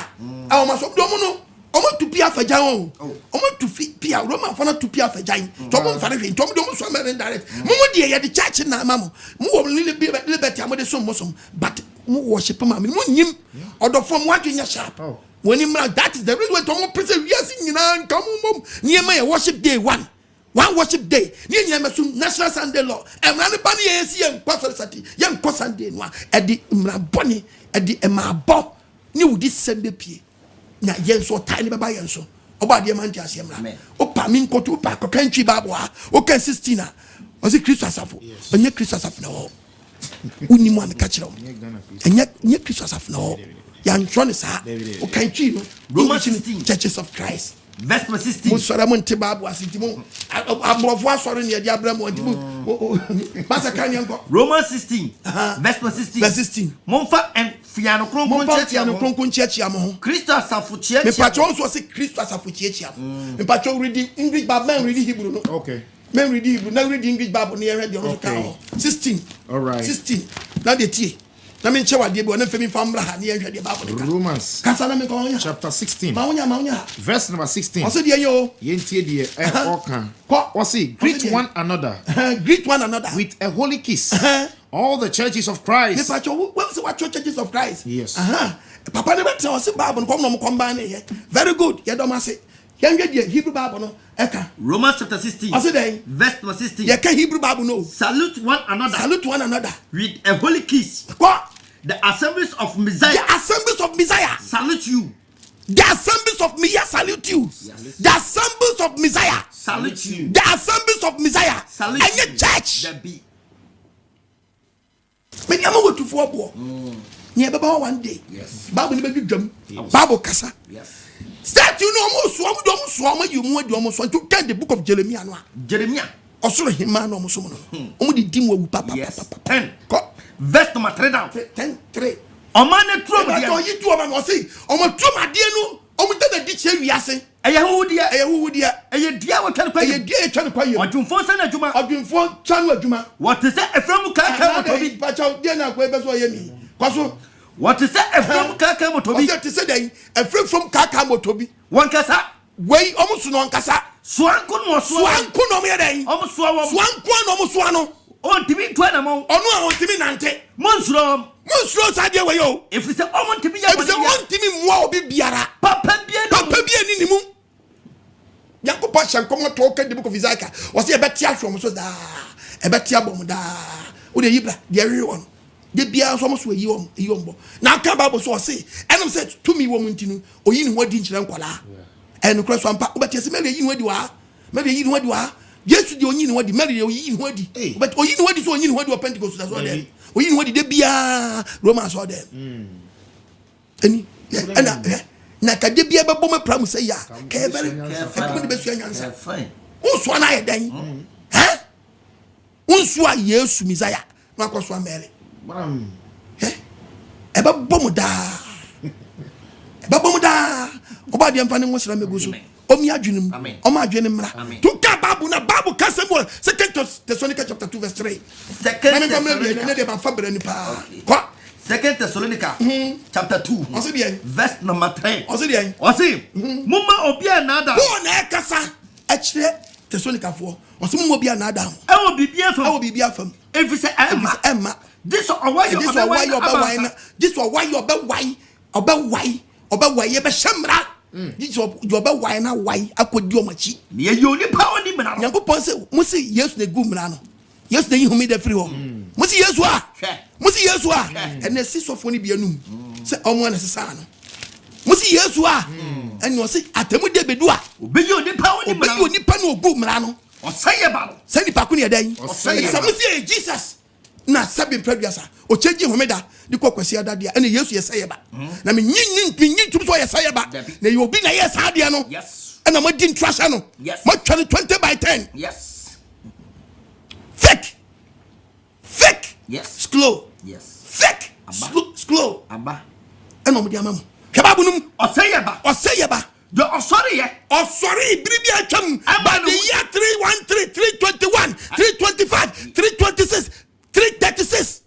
A ma so do mo no. Omo tu pia fajan o. Omo tu pia Roman fana tu pia fajan. Tomo mfare hwe. Tom do mo so ma direct. Mo de ye de church na ma mo. Mo wo liberty am de so mo so. But mo worship ma me. Mo nyim. Odo from what you sharp. When him that is the reason why Tom present we are singing and come mom. Near my worship day one worship day. Near Yamasum National Sunday law. And run the bunny and pastor Sati. Young Sunday one at the Bonnie at the Emma Bob. New this Sunday P. Na yen so tiny baba yen so oba de man tiase mra opa min koto opa ko country babwa o kan 16 a o se Christ asafo onye Christ asafo na ho uni mo am ka kire o enye Christ asafo na ho ya ntro ne sa o country no Romans 16 Churches of Christ verse 16 mo sora mo nte babwa sintimo abrofo asore ne de abram o ntimo basa kan yanko Romans 16 verse 16 monfa en fiano kronkron chiachia mo Christ asafo chiachia me patron so say Christ asafo chiachia me patron reading English Bible man reading Hebrew no okay men reading Hebrew now reading English Bible near read the other 16 all right 16 now the tie na me nche wade bo na femi famra ha ne hwede Bible Romans kasa na me ko nya chapter 16 ma wonya verse number 16 also de yo yentie de okan what say greet one another with a holy kiss all the churches of Christ. Me patcho when say what churches of Christ? Yes. Papa never tell us Bible come no combine here. Very good. You don't say. Yan get the Hebrew Bible no. Eka. Romans chapter 16. I say verse 16. You can Hebrew Bible no. Salute one another. With a holy kiss. What? The assemblies of Messiah. Salute you. The assemblies of Messiah salute you. Yes. The assemblies of Messiah salute you. The assemblies of Messiah salute you. And your church. There be. Me am go to for bo. Near baba one day. Yes. Bible be dwam. Bible kasa. Yes. Start you know almost so you mo do almost to get the book of Jeremiah no. Jeremiah. Osoro hima no so no. Omo di dim wa papa. Yes. 10. Verse number 3 down. 10:3. Omane trom dia. But you two am no say. Omo trom ade no. Omo ta di che wiase. Eye hu dia. Eye dia we kan kwa. Eye dia twa kwa ye. Odwumfo sa na adwuma. Odwumfo twa no adwuma. What is that Efrem kaka motobi? Pacha dia na kwa be so ye mi. Kwaso what is that Efrem kaka motobi? What is say Efrem from kaka motobi? Wan kasa. Wey omo so no nkasa. Swanku no me den. Omo so wo. Swanku no omo so ano. On timi to na mo. Onu a on timi nante. Monsuro sa dia we yo. If it's on timi ya. If it's on timi mo obi biara. Papa bia ni mu. Yakopa shankomo to the book of Isaiah. Was e beti ahwo so da. E beti abom da. O de yibra de awi won. De bia so mo so yi won bo. Na ka Bible so say, enum say to me wo muntinu, oyi ni hodi nchire nkwala. Enu kra so ampa, obeti se me yi ni hodi wa. Me yi ni hodi wa. Yesu de onyi ni hodi, me de oyi ni hodi. But oyi ni hodi so onyi ni hodi o Pentecost that's all them. Oyi ni hodi de bia Romans all them. Eni na ka de bia be bom pram say ya. Ka very careful de be so anyansa. Fine. Unso na ye den. Unso a Yesu Messiah. Na kwaso amele. Eba bom da. Oba de amfani mo sira meguso. Omi adwenem. Oma adwenem mra. To ka Bible na Bible ka sem 2 Thessalonica chapter 2 verse 3. Second Thessalonica chapter 2 verse number 3. Mumma obia nada. Who na kasa akire Thessalonica fo. Oso mumma obia nada. E wo bibia fam. If say Emma. This is why you ye be shamra. This you be why na why akodi omachi. Ye you ni power ni mena. Nyankopon say mo say Yesu na gu mra no. Yesu na yi humi da free ho. Musi Yesu a and the sis of one bianum say omo na sesa no musi Yesu a and you say atemu de bedua obeyi onipa no ogu mra no oseye ba no say nipa ko ne dan musi Jesus na sabi preduasa o change homeda di kokwasi adade and Yesu yeseye ba na me nyin tum so yeseye ba na you obi na yesa ade no yes and am din trash no yes mo 20/10 yes fake yes slow yes fake slow aba and am di amam kebabu num oseye ba the sorry biribi atwam by the year 313 321 325 326 336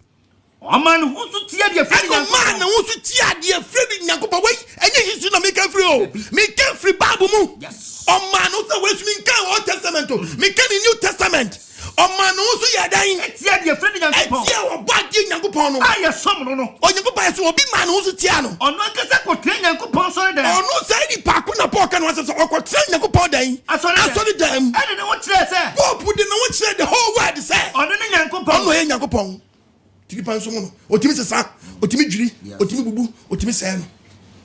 man who to tear the friend man who to tear the friend nyakopa wey enye hisu na make free o make free bible mu yes man who say we me kan Old Testament me kan New Testament man who so ya dan tear the friend nyakopa tear o body nyakopa no aye som no onyakopa so obi man who so tear no ono nkasa ko tear nyakopa so dan ono say di pa ko na Paul kan so ko tear nyakopa dan asori dan ene ne wo kire say Pope de no wo kire the whole world say ono ne nyakopa ono ye nyakopa tiri panso mo no otimi sesa otimi dwiri otimi bubu otimi sey no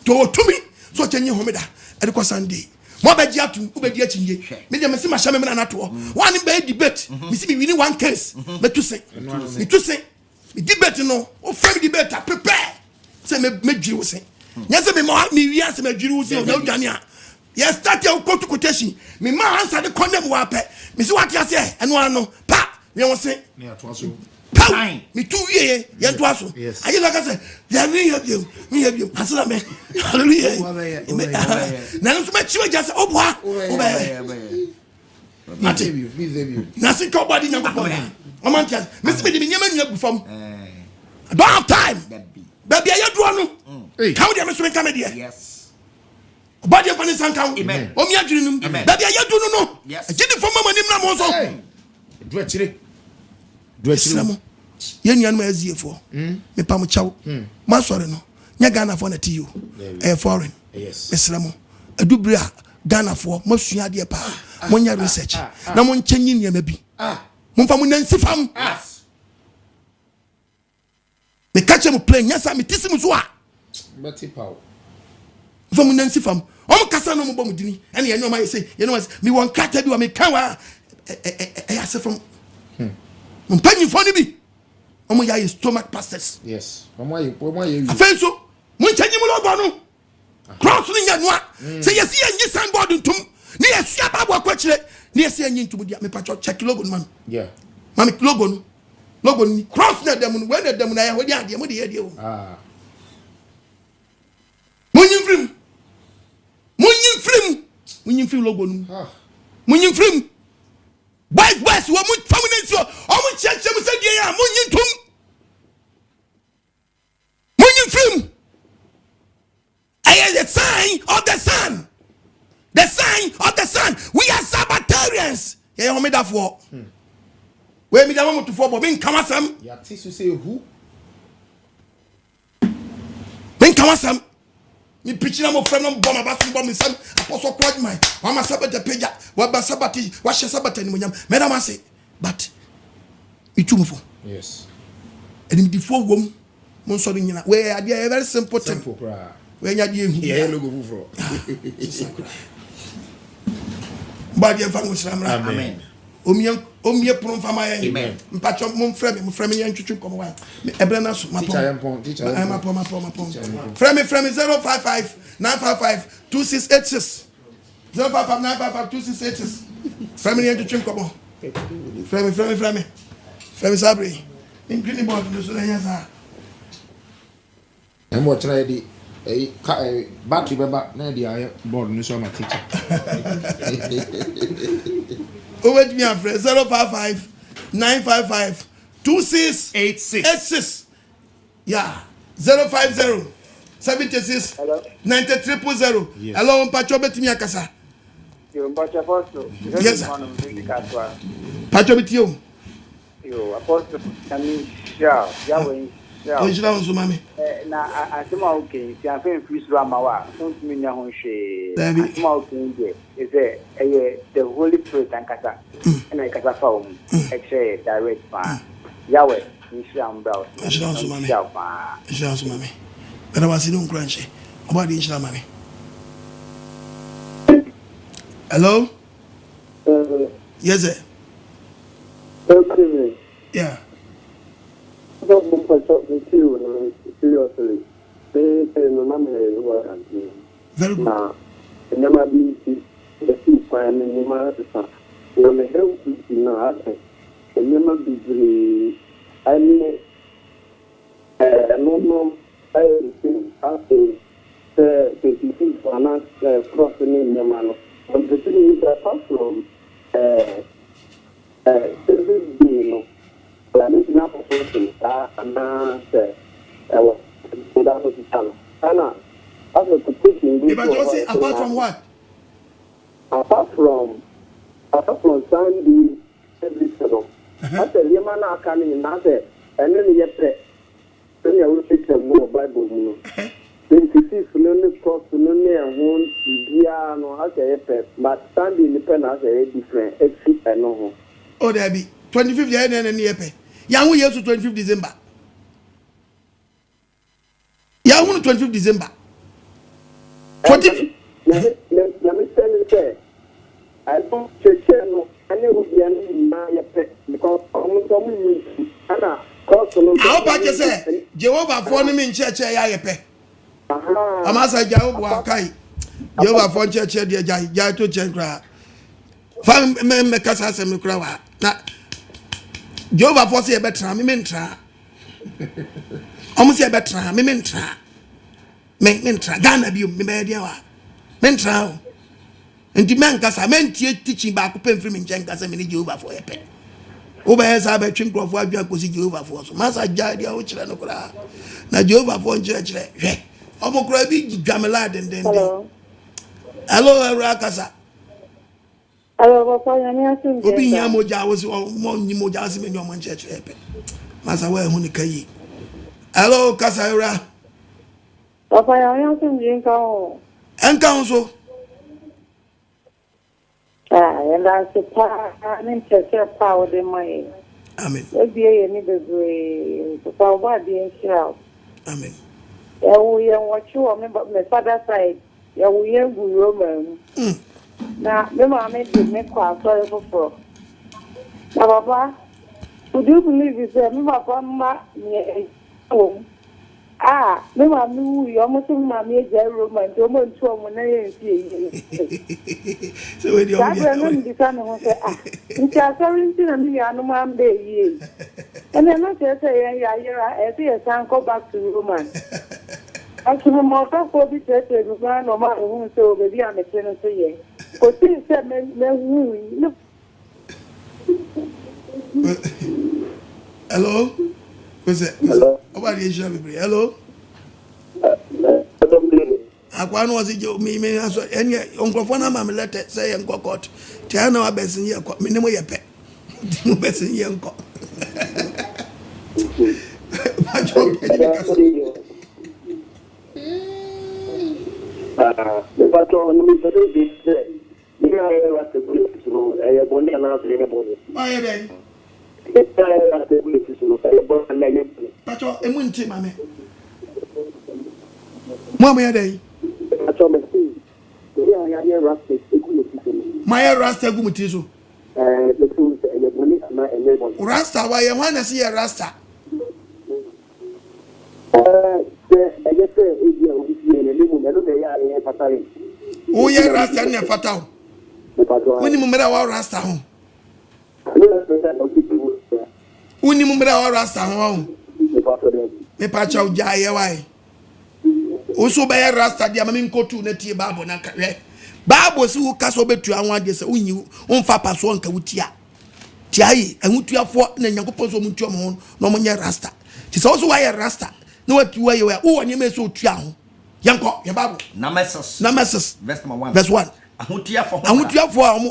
to otumi so chenye homeda e de Sunday mo ba gi atu u ba di achinje me de mesi ma hya me na to one be debate me si me win one case me to say me debate no o frame debate prepare say me dwiri wo say nya say me wi ase me dwiri wo say o dwane a yes start your court quotation me ma answer the condemn wa pe me si what you say eno ano pa me won say na to aso me too ye to aso ayi like I say ya me here asala me hallelujah na no me chiwa just obwa na si ko body nyankopon o man tia me si me de nyama nya gu fam I don't have time baby ayi do no how dey me so me come there yes body of any sanka o amen mi adwiri num baby ayi do no gidi fam ma nim na mo so do akire ye nuan ma aziefo me pam chaw ma sori no nya Ghana fo na tiyo foreign yes mesramo adubri a Ghana fo mo sua de pa mo nya research na mo nchenyi niam bi mo fa mo nansi fam me catch mo plane nya sa me tisim so a bati paw fa mo nansi fam o mo kasa no mo bom dini ene ye no ma say ye no me won kata bi wa me kan wa ya se from mo panyi fo ni bi omo ya stomach pastors yes omo ya afenso mo nchanyi mo logo no cross ni nya noa say yes ye nyi signboard ntum ni yes ya babo akwachire ni yes ye nyi ntum dia me pacho check logo no man yeah mami logo ni cross na dem no we na dem na ya hodi ade mo de ye de o mo nyi frim logo no mo nyi frim West wo mu family so o mu cheche mu se die ya mu nyintum mu nyimfim the sign of the sun we are Sabbatarians ye ho me da fo we mi da mo to fo bo me nkamasam ya ti so say who me nkamasam ni preaching am friend am bomb abasu bomb sam apostle kwad my mama Sabbath page wa ba Sabbath wa she Sabbath ni monyam me na ma say but itumfo yes enim di fo wom mon so nyina we ade very simple we nya de ehu ye logo fufro ba de fa ngusramra amen omie pron fama ye amen mpacho mon frame ye ntwetwe komo wa ebre na so teacher ma pon frame 055 955 2686 055 955 2686 frame ye ntwetwe komo frame sabre in green board no so ya sa mo try di battery beba na di board no so ma teacher wait me afre 055 955 2686 yeah 050 76 93 0 hello mpacho betimi akasa yo mpacho posto yes mpacho betio yo aposto kami ya we o jira onso mami na asema okay si afen fisro amawa so tumi nya ho hwe asema okay nje ise the holy spirit ankasa na ikasa fa direct pa yawe Nisham Brown. Nisham Sumami. Nisham Sumami. But I was in Crunchy. About the Nisham Mami. Hello? Yes, sir. Okay. Yeah. I don't want to talk to you seriously. Very good. Now, never be the two fine and you might have when the help is not and never be very. I mean, no, I think after the defeat for not crossing in the man. But the thing is, apart from service being, I'm not a person, and now, that was the channel. Anna, as a petition, apart from what? Apart from Sunday, every single. I said, Yamana coming in, I said, and then you say, then you will take some more Bible. Then you see, Fulani cross, Fulani and one, Piano, has a pet, but Sunday independent has a different exit and no. Oh, there be 25th year and year pay. Young years to 25th December. Yeah, I want 25th December. 20. Let me tell you, sir. I don't check no. I never be any my pet because I'm coming. Anna, cross no. How about you say? Jehovah for me in church. I pay. I'm as a Jehovah Kai. Jehovah for church. Jai to Chenkra. Fam me kasa se me kra. Na Jehovah for say better. Me mentra. Almost a better, me mentra. Mentra, Ghana be me media. Mentra. And the man cassa meant teaching back open from in Jenkins and mini over for a pen. Over as I bet Chink of what you are going over for. So, Master Jadia, which I know. Now, Jehovah for church. Almost crabby, Gamelad and then. Hello, Rakasa. Hello, Papa. Obi Yamoja was one Nimojasm in your man church. Master, where Hunikayi. Hello, Casaira. Papa, I am drink and council. And I supply an power in my. Amen. Maybe I need a great Papa body and shout. Amen. Yeah, we are what you remember my father's side. Yeah, we are good Roman. Now, the mamma made quite sorry for. Now, Papa, would you believe it's a Papa? Me ma nu yo mo so ma me je Roman to mo ntu omo na ye ntie. So we dey on the no ndi ka no say nti asori nti na me ya no ma mbe yi. And then no say ya e san go back to Roman. Actually mo fa ko bi tete no ma no ma hu so be bi am te no so ye. Ko ti se me hu. Hello? Hello? About the Asia, hello? Aquan was it me, and yet Uncle Fona Mamma let it say and cockot. Tiana best in your minimum your pet. Best in your cock. The patron, you know, what the police know, I have only announced anybody. Why then? Pacho, a munti, mammy. Mamma, day. My Rasta Gumutizo. Rasta, why you want to see a Rasta? Oh, yeah, Rasta and your fatal. When you remember our Rasta home. When you remember our Rasta home. Me Pacho Jaya, why? Also by a Rasta, the Amin go to Neti Babo Naka. Babo su kaso betu anwa de se unyi onfa paso nka wutia tiai enwutu afo na nyankopon so mutu am no monye rasta ti so so why rasta no watu why we wo ne me so otua ho yanko ye babo Nemesis verse 1 ahotu afo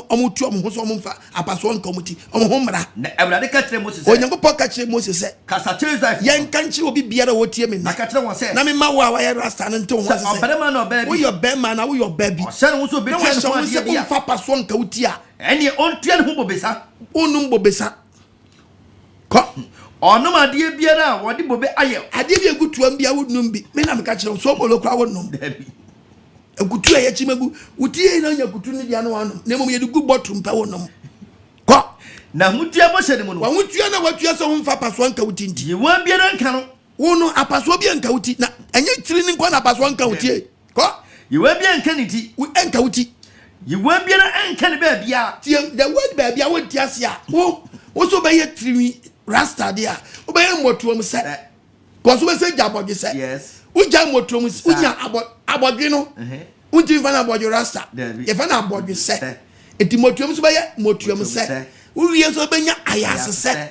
amutu am ho so omfa apaso nka muti omho mra na Ewurade ka kire Moses onyankopon ka kire Moses se kasa kire Israel yen kan kire obi biara wotie me na ka kire won se na me ma wo why rasta na nte won se obere na obere wo your be man na wo your baby share won so be tire so ade dia onfa paso nka wutia ene ontua ne ho bobesa onum bobesa ko Onom ade biara wo de bobe aye. Ade bi egutuam bia wonum bi. Me na me ka kire so bolo kwa wonum. Egutu ya chimagu. Utie na nya gutu ne dia no wanom. Na mom ye de gu bottom pa wonum. Ko na hutua bo hye ne mu no. Wa hutua na watua so mfa paso anka wutinti. Ye wan biara nka no. Wono apaso bi anka wuti na enye tiri ni kwa na apaso anka wutie. Ko ye wan biara nka ni ti. Anka wuti. Ye wan biara nka ne ba bia. Tie the word ba bia won tiase a. Wo so be ye tiri rasta dia. Wo be ye motuom se. Ko so be se jabodwe se. Yes. Wo ja motuom se. Unya abodwe no. Unti fa na abodwe rasta. Ye fa na abodwe se. Enti motuom so be ye motuom se. Uwie so be nya ayase se.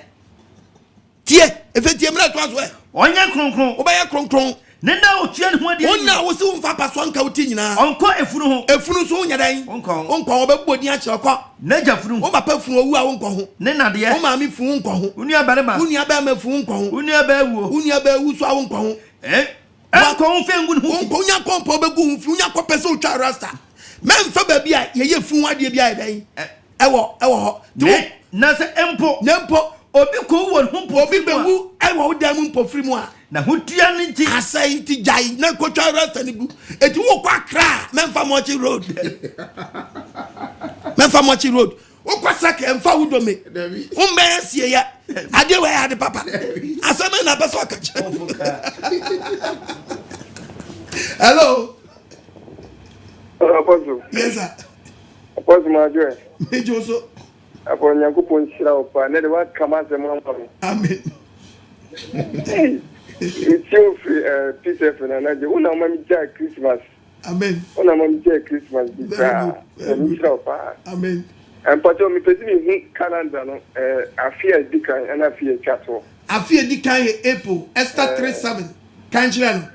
Tie efetie mra to aso e. Onya kronkron. Wo be ye kronkron. Ne na otua ne ho ade. Onna wo se wo mfa paso anka wuti nyina. Onko efunu ho. Efunu so nya dan. Onko wo be bodi a kire ko. Na ja funu. Wo papa funu owu a wonko ho. Ne na de. Wo ma mi funu nko ho. Uni abare ma. Uni aba ma funu nko ho. Uni aba ewu. Uni aba ewu so a wonko ho. Enko ho fengu ne ho. Wonko nya kompo be gu hu nya ko pese o twa rasta. Memfa ba bia ye funu ade bia ye dan. Ewo ho. Na se empo. Nempo obi ko wo ho po obi be wu ewo wo dan mu mpofiri mu a. Na hutua ne nti asai ti jai na ko twa rasta ni gu. Eti wo kwa kra memfa mochi road. Memfa mochi road. O kwasa ke emfa wudome. Umbe sie ya. Ade we ade papa. Asama na peso akache. Hello. Apostle. Yes sir. Apostle Majoe. Mejo so. Apo Nyankopon shira opa na de wa kama se mo ampa. Amen. It's you peace and na je una mami ja Christmas. Amen. Una mami ja Christmas bi ta. Shira opa. Amen. And pato mi pesi mi calendar no afia dikan and afia chato. Afia dikan April Esther 37. Kanjira no.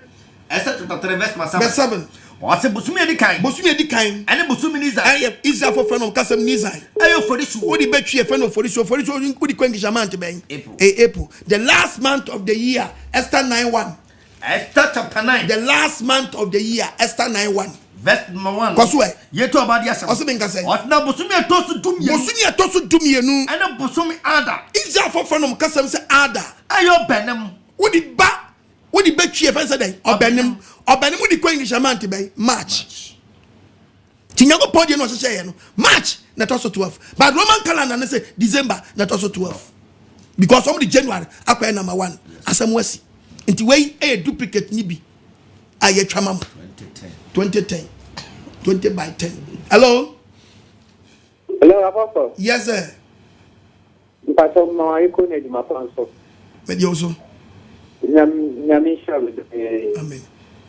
Esther 33 verse 7. What's a busumi dikan? Busumi dikan. And busumi niza. Aye, Isa for friend of Kasem niza. Ayo for this. What the betri friend of for this who the kwengi jamante ben. April. The last month of the year, Esther 9:1. Esther chapter 9. The last month of the year, Esther 9:1. Verse 1. Koswe. Yeto abadi asem. Osebenka say. What na busumi atosu dumye. Busumi atosu dumye nu. And busumi ada. Isa for friend of Kasem say ada. Ayo benem. What the ba what the betri friend say den. Obenem mu di kwengi jamante ben March. Tinyago podi no hye no March na toso 12. But Roman calendar na say December na toso 12. Because some the January akwa number 1 asem wasi. Nti wey e duplicate ni bi aye twamam 2010 20 by 10. Hello. Hello Apostle. Yes sir. Pato ma iko ne di mapanso. Medio so. Nyami shawe. Amen.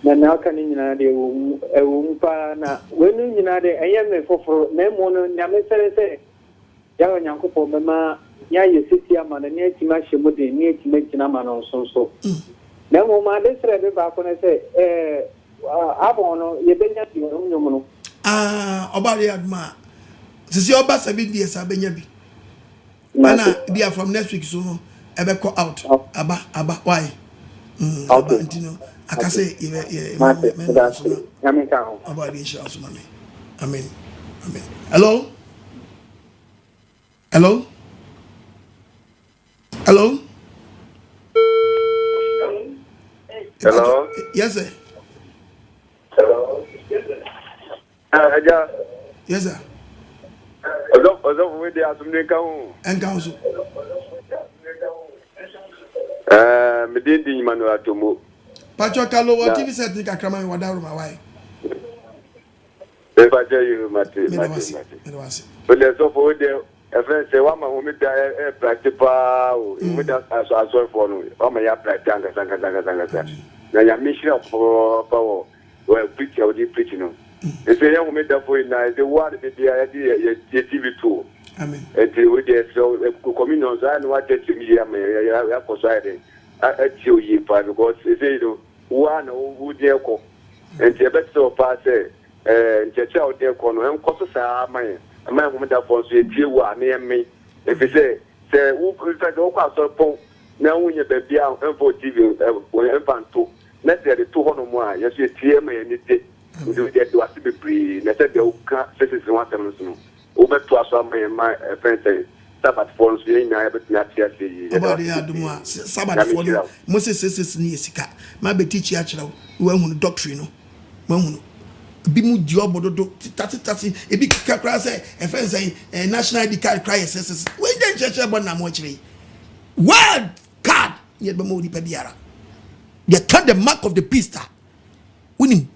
Na aka ni nyina de ewu mpa na wenu nyina de eyeme foforo na emu no nyame sere ya Onyankopon bema ya yesiti ama na ne etima hyemu de ne etima gina ma no so na emu ma de sere be ba ko na se abon no ye benya bi no nyom no obale adma sisi oba 7 years abenya bi mana dia from next week so no ebe call out aba why okay ntino akase ye amen ka about the issue also mami amen hello yes sir aja yes sir ozo we dey asumne ka hu enka so me dey di nyimanu atomo Pacho Kalo, what TV set ni kakrama mi wadaru mawai. Eba je you mate. But there's so for the friend say wa ma ho me da practical o me da aso for no. O ma ya practical sanga. Na ya mission for power. We preach o di preach no. E say ya ho me da for na the word be there the TV too. Amen. And we dey so communion za no wa church mi ya ko side. Ati o yi pa because say you one who dey ko and the best of pass nchecha o dey ko no enko so sa man ho da for so etie wa na me if say who prefer to kwa so pon na wunye ba bia enfo TV wo enfanto na say the to hono mu a yeso etie ma ye nite do dey do ase be pre na say the uka sisi watem no so wo beto aso man ma friend say Sabbath falls in I but not yet. About the Aduma, Sabbath for Moses says near Sika. My betichi achra, when doctrine, when Bimu Diobodo, Tati, a big crass, a fence, a national ID card crisis. When then church about Namochi. Word card, yet Bamodi Pediara. They cut the mark of the beast. Winning.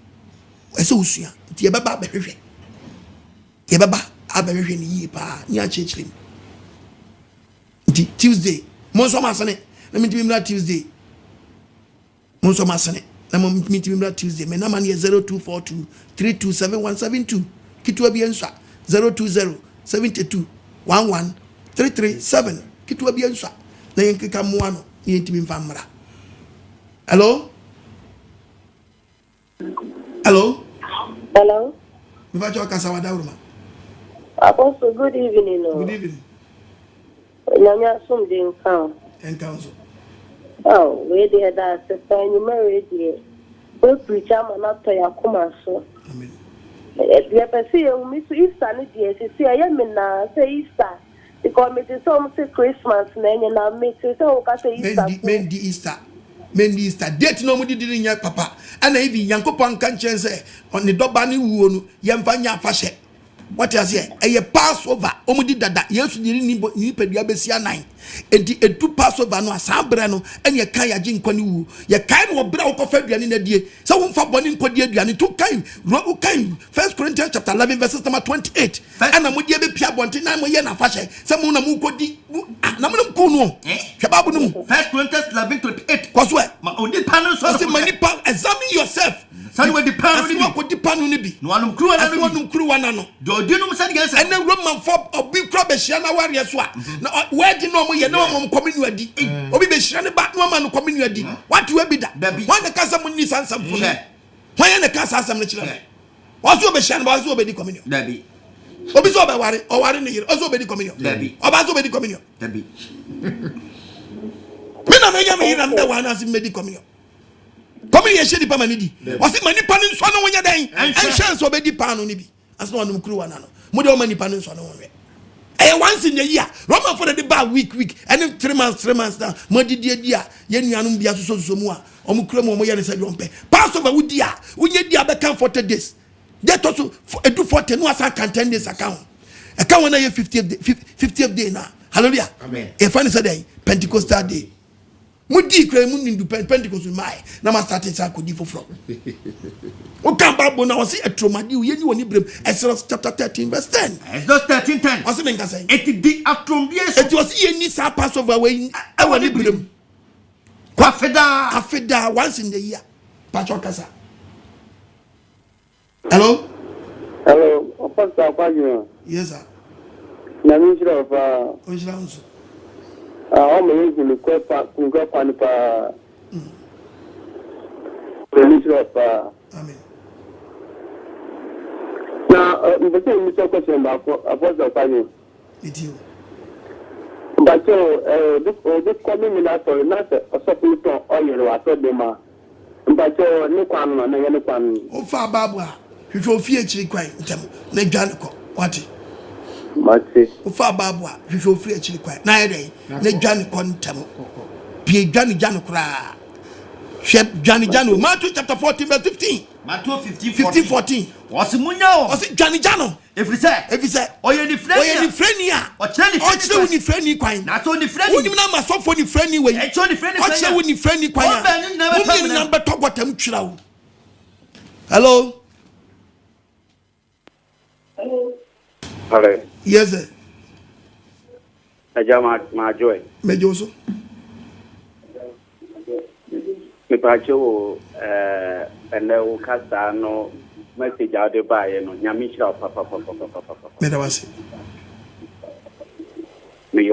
I saw you. Yababa Berry. Yababa, Aberry, Yipa, near church. Tuesday. Monso Masane. Let me tell you Tuesday. Monso Masane. Let me meet you Tuesday. My number is 0242 327 Kitu Abiansa 020 72 11 337. Kitu Abiansa. Na yenkeka muano. Yentimi mfamra. Hello? Hello? Hello? Mivacho Kasawada Urma. Apostle, good evening. Good evening. Nyanya sum din kan. En council. Oh, we dey that sister you married here. We preacher man to yakoma so. Amen. You person you miss Easter ni dey say I am na say Easter. Because me say some say Christmas na me say o ka say Easter. Mendi Easter. Date no mo di nya papa. Ana even Yankopon kan chen say on the doba ni wuo no yemfa nya afahye. What you say? A Passover. Omudi dada. Yes, you need pedua besia nine. Edi edu Passover no asabra no. And ye kan ya jin kwani wu. Ye kan wo bra wo kofa duane na die. So wo mfa boni nkodi aduane to kan. Ro kan. 1 Corinthians chapter 11 verses number 28. And amudi be pia bonte na mo ye na fashe. Se mo na mo kodi na mo ko no. Hwe no. 1 Corinthians 11:28. Kwaso e. Ma oni panu so. Say mani pan examine yourself. Sani we depend ni ko di panu ni bi. No anum kru wana no anum kru wana no. Do di no sani ganse. And then Roman for obi kra be hia na ware so a. Na where di no mo ye na mo kominu adi. Obi be hia ne ba no ma no kominu adi. What we be da. When the kasa mo ni sansam fo. When the kasa asam ne kire. Waso be hia na waso be di kominu. Dabi. Obi so be ware o ware ne yire. Oso be di kominu. Dabi. Oba so be di kominu. Dabi. Me na me nya me yire na wana asim me di kominu. Come here, shady pamanidi. Was it many panels on when you're dying? And chance obey the pan on the as no one crew one. More many panels on one way. Once in a year, Roman for the bar week, and then 3 months now. Muddy dear, Yanum be so more. Omukremo Moya said, Passover with dear, we need the other account for 10 days. That also do for 10 was I can 10 days account. Account when I have 50th day now. Hallelujah. Amen. A funny day, Pentecostal day. Mudi kre mu ndu Pentecost mai na ma start sa kodi foforo o kan Bible na o se atromadi o ye ni woni brem Exodus chapter 13 verse 10 Exodus 13:10 o se men ka say it di atromdi it was ye ni sa Passover we e woni brem afeda once in the year pacho kasa. Hello Pastor Akwagyeman. Yes sir. Na mi jira fa o jira unso I'm going to look up at Kunga Amen. Now, but you talk question about Apostle Akwagyeman. It you. But this coming in that or not a supplement or you are told them. But no one on any one. Oh, far Barbara, you show fear chili crying. Ne Janico, what? Mate. Ufa babwa, you show free actually quite. Na day, ne Johnny Contem. Pie Johnny Janukra. Shep Johnny Janu, Matthew chapter 14, verse 15. Matthew 14. Was Munya? Was it Johnny Jano? If you say, oh, you're the friend, or Chelly, ni friendly quine. Not only friend, you know, my son for the friendly way. Actually, friendly, actually, friendly quine. Number talk what them chill. Hello. Hello. Yes, sir. My joy. Mejoso. Me pacho and the casta no message out the buy no Yamisha papa. Medawasi. Me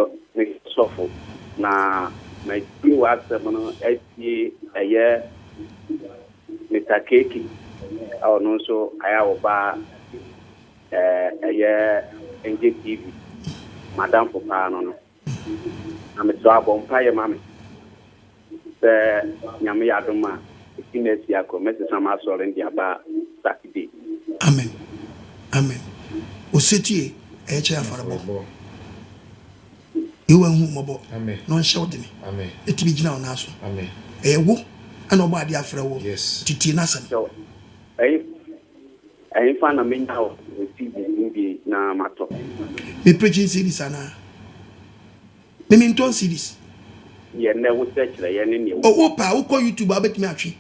sofo na my few words no SC a year Mr. Keki or no so I oba a year NKTV Madam Popano no I'm a job on fire mammy. The Yami Adoma, Ines Yako, Mrs. Samasol in the Aba Saturday. Amen. O city, HF for a You won't move mobile. Amen. Non shouting. Amen. It be now now. Amen. A woo and nobody after a woo. Yes. Titinasam. So, I find a main house with TV na matter. Me preaching series ana. Me mean ton series. Yeah, never search the enemy. Oh, Opa, who call YouTube? I bet me actually.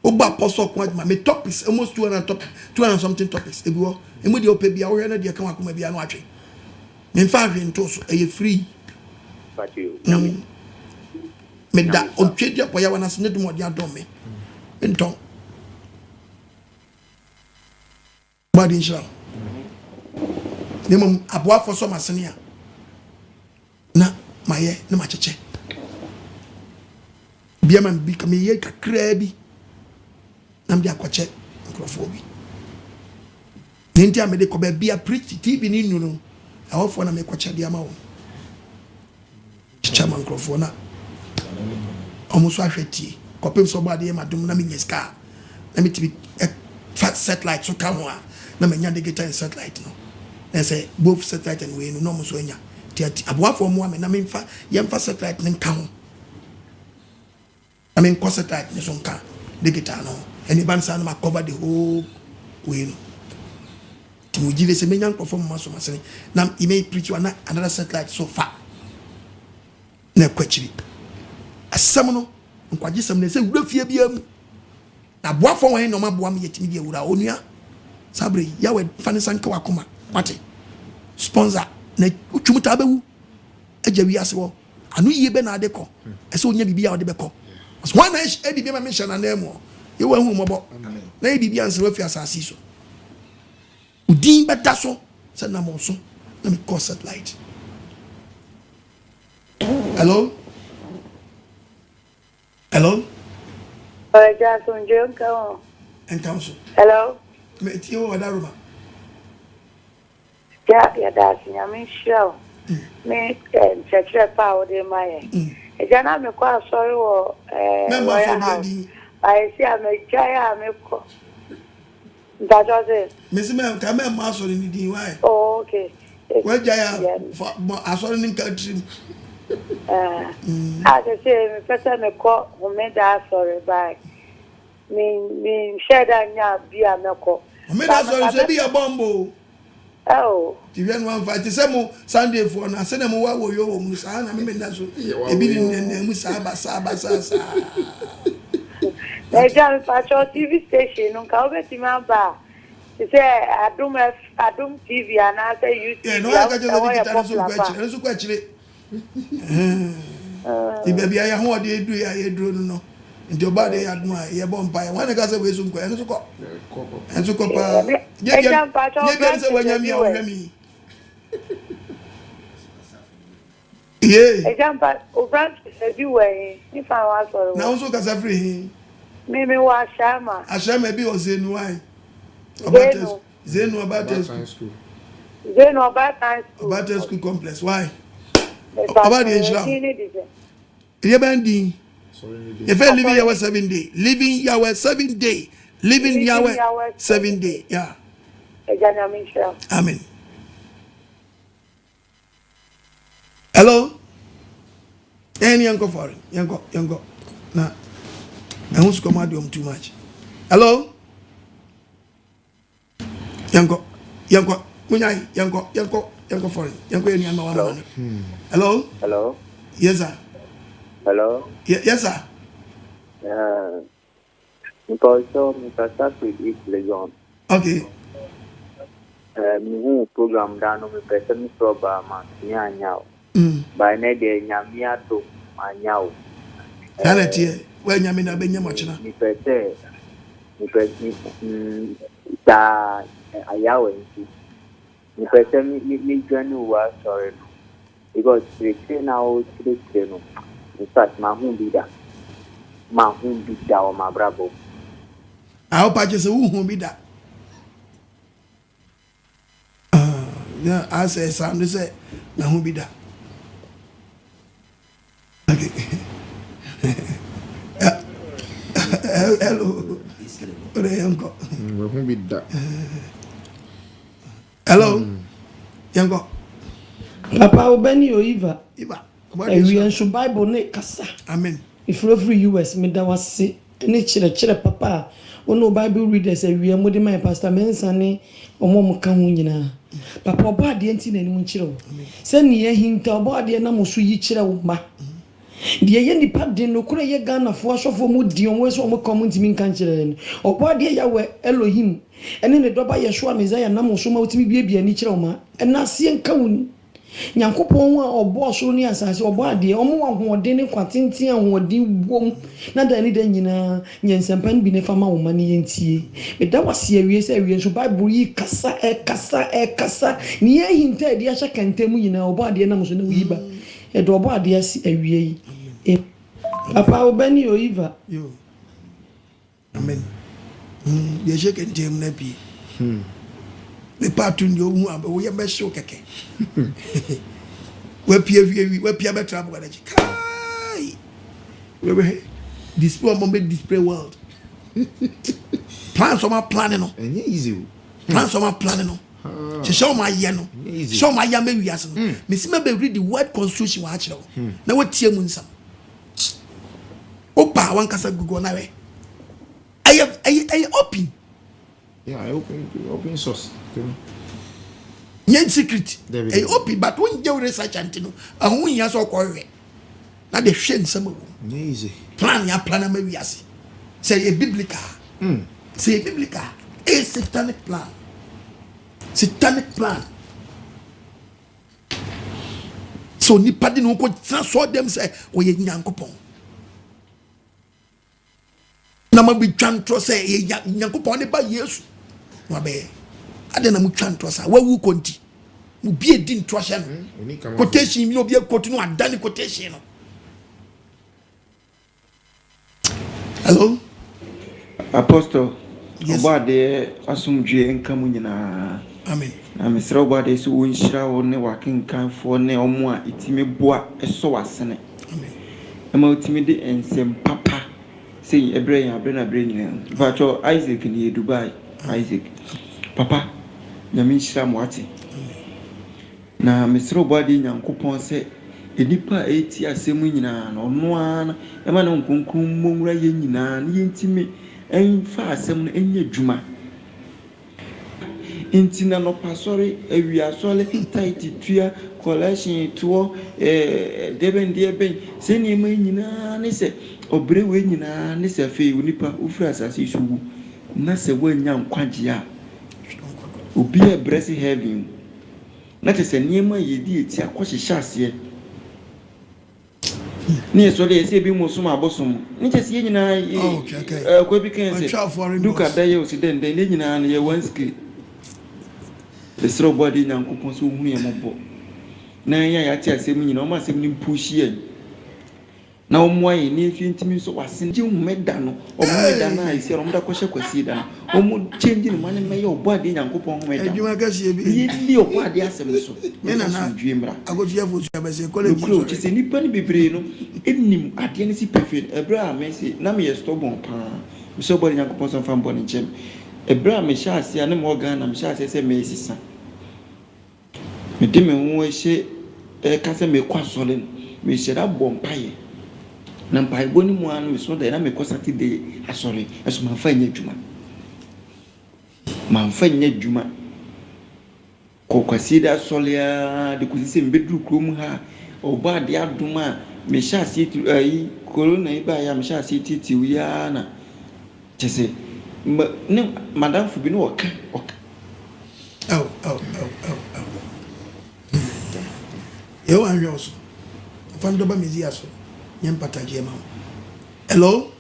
Oba apostle kwad me topics almost 200 something topics. Ego, e mo de opa bia wo hwe na de kan akoma bia no atwe. Me fa hwe nto so e free. But you. Me da on twedi apoya wana se ne dum ode adom me. Nton. Body inshallah. Nemo aboa for so masene a. Na maye na macheche. Bia man bi ka me ye kakra bi. Na me akwache microphone bi. Nenti a me de ko ba bia preach TV ni nu no. A ho for na me kwache dia ma wo. Chicha microphone na. Almost ahweti. Ko pem so ba de ma dum na me nyeska. Na me tibi fat satellite so come on. Na me nya de get satellite no. Na say both satellite and we no mo so nya. Tiati aboa for mo me na me mfa yemfa satellite ne nka ho. I mean, satellite ne so nka digital no. Any band sound ma cover the whole way no. Ti give se me nyan perform ma so ma say na e may preach one another satellite so far. Na kwachiri. Asam no nkwagesem ne se wura fie bia mu. Na boa for wan no ma boa me yetimi dia wura onua. Sabre yawe fane sanka wakoma. Mate. Sponsor na utwumuta abewu. Aja wi ase wo. Anu yie be na ade ko. Ese onya bibia ode be ko. So one night e bibia ma mention na name. You want who mobo. Na e bibia nse wafi asasi so. Udin beta so se na mo so. Na me call satellite. Hello? Hello? Jason Jonko. And council. Hello? Me ti o da room. Ya da sinya me show. Me church power de my. E jana me kwa sorry wo I see am jaya me ko. That was it. Miss me come me ma sorry ni din why? Oh okay. Where jaya asori ni country. I just say me person me ko o me da sorry bye. Me share that nya bia me ko. O me da sorry se bi ya bombo. Oh. Ti wen wan fight se mo Sunday for na se na mo wa wo yo wo mu sa na me da so. E bi ni mu sa ba sa. E jam pacho TV station nka obeti ma ba. Ti say Adum TV ana say YouTube. Yeah, no I ka just dey tell so kwa chire. Ti baby ya ho de edu ya eduro no. Nti oba de ya dum a ye bo mpa ya. Wan ka say we so nkwa enso ko. Enso ko pa. Ye bi say wanya mi o hwe mi. Yeah. E jam pa o branch say bi we ni fa wa so. Na unso ka say free. Me wa shama. Ashama bi o say no why. Zenu about school. Zenu about school complex. Why? About the Israel. You been if I living Yahweh 7 day, living Yahweh 7 day, living Yahweh 7 day. Yeah. Amen. Hello. Any uncle foreign, young go. Nah. I won't come out too much. Hello. Yanko, foreign. Yanko, any other. Hello? Hello? Yes, sir. Hello? Yes, sir. Because Mr. Stafford is Legon. Okay. Me program down on the person from Nyanyao. By Nede Nyamia to Manyao. Sanity, when Yamina Benyamachina. Ayawe ni pese mi janu wa sorry because we now no in fact ma hu bi da o ma brabo I hope I just hu bi da yeah I say sound say na hu bi da okay hello Hello. Hello. Yango. Papa Obeni Oiva. Iva. We and Bible ne kasa. Amen. If every US me that was say any chile papa. No Bible readers we are mode my pastor mensane omo ka ho nyina. Papa obo ade enti na nim chire wo. Se ne ye hinta obo ade na mo so yi chire wo ma. De ye nipa de no kura ye Ghana fo asofo mu di on we so omo community min kan chire. Obo ade ya we Elohim ene ne doba Yeshua Messiah na mo so ma utimi bia ni chire wo ma. Ena se nka woni. Nyankopon wa obo so ni asase obo ade omo wa hoɔden ne kwatenten ahoɔden wom na da ni da nyina nyensempan bi ne fama wo mane yentie me da wase awie sɛ awie so Bible yi kasa ni ye hinta ade ahya kantem nyina obo ade na mo so na wiba e do obo ade asi awie yi papa Obeni Oiva yo amen ye je kantem na bi me patu nyo hu aba wo ye be show keke we pia be trouble na kai we display mo be display world plans on my planning no easy plans on my planning no show my ye no show my ya me wiase no me si me be read the word constitution wa akire na we tie mu nsam opa wan kasa google na we I open. Yeah, I open source. Nyen secret. I open, but when you research antino, a who ya so correct. Now the shen some easy. Plan ya plan me we asi. Say a biblical. Say a biblical. A satanic plan. Satanic plan. So ni padi no ko transfer them say we nyankopon. Na ma bi twantro say nyankopon ne ba Yesu. Wa be ade na mu twantro sa wa wu konti. Mu bi edi ntro hye no. Quotation mi obi quote no adani quotation no. Hello? Apostle. Yes. Obade asumdwe nkamu nyina. Amen. Na mesra obade so wonhyira wo ne wakenkanfo ne omo a itime boa eso wasene. Amen. Ema utime de ensem papa. Say ebre ya na bre nyina. Vacho Isaac ni Dubai. Isaac. Papa, nyame hyira mo ate. Na mesra obade nyankopon se enipa eti asemu nyina no no ana ema na nkonkron mmomra ye nyina ne yentime enfa asem no enye dwuma intina no pasori awiasole tight tua collection to debendie ben se ni ma nyina ne se obre we nyina ne se fe onipa ofura asase sugu na se wanya nkwaje a obi e bless heaven na te se niema yedi eti akohye ase ni so de ese bi mo so ma bosom ni je se nyina ko bi kan se duka da ye osi den den nyina na ye wanski the slow body nyankopon so hu ye mobo na ya ti asem nyina o ma asem ni pushi ye na o mo ayi ni fi ntimi so wasen je hu meda no o mo meda na ise o mo da ko hye kwasi da o mo change ni mane me ye o body nyankopon hu meda adwuma ka sie bi ye li o body asem so me na na dwiemra agofia fo su abese college so ti se ni pani bebre no enim ade ne si perfect ebra amesi na me ye stubborn pa me so body nyankopon so fa mboni chem ebra me sha ase na mo ga na me sha ase se me sisa me de me ho ehye ka se me kwa sole me hyera bompaye na mpaye boni mu anu me so da na me ko Saturday asore eso man fa nya dwuma ko kwasi da solia de kusi se mbedru krom ha oba de aduma me sha ase ai corona iba ya me sha ase titi wiya na tese ne madam fu bi no oka eu anjo also fando ba mezi aso nyem pataje ma hello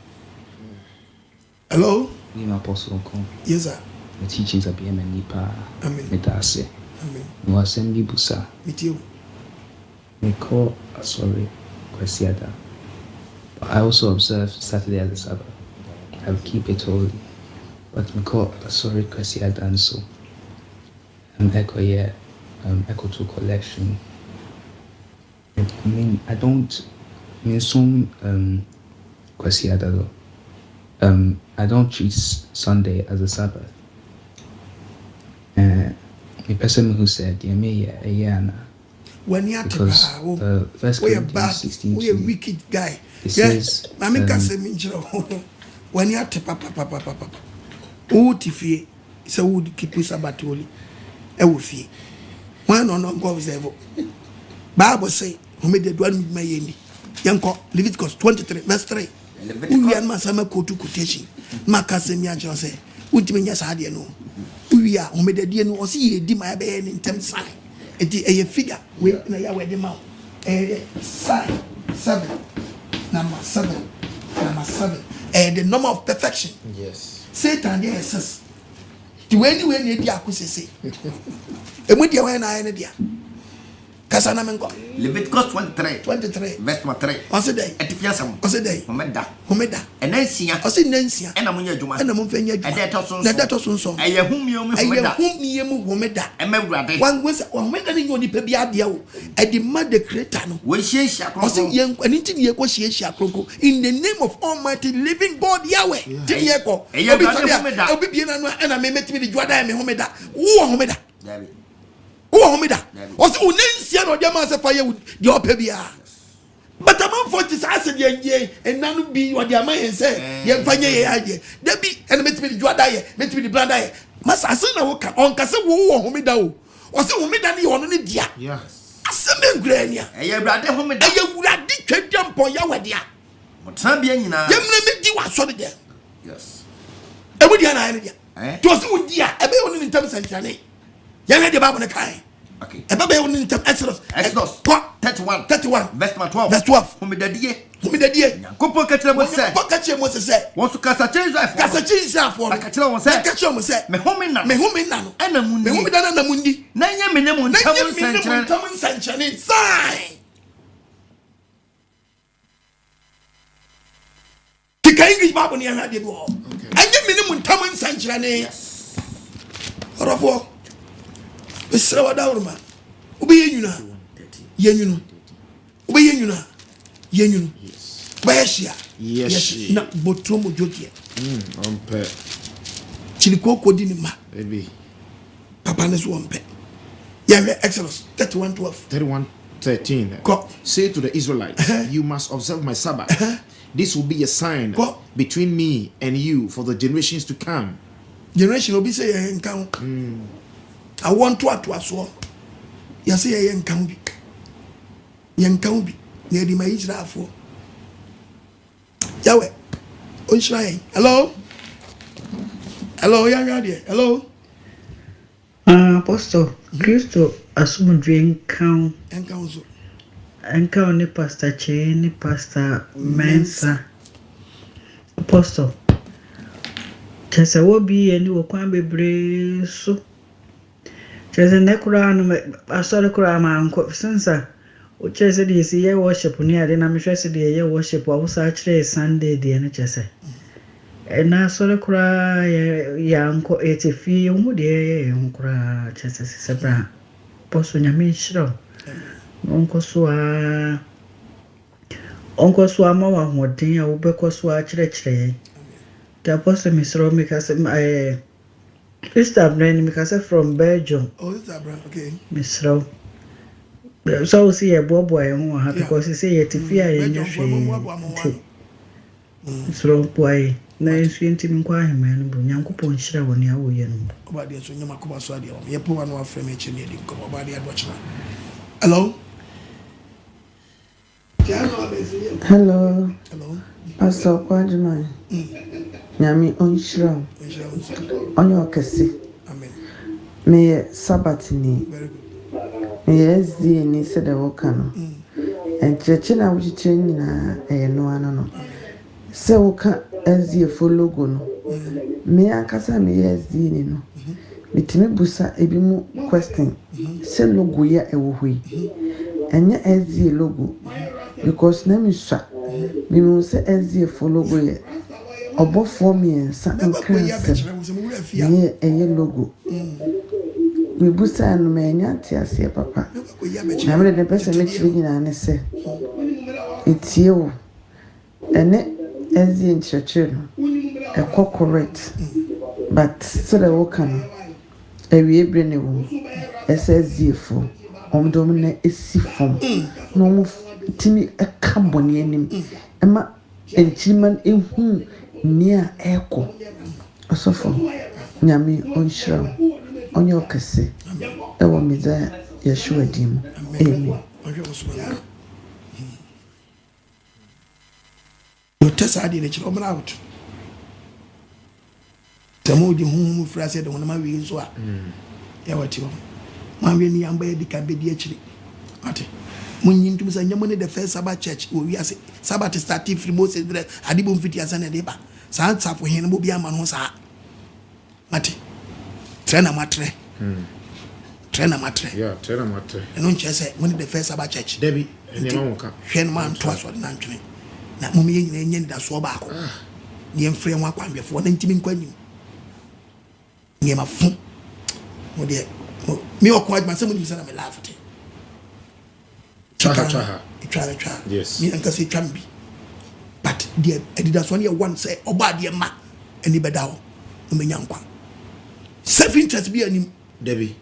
ni apostle ko yes sir the teachings of AGYEMANG nipa amen metase amen no assembly busa mitio me call sorry kwasiada but I also observe Saturday as a Sabbath. I will keep it holy, but me call sorry kwasiada and so echo to collection. I mean, I don't mean some kwasiada though. I don't treat Sunday as a Sabbath. The person who said, "Yeme yana," when you because First Corinthians 16. We a wicked guy. It says, I mean, when you papa. Oh, Tiffy, so would keep you Sabbath holy. I will fear. One on go observe. Bible say, who made the one with my yendi. Yanko, Leviticus 23, verse 3. We are Masama Kotu quotation. Macasemia Jose, which means yes, I didn't know. We are who made the dear no see a my baby in terms sign. A figure, wait, na ya the mouth. A sign 7, number 7, number 7. The number of perfection. Yes. Satan yes. To anywhere near the accusation. And with your hand, I am there. Casanamengo. Leviticus 23, verse 3. What's a day? Etifiasam. What's a day? Homeda. And Nancy, I see Nancy, and Amunia Juma, and Amunfenia, and that also so. I whom you Homeda, and my brother. One was when any only Pebiadio, I demand the Cretano. We share Shako, young and intimate Shako in the name of Almighty Living God Yahweh. Tiako, I'll be and I may meet me the Juada and Homeda. Homeda. Oh, Homeda. Was who Nancy or Yamasa fire with your Pebia. But among 40 said ye, and none will be what your man said. Young Fanya, there be and met me the Juada, met me the Blanda. Mas Asuna on Casa Homeda. Was who made any on the dia. Yes. Assembling Grania. A year brother Homeda, you would have did jump on Yawadia. What some being now? Young lady was sorry there. Yes. I would an idea. It was good, dear, a baby in terms of Johnny. Young lady Babana Kai. Okay. A baby in terms of Exodus 31, verse 12. Verse 12. Whom the dear, Copo Catcher was said. What Catcher was said. Want to cast a change life? Cast a change life for Catcher was said. Catcher was said. Me home in Nano, and a Mundi, and a Mundi. Nanya minimum, Thomas Sanchez, sign. The English Bible near the wall. And the minimum Thomas Sanchez. Or Mr. Wadaurma, obey you now. Yenuno, obey you now. Yenuno, Bayasia, yes, not Botromo Jokia. Chiliko Dinima, baby. Papa's one pet. Yeah, Exodus 31:13. Say to the Israelites, you must observe my Sabbath. This will be a sign between me and you for the generations to come. Generation will be saying, I want to as well. You say, young can be near the Maisra for Yahweh. Hello, young lady. Hello, Apostle Christo, assume drink count and council. And count the pastor chain, the pastor Mensa. Apostle. Chesa will be and you will come be brave so. Chesa Necran, I saw the Kurama since Chesa is year worship near the Namisha the year worship was actually Sunday, the NHS. And I saw the cry, young 80 feet, young cry, Chesa Sabra. Apostle Yamisha. Uncle Swa Mawa, what thing I will be Coswa Church. The apostle Miss Romy because my sister Brand because from Belgium. Oh, is that brand? Okay. Miss Row. So see a boy who happy because he say it if you are in your Miss Row boy. Nice intimate inquiry, man, but young coupon share when you are with about the Yamakuba Sadio. You put one more frame each and you come about the watcher. Hello. Hello. Pastor AGYEMANG. Nyami onshira. Onye okese. Amen. Me Sabbath ni. Me SDA ni se de woka no. Encheche na wuchiche nyina no ano no. Se woka SDA fo logo no. Me akasa me SDA ni no. Bitimi busa ebi mu question. Se logo ya ewo hoi. Enye SDA logo. Because na me sha. Me mu se SDA fo logo ye. Obo for me and something a logo. We busa and mania tia papa. I read the person makes you and say it's you and it as the church a corporate, but still a wokan a we bring a says for dom na esi fam na ɔmo timi ɛka bɔne anim ɛma enchiriman ehu nia ɛkɔ ɔsɔfo nyame ɔnhyira ɔnyɛ ɔkɛse ɛwɔ medza yɛhwɛ dim amen no test ade ne kyerɛ ɔmra out tamo di hu frase de wona ma wi so a yɛwati hɔ ma wi ni amba yɛ dika bedi akyiri ate munyin tum sa nyamo ne the first Sabbath church wo wi ase Sabbath start free Moses dre ade bom fiti asa ne de ba sa tsafo hen bo bia ma no sa ate trainer matre trainer matre eno nche se mo ne the first Sabbath church debi eni ma wonka hwen man to aso na ntwene na mo me nyina nyen da so ba ko ne mfre ho akwanbefo na ntimi nkwanim ne ma fu mo de me okwa ma se mo ni se na me laugh Chaha. Yes. Me anka say chambi. But the Adidas one one say oba de ma ani beda ho. No me nyankwa. Self interest be ani Debbie.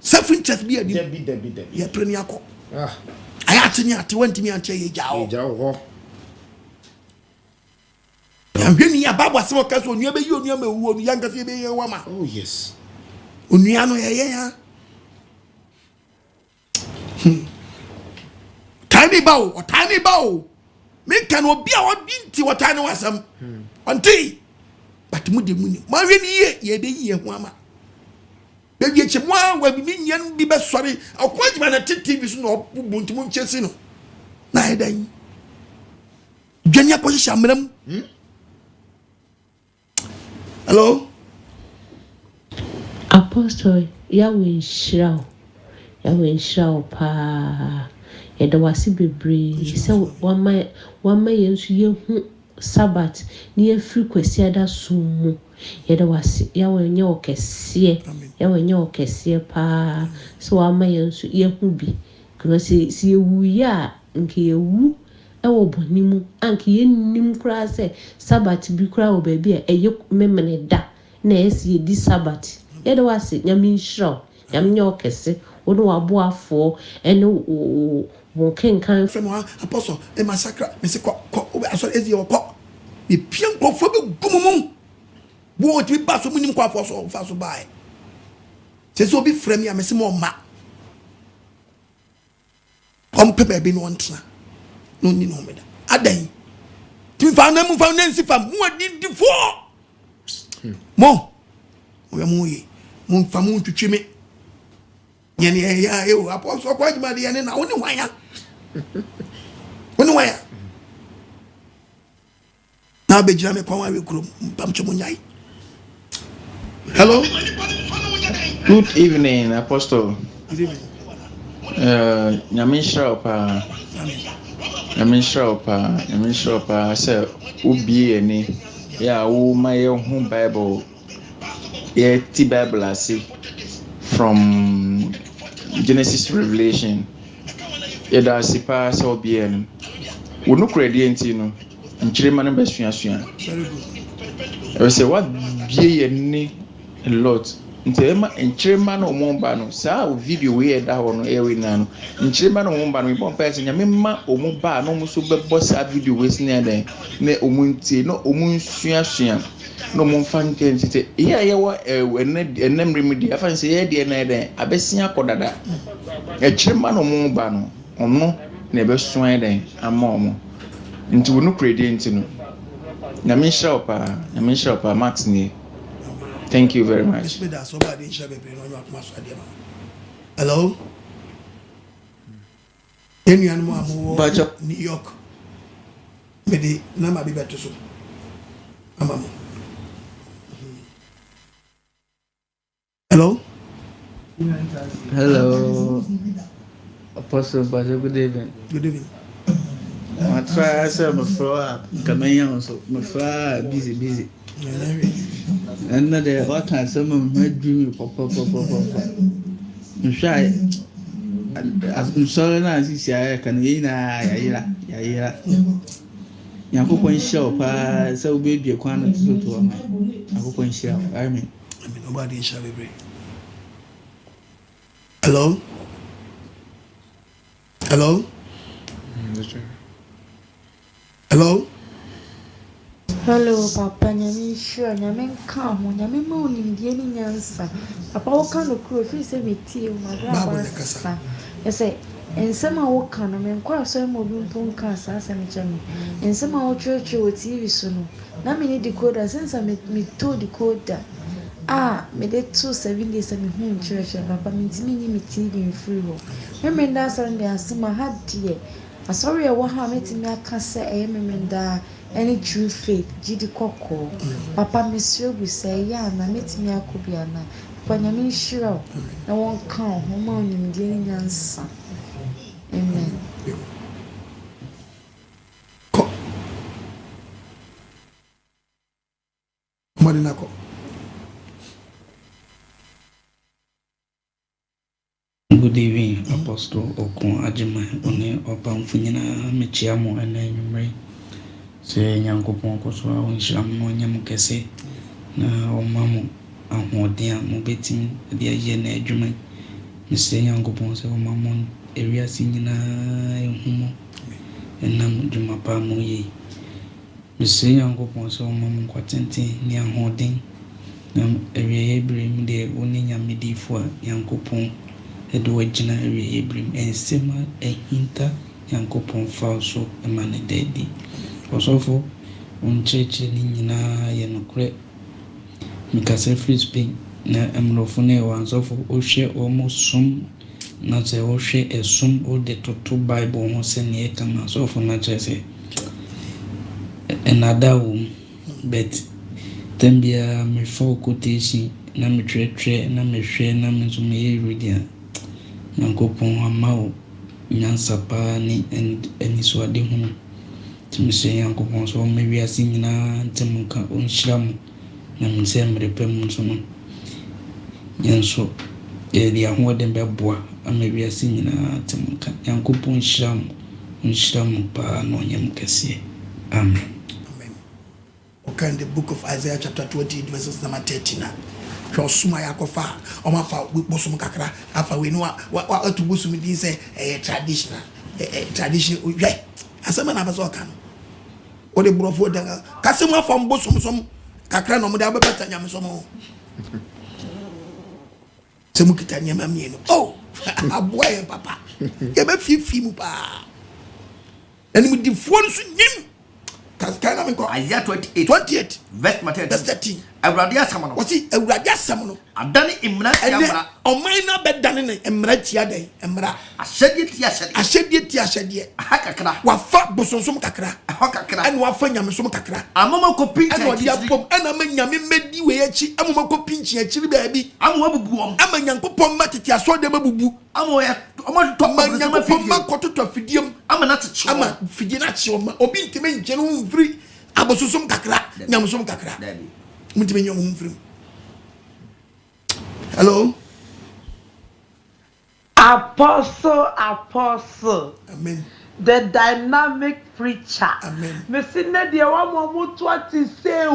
Self interest be ani Debbie. Ya premier ko. Aya tini ati wanti mi anche ye jawo. Ho. Ya hwemi ya babo asem ka so onua be yi onua ma wu onu yanka say be ye wa ma. Oh yes. Onua no ye ya. Tiny bow. Me can obi a odinti watane wasam. Onti. But mu de muni. Ma hwe ni ye be yi ho ama. Be wie che mo wa bi nyen bi be sori. Akwajima na TV so no buntum nchesi no. Na edan. Dwani akohye shamram. Hello. Apostle Yahweh Shirao pa. Yɛda wase bebree sɛ wama yɛnso yɛhu Sabbath ne yɛfiri kwasiada som mu yɛda wase yɛwɔ nyɛ ɔkɛseɛ paa sɛ wama yɛnso yɛhu bi kama sɛ yɛwu yɛ a nke yɛwu ɛwɔ bɔne mu anke yɛnnim koraa sɛ Sabbath bi koraa wɔ baabi a ɛyɛ memene da na ɛsɛ yɛdi Sabbath yɛda wase nyame nhyira nyame nyɛ ɔkɛse wono waboafo ɛne Wonkenkan from apostle e massacre me se ko aso ezi wo ko me pien ko fo be gumum wo ti ba so munim ko afo so fa so bae se so bi frame ya me se mo ma om pepe bi no ntna no ni no meda adan ti fa na mu fa na nsi fa mu adi di fo mo o ya mu yi mu fa mu twetwe me yene ya yo apostle ko adima de yene na woni wanya na be jira me kwa wa kuro pam chomo nyai. Hello. Good evening, Apostle. Good evening. Nyame nhyira pa sɛ ubie ani ya wo ma ye hu Bible ye ti Bible ase from Genesis to Revelation. Yɛda ase paa sɛ ɔbea no wo no korɛdeɛ nti no nkyerɛma no bɛsuasua ɛwɔ sɛ wabie yɛ ni a lot nti ɛma nkyerɛma no ɔmo ba no saa video wei ɛda hɔ no ɛwɔ nyinaa no nkyerɛma no ɔmo ba no mebɔ mpaeɛ sɛ nyame ma ɔmo ba no ɔmo so bɛbɔ saa video wei si ne ɛdɛn na ɔmo ntie na ɔmo nsuasua na ɔmo mfa nkɛ nti sɛ yɛ a yɛwɔ ɛnam remedy afa sɛ yɛ deɛ na ɛdɛn abɛsia kɔ dada nkyerɛma no ɔmo ba no ɔno na ɛbɛsoa ɛdɛn ama ɔmo nti wo no korɛdeɛ nti no nyame nhyira pa Max nie. Thank you very much. Hello. New York. Mede na ma bi beto so. Amamo. Hello. Hello. Apostle Bajo, good evening. Good evening. I try I say my floor Kamanya so my floor busy. And the what time some of my dream pop. I'm shy. I'm sorry now see I can ya. Yakupon show pa so baby a kwana to my Yakupon show. I mean nobody shall be brave. Hello. Hello? Hello? Hello, Papa. Nyame sure. Nyame come. Nyame ma onimdie ni nyansa. Papa, wo kan no kuro fi se metie o magra ba. Yese ensema wo kan no men kwa so mo bi mpon kan sa asem chemi. Ensema wo church wo TV so no. Na me ni decoder since me to decoder. Me de 7 days me hu church papa me ntimi ni me TV free ho. Me nda Sunday asema hadie. Asori e wo ha metimi aka se me nda any true faith jidi koko papa mesio bu say ya na metimi akobia na papa nyame shira na won kan ho ma onimdie ni nyansa amen Madinako. Good evening, Apostle AGYEMANG one opa mfunyina mechiamo ana nyumre se nyankopon koso a wonhyiram no nyam kese na omamo ahoden a mo betim de aye na adwuma mese nyankopon se omamo ewiase nyina ehumo enam dwuma pa mo ye mese nyankopon se omamo kwatenten ni ahoden na ewiye brim de woni nyamedifo a nyankopon edo wagina ewiye brim ensema ehinta nyankopon fa so emane dedi osofo oncheche ni nyina ye nokre mikase free speak na emrofo na wansofo ohwe omosum na se ohwe esum o de toto bible ho se ne kama sofo na chese enadawo bet tambia me for quotation na me twetwe na me hwe na me so me readia nyankopon amawo nyansa pa ni eni so ade hu timse yankopon so me wiase nyina ntemuka onhyiram na mse mrepem so no yenso dia ho de beboa ama wiase nyina ntemuka yankopon onhyiram pa no nyam kese amen. Okay, in the book of Isaiah chapter 20 verses number 13 so suma yakofa omafa bosum kakra afa we no wa to bosum din say traditional tradition we asema na baso kan o de brofo daga kasema fam bosum som kakra no mo da bebeta nyam som semu kita nyama mieno aboye papa ye be fifi mu pa eni mu difo no so nyim Kana minko Isaiah 28 verse 13 Awurade asam no wasi awurade asam no adane imra tiamra omaina bedane ne imra tiade imra ashedie ti ashedie hakakra wafa bosonsom kakra hakakra ene wafa nyamesom kakra amama ko pinchi ene odi abom ene ma nyame medi we achi amama ko pinchi achiri baabi amwa bubuom ama nyankopom matete aso de babubu amoya to ma nyankopom makoto fidiem ama na techi ama fidie na chi oma obi ntime nche no mfiri abososom kakra nyamesom kakra mutime nyom mfiri. Hello. Apostle. Amen. The dynamic preacher. Amen. Mesina dia wa mo to ati say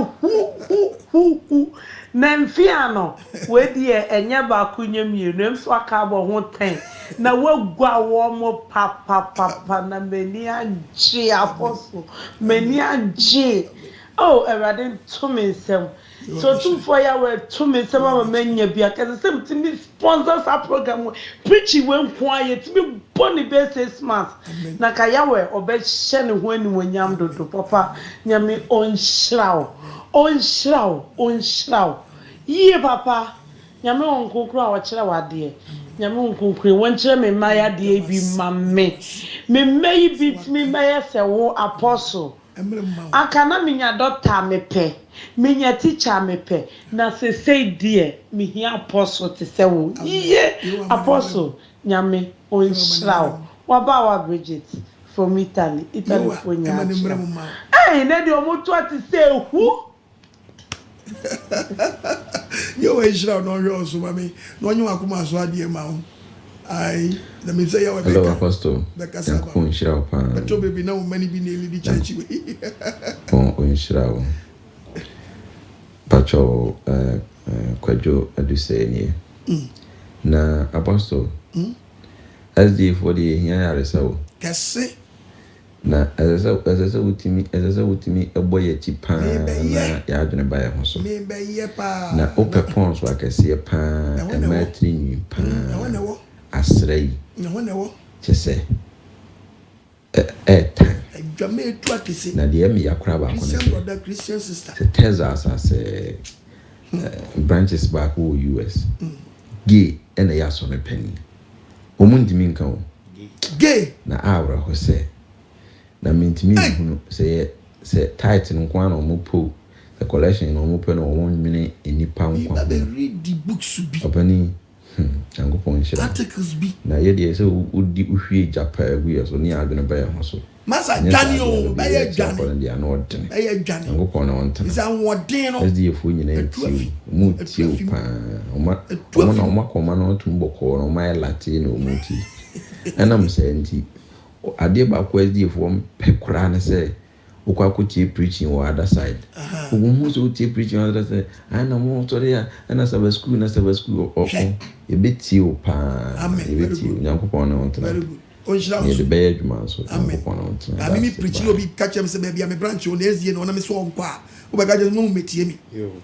hu Nemfiano we die enye ba kunye mienu emso aka bo ho 10 na wagwa wo mo papa na meni anje apostle meni anje erade to me nsem so too for ya we to me nsem ma menya bia kase sem timi sponsors our program preaching when quiet me boni be 6 months na ka ya we obe hye ne ho ani wonyam dodo papa nyame onshraw ye papa nyame onkonkro a wachira wade nyame onkonkro wonchira me maya de bi mamme me mayi bit me maya se wo apostle akana minya doctor mepe minya teacher mepe na se say die me hia apostle te se wo ye apostle nyame onshraw wa Bridget from Italy for nya na de omoto ati say who yo Israel no yo so mami no nyu akuma so ade ma ho ai let me say you hello apostle yakun Israel pa but to baby na many be nearly the church we Israel pacho kwadwo aduseni na apostle SD for the here resell. Kese. Na as a wutimi a boy a chipa na ya adwene ba ho so. Me be ye pa. Na ope pons wa kese pa e matri ni pa. Asrei. Na wona wo. Chese. Adwame etu akese. Na de me yakora ba ko Christian brother, Christian sister. Se Texas as branches back wo US. Gay ena ya so me pani. Omundimi nka wo. Gay na awra ho se na mentimi hunu se title nko na omo po the collection na omo pe na omo nwene enipa nko ba read the books bi opani angopon nshira articles bi na ye de se udi uhwie japa agu so ni adwene ba ho so masa dwane o ba ye dwane ko ndia na odene ba ye dwane angopon na wonten isa wodin no SD fu nyina enti mu ti o pa omo na omo akoma na otumbo ko na omo elate na omo ti enam se enti ade ba ko SD fu pekura na se ukwa kuchi preaching on other side umu so ti preaching on other side ana mo tori ya ana Sabbath school o ebeti o pa ebeti nyankopon na wonten very good onshira so be adwuma so nyankopon na wonten ami mi preaching obi catch am se be am branch on ezie no na me so onko a obaga je no metie mi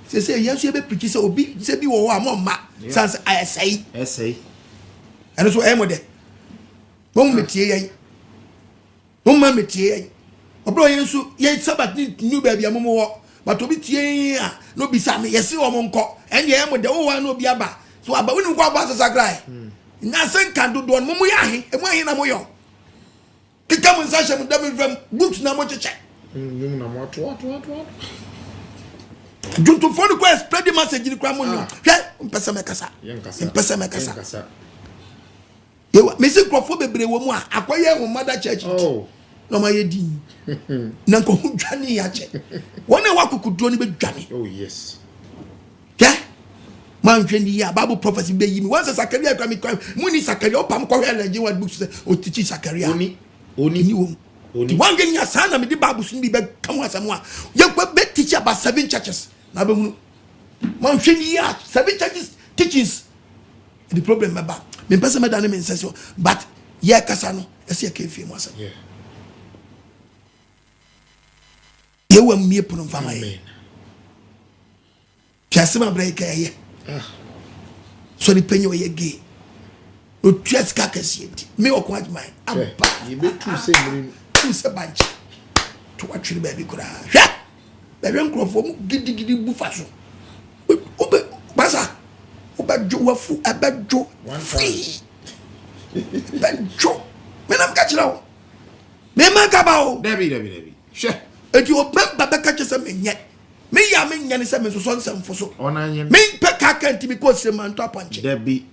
se yesu be preach se obi se bi wo a mo ma sans essay and so emode mo metie yen mo ma metie yen obro yensu ye Sabbath ni new baby amomo wo but obi tie a no bisa me yesi wo mo nko enye emode wo wa no obi aba so aba woni nko aba sasakrai na sen kan do don mo ya he emu ahe na mo yo kika mo nsa hye mo da me fam books na mo cheche nyum na mo to junto for the spread the message ni kwa mo nyo hwe mpesa me kasa yewa me se krofo bebre wo mu a akoye wo mother church no ma yedi na ko hu dwane ya che wona wa kukuduo ni be dwane yes man hwendi ya bible prophecy be yimi once Zakaria kwa mi muni Zakaria opam ko hwe legend what books o teach Zakaria oni wo ti wange nya sana me di bible sun bi be kam asam a ye kwa be teach about 7 churches na be hunu man hwendi ya 7 churches teachings the problem meba me pese me dane me nseso but ye kasa no ese ye ka fie mo asa ye wa mie pono fama ye piase ma break ye so ni penyo ye gay no twes ka kase me o kwa man aba ye be tu se mri tu se banchi to watchiri baby kura hwa be wen krofo mu gidigidi bufa so obe basa obe jo wafu abajo free banjo me nam ka chirawo me ma ka ba o Debbie she eti obe baba ka chese me nye me ya me nyane se me so nsem foso me pe ka kan ti mi ko se man to apanche Debbie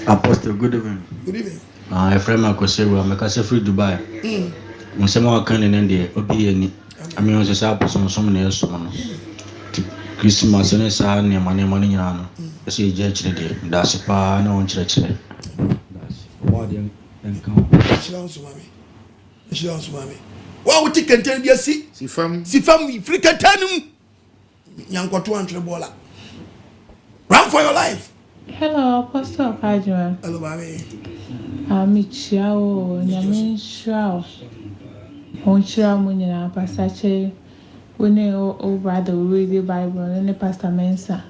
Apostle, good evening. Good evening. A friend my Kosewa, me ka se free Dubai. Nsema wa kan ne de obi ani. Ami on se sa apostle so na eso no. Christmas ne sa ne mane nyina no. Ese je chire de da se pa na on chire. Wa de enkan. Shilon so mami. Wa wuti kenten bia si fam free kentanum. Nyankoto antre bola. Run for your life. Hello, Apostle Kajwa. Hello, mommy. Amichiao, Nyaminshrao. Onchra Munina, Pastor Che, Winnie O brother, read the Bible, and the Pastor Mensa.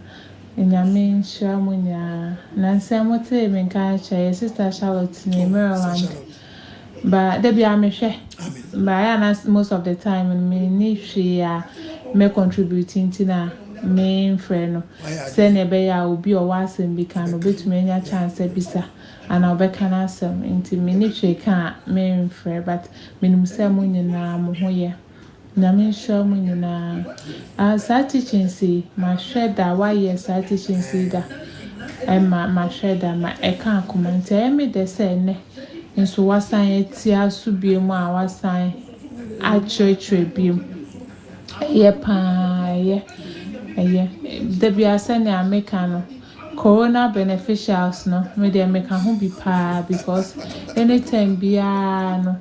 Nyaminshrao Munia, Nancy Mote, Menkacha, Sister Charlotte, near Maryland. But there be a meshe. But most of the time, and me, she may contributing to na. Main friend send a bear will be a wasm become a bit many a chance bisa and I'll beckon us into miniature can't main friend but minimum ceremony na mohoye Namin show me na as I teaching see my shredder why yes I teaching see that and my shredder my I can't comment me the say ne and so was I tia subi ma was I church beam yeah Debbie asane America no corona beneficials no me dey make am be pa because anytime bia no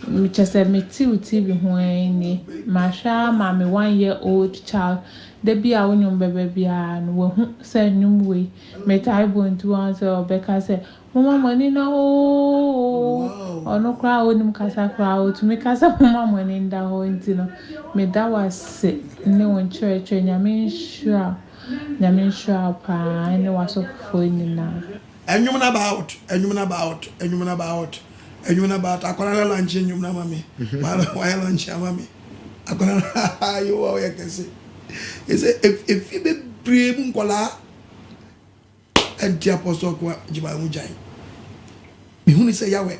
me just me TV when Masha, mammy 1 year old child. There be our young baby and will send new way. Me type to answer Becca said, Mama, money no, or no crowd, Casa crowd to make us a mama money in the whole intino. Me that was sick, no one church, and I mean sure, pa, and was so funny now. And you about, I can't lunch in you, mammy. Why lunch, mammy? I can't, you are, I can say. He said, if you be brave, and the apostle Jibamu Jai. Me say Yahweh.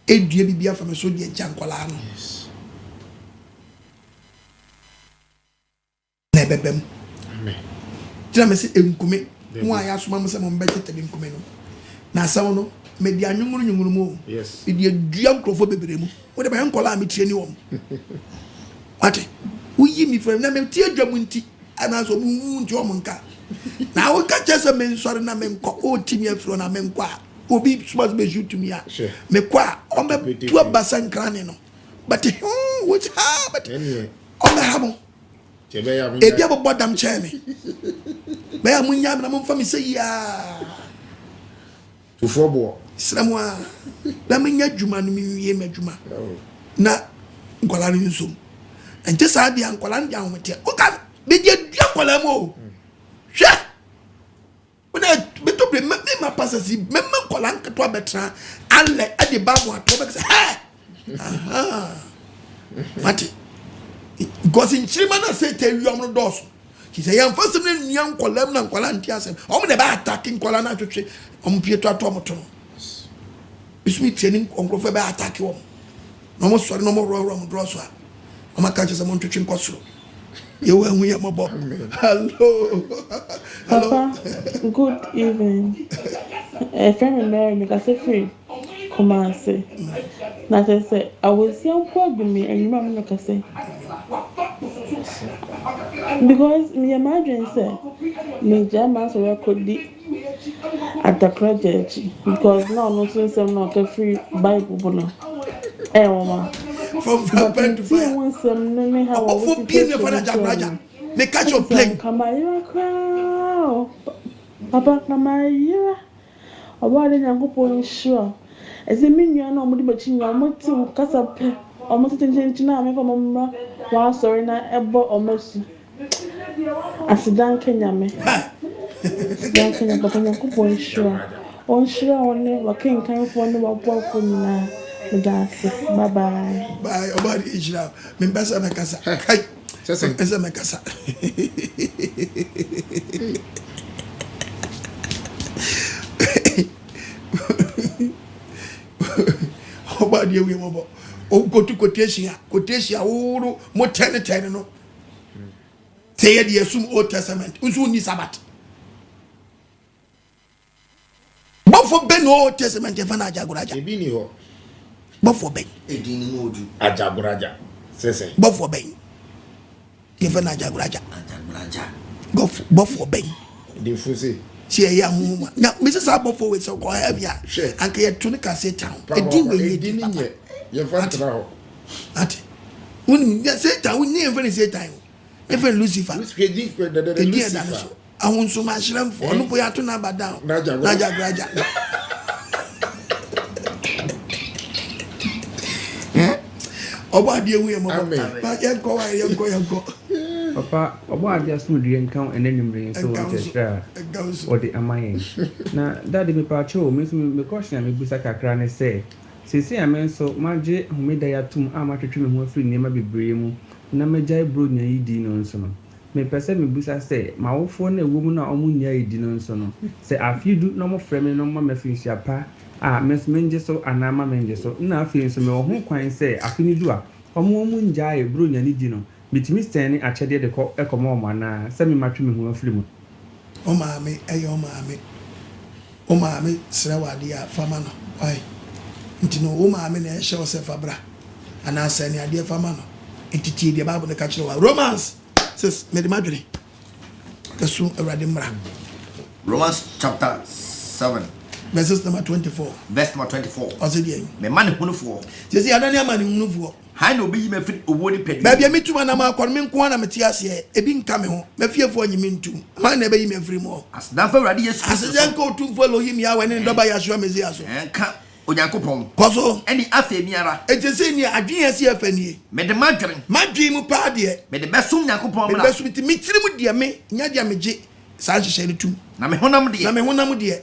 A dear be from a soldier Jankolano. Yes. Nebebem. Amen. Jammy say, Enkume. Why ask Mamma some better to be Kumeno? Nasaono, maybe a new. Yes. If you drunk for baby, whatever Uncle Ami Trenium. What? We me for them, teardrop winty, and as a moon to a monka. Now we catch us a man, sorry, na men call, oh, Timmy from a men qua, who be supposed to be shoot to me. Me qua, on the 2 basan cranino. But, which but anyway, on the hammer. If you have a bottom chairman, may I win yam for me say, ya to four someone. That mean ya Juman, me, Juma. Na Golanisum. And just had the uncle and down with you. Okay, be your Jacolamo. Sure. When I better make my passes, remember Colanca to a better, and let Eddie Babu and Tobax. Aha. What? Because in Chimana said, tell you I'm not doors. He said, I'm first in young Colam and Colantias, and I'm never attacking Colana to say, I'm Pietro Tomato. It's me training on Grofeba attack you. No more sorry, no more wrong draws. I'm a catcher someone to drink cost. You were we are mobile. Hello. Papa, good evening. A friend and Mary make us a free. Come on, say. Not I say, I was young problem me and you mamma make us say. Because me imagine say, me Germans were could be at the project because now no sense I'm not a free Bible. Eh, Mama. From pen to fire. For being your father, Jabraja. They catch your plane. Come by your crowd. Papa, come by here. A word in a good sure. As a minion, no money but you are more to Casap, almost attention now, make a mamma, while sorry, not ever or mercy. As a down Kenya me. Down Kenya, but I'm a good sure. On sure, only what can come for no more for me now. Bye bye. Bye. About Israel. Members of Macassa. Hi. Just a Macassa. About you, we mobile. Oh, go to quotation. Oh, more 10 no. Say the assume Old Testament. Uzuni Sabbath. But for Ben Old Testament, Jefana Jaguraja. But for Ben, Ajaguraja. Say. But for Ben, even Ajaguraja. But for Ben, the Fusi. See a young woman. Now, Mrs. Abofo with so called heavy and can Tunica say town. A deal with you didn't yet. Your father. At when you say town, we never say time. Even Lucifer. The dear dinosaur. I want so much lamb for no boy to number down. Naja. Oba dia we mo ba yanko papa oba dia so due nkan enenumre so testa o de amaye na daddy me pa cho me question me busa kakra ne say sisi amen so maje humeda ya tum ama twetwe me ho afiri nema bebre mu na magya bro nya yidi no nso no me pese me busa say mawofo na ewo mu na omu nya yidi no nso no say afidu no mo frame no ma mafinsia pa mes menje so anama menje so na afin so me wo ho kwan say afini du a omo njae bro nya ni di no bitimi stani achede de ko ekomo mo na se me matwe me ho afiri mu o maame o maame srawade a fama no why ntino o maame na ehye o se fabra ana asani ade fama no entiti de bible ne ka kire wa Romans says me de madwene kasu awrade mra Romans chapter 7 verse number 24. Verse number 24. Ɔsɛ me man hunu for. Sisi adani ama ni hunu for. Hai no be me fit owo ni pedi. Baby me tuma na ma akɔ me nko na me te ase ebi nka me ho. Me fie fo nyime ntum. Man na be yi me free mo. As dan fa Awurade Yesu. As dan ko tum fo Elohim ya wa ne ndoba ya so mezi aso. Enka Onyankopɔn. Koso. Ɛni afa mi ara. Ejese ni adwen asi afa nie. Me de madwen. Madwen mu pa de. Me de besom Onyankopɔn mra. Me besom ti me tiri mu de me nya de me gye. Saa hyehyɛ ne tum. Na me honam de.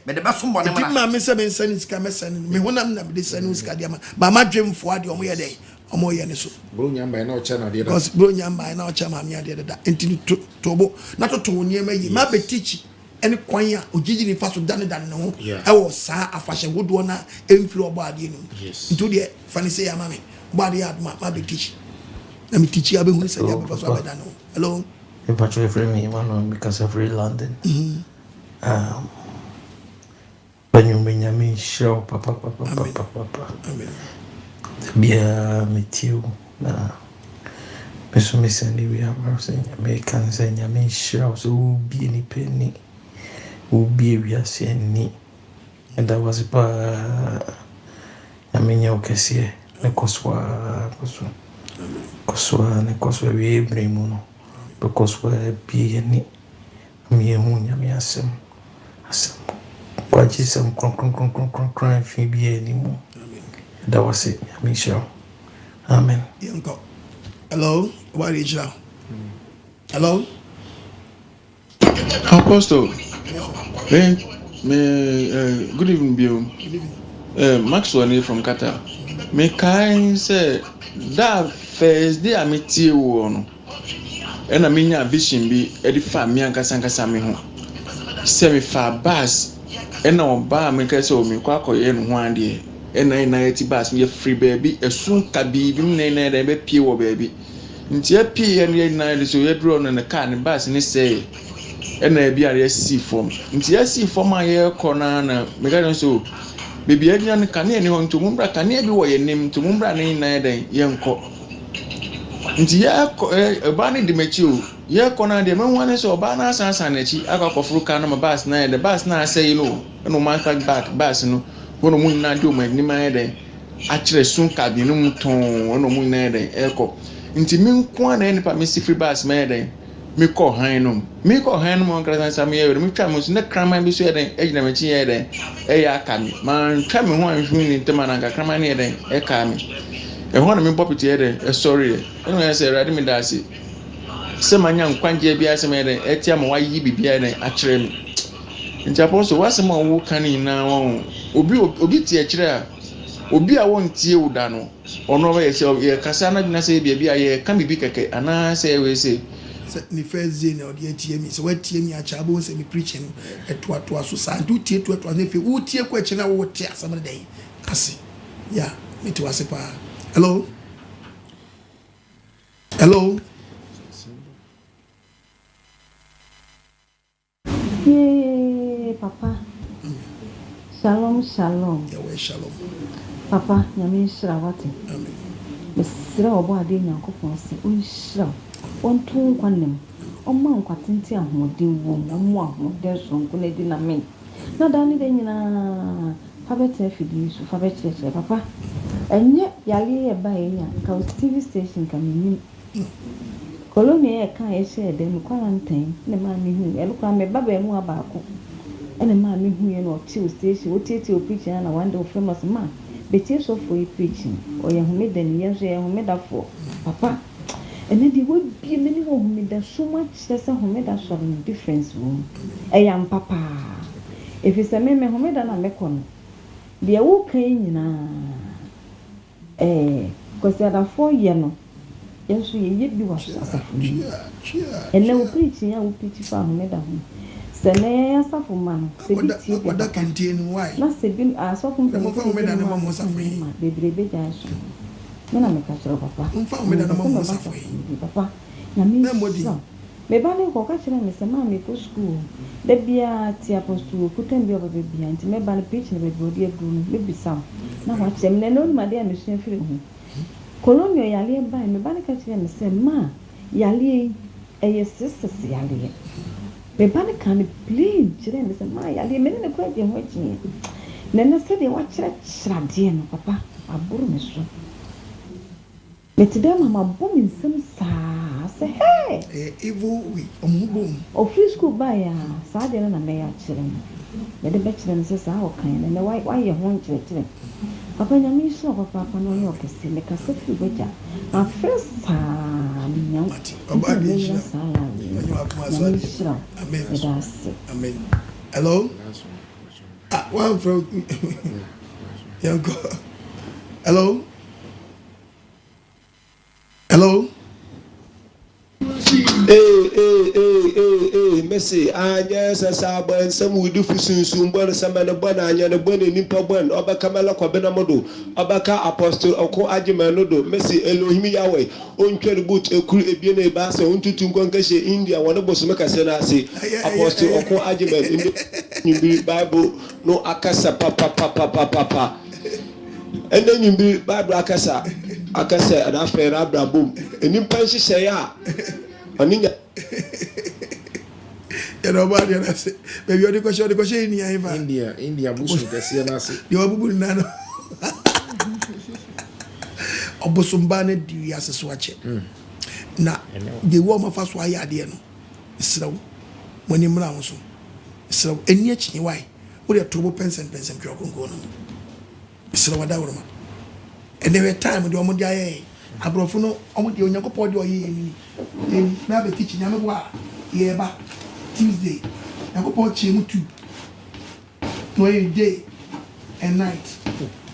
Me de besom bɔ ne mra. Ti ma me se me nsa ni sika me sane. Me honam na me de sane sika de ma. Ba madwen fo ade omo ye den. Omo ye ne so. Bro nyamba na ocha na de da. Because bro nyamba na ocha ma me ade da. Enti tobo na to niema yi. Ma be teach any kwan a ogigi ni fa so dane no ho. E wo saa afahye wodo na emfiri obo ade no. Nto de fani say ya ma me. Bo ade ma be teach. Na me teach ya be hu say ya be so abeda no. Hello. In Patrick Frame, one because of free London. When you bring me show, papa. Amen. Be a meet you. Miss Miss Sandy, we have saying American saying, I mean, show, so be any penny, will be we are saying me. And that was a I mean, you can see the Coswa, we bring because we're being me asem AGYEMANG crying Phoebe anymore. That was it. I mean, sure. Amen. Hello, what is now? Hello, Apostle. Good evening, Bill. Maxwell from Qatar. Me kind say that first day I meet you on. And I mean, a vision be edify me and Casancasa me home. Semi far bass, and no bar make us so me quack and 1 day. And 90 bass me a free baby, a soon cabby, name a pure baby. Until P and 9 so you're drawn in a car and bass and say, and I be a sea form. Until I see for my hair corner, make so. Baby, I can't anyone to Mumbra can be what your name to Mumbra name young cock. Nti ya bani de mechi ya kona de man wane so ba na san san echi aka kofuru ka na ma bus na the bus na say no man back bus no wono mun na do ma ni ma de a kire sun ka bi no muton wono mun na de eko nti mi nko na ni pa mi si free bus ma de mi ko han no on kra san mi e mi twa mo na krama bi so e de e gina mechi e de e ya ka mi man twa mi ho anhwu ni ntema na ka krama ni e de e ka mi. And one of me poppy here, sorry. And I say, Radimi Darcy. Some young quantia be as a man, etiam, why ye be behind a trim. And Apostle was a more who can in now. Obi chair. Obi I won't tear dano. Or no way, so ye Cassana didn't say, baby, I can be big, and I say, we say. The first day now, the ATM is what TM ya chabos and me preaching at what was so do tear to it was if you would tear question I would tear some day. I see. Yeah, it was a pa. Hello. Yay, Papa. Shalom. Yahweh shalom. Papa, nyame nhyira wate. Amen. Mesira obo ade nyankopon se onhyira. Onto nkwanem. Omma nkwatente ahoden wo mo ahoden sonko na di na men. Na da ni de nyina Fabete fidi so Fabete Papa. Enye yali e ba enya ka TV station ka me Colonia e kan e share dem quarantine ne ma me hu e lokwa me baba emu abako ene ma me hu ye no TV station o tete o preaching na one day famous man betie so for preaching o ye hu me den ye so ye hu me da for Papa ene di wo bi me ni hu me da so much say hu me da so difference wo e yam Papa if you say me hu me da na me kono de wo kan nyina because there are 4 years no yes we be was and now preaching ya we preach for Ahmed ahun se na ya safo man se bi tie da contain why na se bi asofo me mo fa Ahmed na mo safo yi bebrebe ja so me na me ka tro Papa mo fa Ahmed na mo safo yi Papa na me me ba ne ko ka kire me se ma me ko school da bia ti apostle ko tem bi oba bia nti me ba ne preach na be body agru me bi sam na wa chem ne no ma dia me sua firi hu Colonio yali ba me ba ne ka kire me se ma yali eye sisters yali me ba ne kan please kire me se ma yali me ne ko je ho chi Nana said they watch that Shradian, Papa, a boom. But today, Mamma booming some say, hey, evil we, boom. Oh, free school by Sardian and May children. The bachelor says, our kind, and the white why you want to. Papa, you mean so, Papa, no, you can see the cassette better. My first time, young, Amen. Hello? One from young girl. Hello? Hello? Messi, yes, as I burn some would do for soon, burn some and a banana and a burning in Poban, Obacamela Cobenamodo, Obaka Apostle, OKOH, Messi, Elohim Yahweh, Uncle Boot, a crew, a BNA bass, and to Tungashi, India, one of us make a senasi, Apostle OKOH in the Bible, no Akasa, papa. And then you be Bible Akasa, and after Abra boom, and in Pansi say, Aninga. You know what I say? Maybe you're the question in India, Bush, the CNC. You are Bubu Nano. Obosumbane, do you as a swatch? Now, the woman first why I didn't. So, when you know, so, and yet, why? What are two pence and drug on going on? So, what I would. And there were time when the woman died. I brought for no, almost the young couple do ye. Now the teaching, I'm a yeah, Tuesday, I go pour chemu 2. No day and night.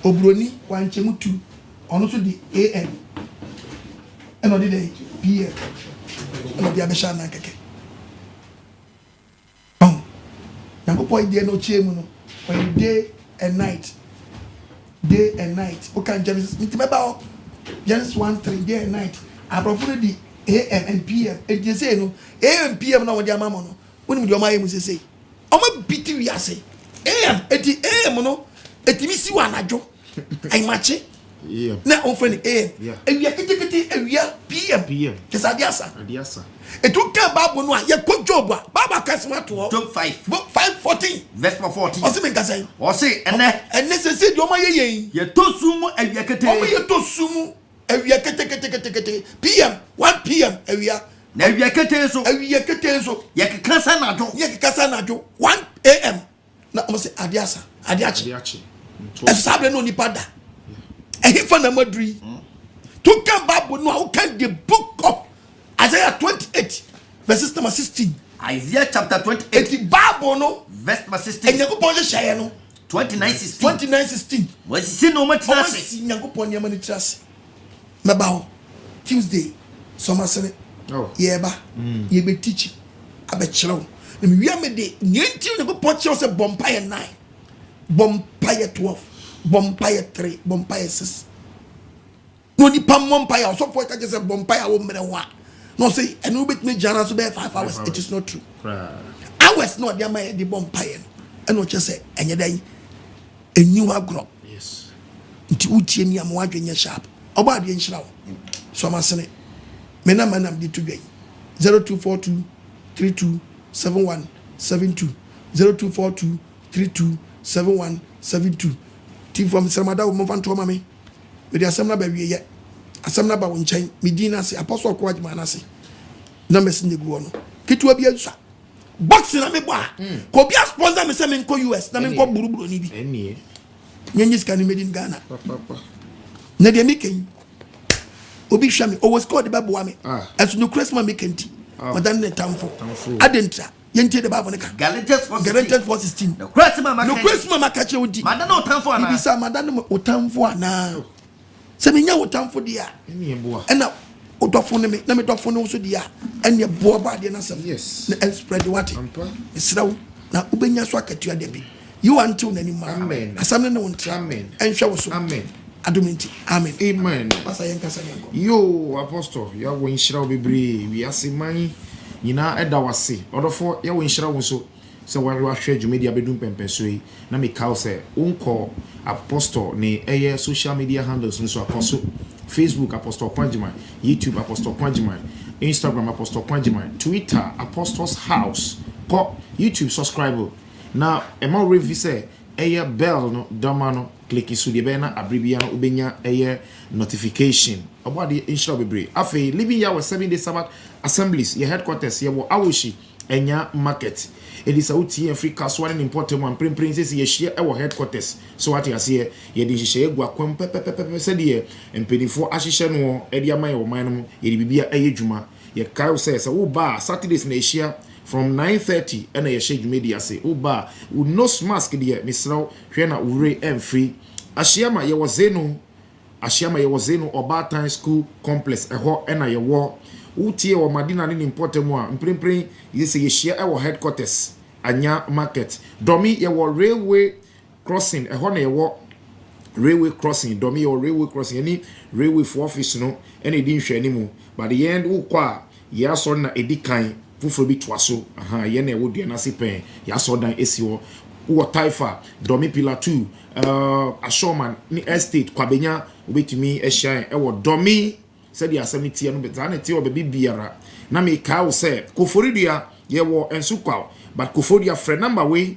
Obroni one chemu 2. Also the AM. And on the day PM. And the Abeshana keke. Oh, I go pour day no chemu no. When day and night. Day and night. Okay, Genesis. Me about Genesis 1:3 day and night. I prefer the AM and PM. And you say no AM and PM now with your mama no. When you my must say, I'm a bit we are say, AM, no, missy one I joke. I match it. Yeah. Now on friend AM. Yeah. And we are getting and we are PM. Because Adiasa. It took care about one, yeah, good job. Baba Casma to 5:14. Verse 14. Or something say. Or say, and necessary, do my ye. Ye to sumo and yakate. To sumo and we are getting PM, 1 PM, and we are. Now we are getting so. We are getting so. Yakasanajo. 1 AM. Now I say Adiasa. Adiachi. A sabre no nipada. A hifan Madri. To come back with no can the book of Isaiah 28, verses number 16. Isaiah chapter 28. The Bible no verse number 16. And you go pon share no 29:16. Was see no much trust. You pon your money trust. Mabao Tuesday. Summer Senate. Oh, yeah, you be teaching. I bet you. And we are made the new go put yourself Bompire 9, Bompire 12, Bompire 3, Bompire 6. No, the Pam Bompire, so for it, I just a Bompire woman. No, say, and you bet me Jana so be 5 hours. It is not true. Hours not the my the Bompire. And what you say, and you day a new agro. Yes. Into Uti am watching your sharp. About the inch now. So I'm saying. Menam di today 0242 327172 0242 327172 T from Samada wo mfa ntoma me me dia asem na ba wiye asem na ba wo nchen me din na se apostle ko adwuma na se na mesin de guo no kitwa bi azusa boxing na me bo a ko bi sponsor me se me nko US na me nko buruburu ni bi enie nyenyi ska ni made in Ghana papa na de me ken obi hwame o was called the Bible ame as no Christmas make enti madan ne tamfo adentra yenti the Bible ne ka Galatians 4:16 no Christmas makache odi madan no tamfo ana ibisa madan no tamfo ana se me nya wo tamfo dia ene eboa ena odofo ne me na me dofo ne so dia ene boa ba dia na sam yes na spread what esrawo na ubenya so akatua de bi you until na ni ma amen asam ne won tra amen enhwe wo so amen Aduminti. Amen. Amen. Yo, Apostle, you are going to be we are seeing money. You know, at our say, or for you in Shroud so while you are sharing media bedroom pempesui, na me cow say, uncle Apostle, ne air social media handles, so Apostle Facebook Apostle Panjima, YouTube Apostle Panjima, Instagram Apostle Panjima, Twitter Apostle's House, pop YouTube subscriber. Now, a more review say, bell no doma no click so de be na abribia no ubenya notification about the insure bebre afi living ya 7-day Sabbath assemblies your headquarters ye wo awoshi enya market it is out here free casual and important one princess ye share our headquarters so what you see ye di hye egua kwam pepepepe se de empedifo ahye no e de amay wo man no ye di bibia ayedwuma ye kai say wo ba Saturdays na share from 9:30 and ye share media say wo ba wo nose mask de misraw hwe na ure free ashiama ye wo zeno Obatan School Complex eho ena ye wo utie wo madina ni important mu a mprempren ye se ye share ewo headquarters anya market domi ye wo railway crossing eho na ye wo railway crossing domi ye wo railway crossing any railway for office no ena di nhwe ni mu but the end wo kwa ye aso na edikan fufuro bi toaso ye na wo dua na sipen ye aso dan esi wo wo taifa domi pillar 2 ashoman ni estate kwabenya obetumi ehyan ewo domi said the assembly tie no betane tie obebi biara na me ka wo se koforidua ye wo ensukwa but koforidua friend number we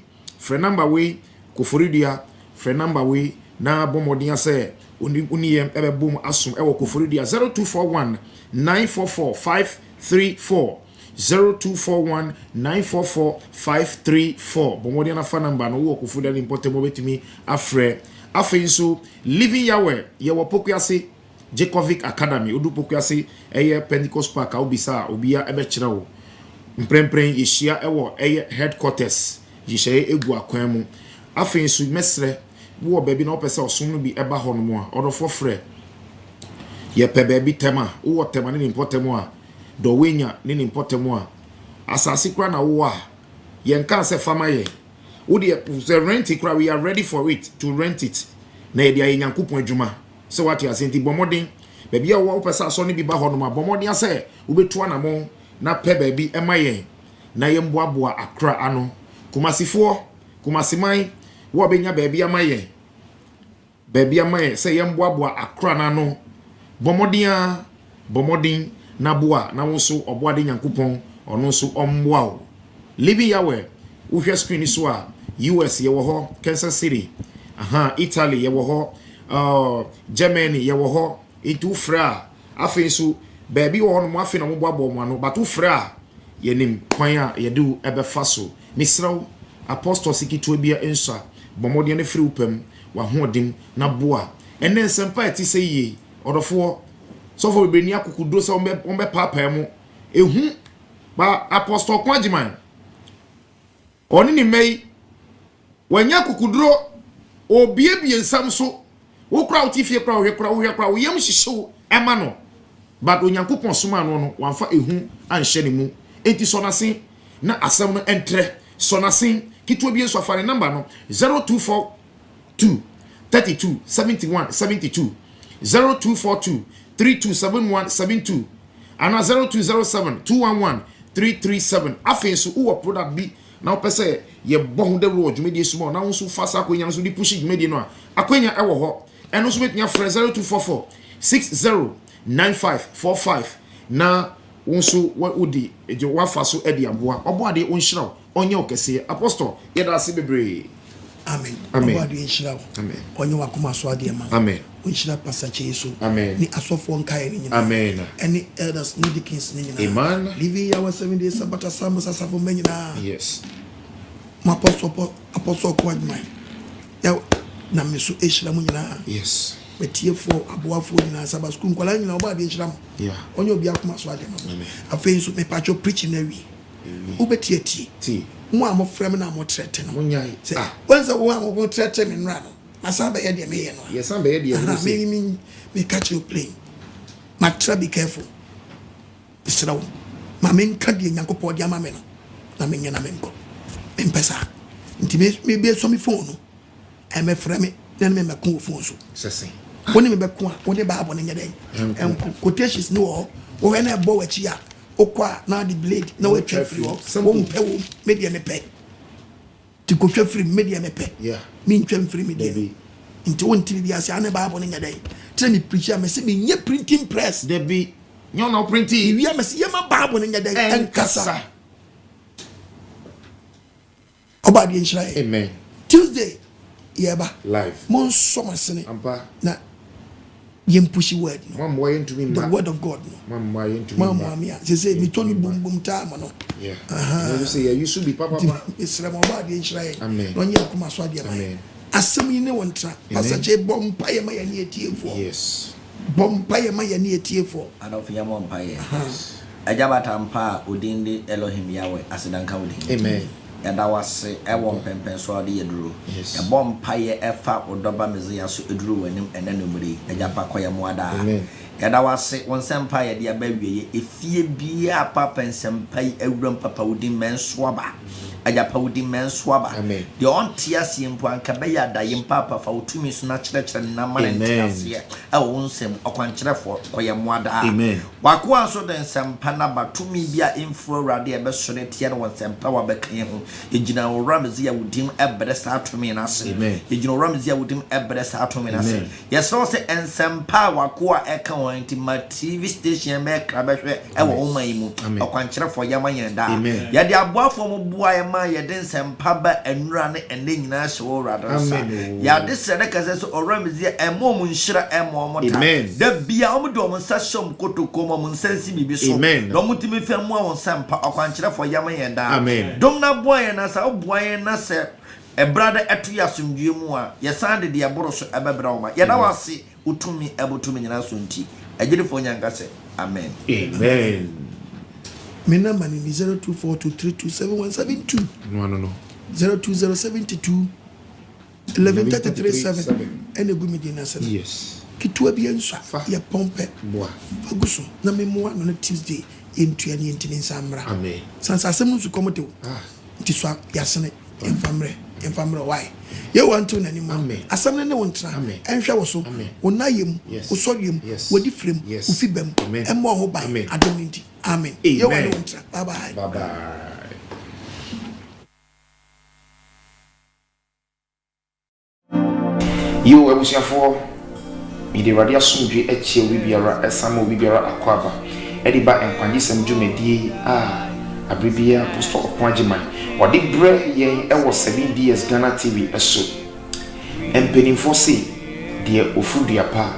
koforidua friend number we na bomodin say uniyem ebebom asum ewo koforidua 0241 944 534 0241 944 534 bomodin na fa number no wo koforidua important obetumi afre afenso living yawe ye wo pokuase Jacovic Academy udu pokuase eye Pentecost Park obisa obia ebekira wo mprempren yeshia ewo eye headquarters yehye egu akwan mu afenso mesre wo baabi na opese osun no bi eba ho no mu a odofo frɛ ye pe baabi tema wo tema ne important mu a do wenya ne important mu a asase kra na wo a ye nka se fama ye wo de rent kra we are ready for it to rent it na ye dia nyankopon adwuma so what you are saying bomodin baby wo pesa so ne bi ba ho no ma bomodin ase wo betu anamo na pe baby emaye na ye mboaboa akra ano kumasiman wo benya baby amaye se ye mboaboa akra na no bomodin na boa na wo so oboa de nyankopon ono so omboa o living yawe wo hwe screen so a US ye wo ho Kansas City Italy ye wo ho Germany ye wo ho itu fra afenso baby wo no mo afi na mo boabo mo ano batu fra ye nim kwan a ye du ebefa so misraw apostle sikitu bia ensa bomode ne free upam wa hodim na boa ene nsempa eti se ye odofo so for beni akukudo se ombe papa mu ehu ba apostle AGYEMANG oni ni mei wanya kukudro obiebie nsam so wo kra utifie kra wo kra wo yam hihyew ema no but onyankopon soma no wamfa ehu anhye ne mu enti sonasen na asem no entre sonasen kitwa bi enso afare number no 0242 32 71 72 0242 327172 ana 0207 211 337 afenso wo product bi na opese ye bohu de ro dwumedi sumo na wonso fasa akonya no so di push dwumedi no akonya ewo ho eno so betnya frɛ 0244 609545 na wonso wodi eje wafa so edi aboa oboade onhyira onye okese apostle yeda ase bebre amen oboade onhyira amen onye wakoma so ade ma amen onhyira pastor Yesu amen ni asofo nkae ni nyina amen any elders ni deacons ni nyina amen living our 7 days Sabbath asafo menyina yes my apostle AGYEMANG ya na meso ehira mu nyina yes betiefo aboafo nyina Sabbath school nkwala nyina oboade ehira mu yeah onye obi akoma so ade ma amen afenso me pacho preaching na wi ubetieti mo a mo frem na mo trete no munyai wanza wo a mo trete me nra no asaba ye de me ye no yes amba ye de me catch you play ma try be careful israel ma men ka de nyankopɔ de ama me no na me nyana me nko empesa nti me be so me phone no e me frem me na me ko phone so sesen woni me be ko a woni ba abo ne nyade en quotations no wo we na bo wachi a okwa na the blade na we twa free wo mpe wo media me pe ti ko twa free media me pe yeah me twa free media nti won ti bi ase ane ba abo ne nyade tell me preacher me se me nye printing press there be you no printing wi am se ye ma ba abo ne nyade enkasa oba di nshira amen Tuesday yeba live mon so masene ampa na yem pushy word no mam why into me the word of God no mam why into me mam me say me toni boom boom time no yeah you say you should be papa Islam oba de Israel amen no nya kuma so ade amen asem yi ne wontra pastor che bompa ye ma ya ne etiefo yes bompa ye ma ya ne etiefo adof ya bompa ye ajabata mpa odinde Elohim Yahweh asidanka odinde amen yada wase ewo mpempen so ade yeduro e bompa ye efa odoba mezia so eduro wanim enanumuri ajapa koye moada amen yada wase wonsempa ye de abawiye efie bia papa nsempa yi awuram papa odin mensoaba ajapa odin mensoaba de ontia siempo anka be yada yim papa fa otumi so na kyerɛkyerɛ na mane ntiase e wo nsem okwankyerɛfo koye moada amen wako aso den sempa na batumi bia info awrade e be sore tie no wonsempa wa bekan ho ejina oramzi ya wodim ebere sa atumi na se ejina oramzi ya wodim ebere sa atumi na se yeso se ensempa wako a eka won ntima TV station me krabehwe e wo man mu okwankyerefo yama yenda ya de aboafo mo bua ye ma ye den sempa ba enura ne ene nyina hye wo radansa ya de sere kase so oramzi ya emom nhyira emom ta da bia om do mo sa shom kotoko mo nsansi bibi so no mutimi fa mu a won sempa okwankyerefo yama yenda dom na boa ye na sa oboa ye na se e brother etu ya sumdue mu a ye sande de aboro so ebebra wo ma ye da wase utumi ebotumi nyina so nti agire fo nyanga se amen amen me number ni 0242327172 no 02072 11337 ene gumi dina se yes kitua bi enso ya pompe boa faguso na me mo no Tuesday entuani entini nsamra amen sansa asem nsu komote nti so yasene enfamre why ye want to nani mo asem ne wontra enhwe wo so wonayem wosodiem wodi frem ufibem emmo ho ban adom nti amen ye want wontra bye bye yo ebusiafo ide radio sumdwe eche obi biara esama obi biara akwaba ediba enkwagyesem dwumadie abribia Apostle OKOH wade bre yen ewo 7 years Ghana TV eso empenifo se de ofuduapa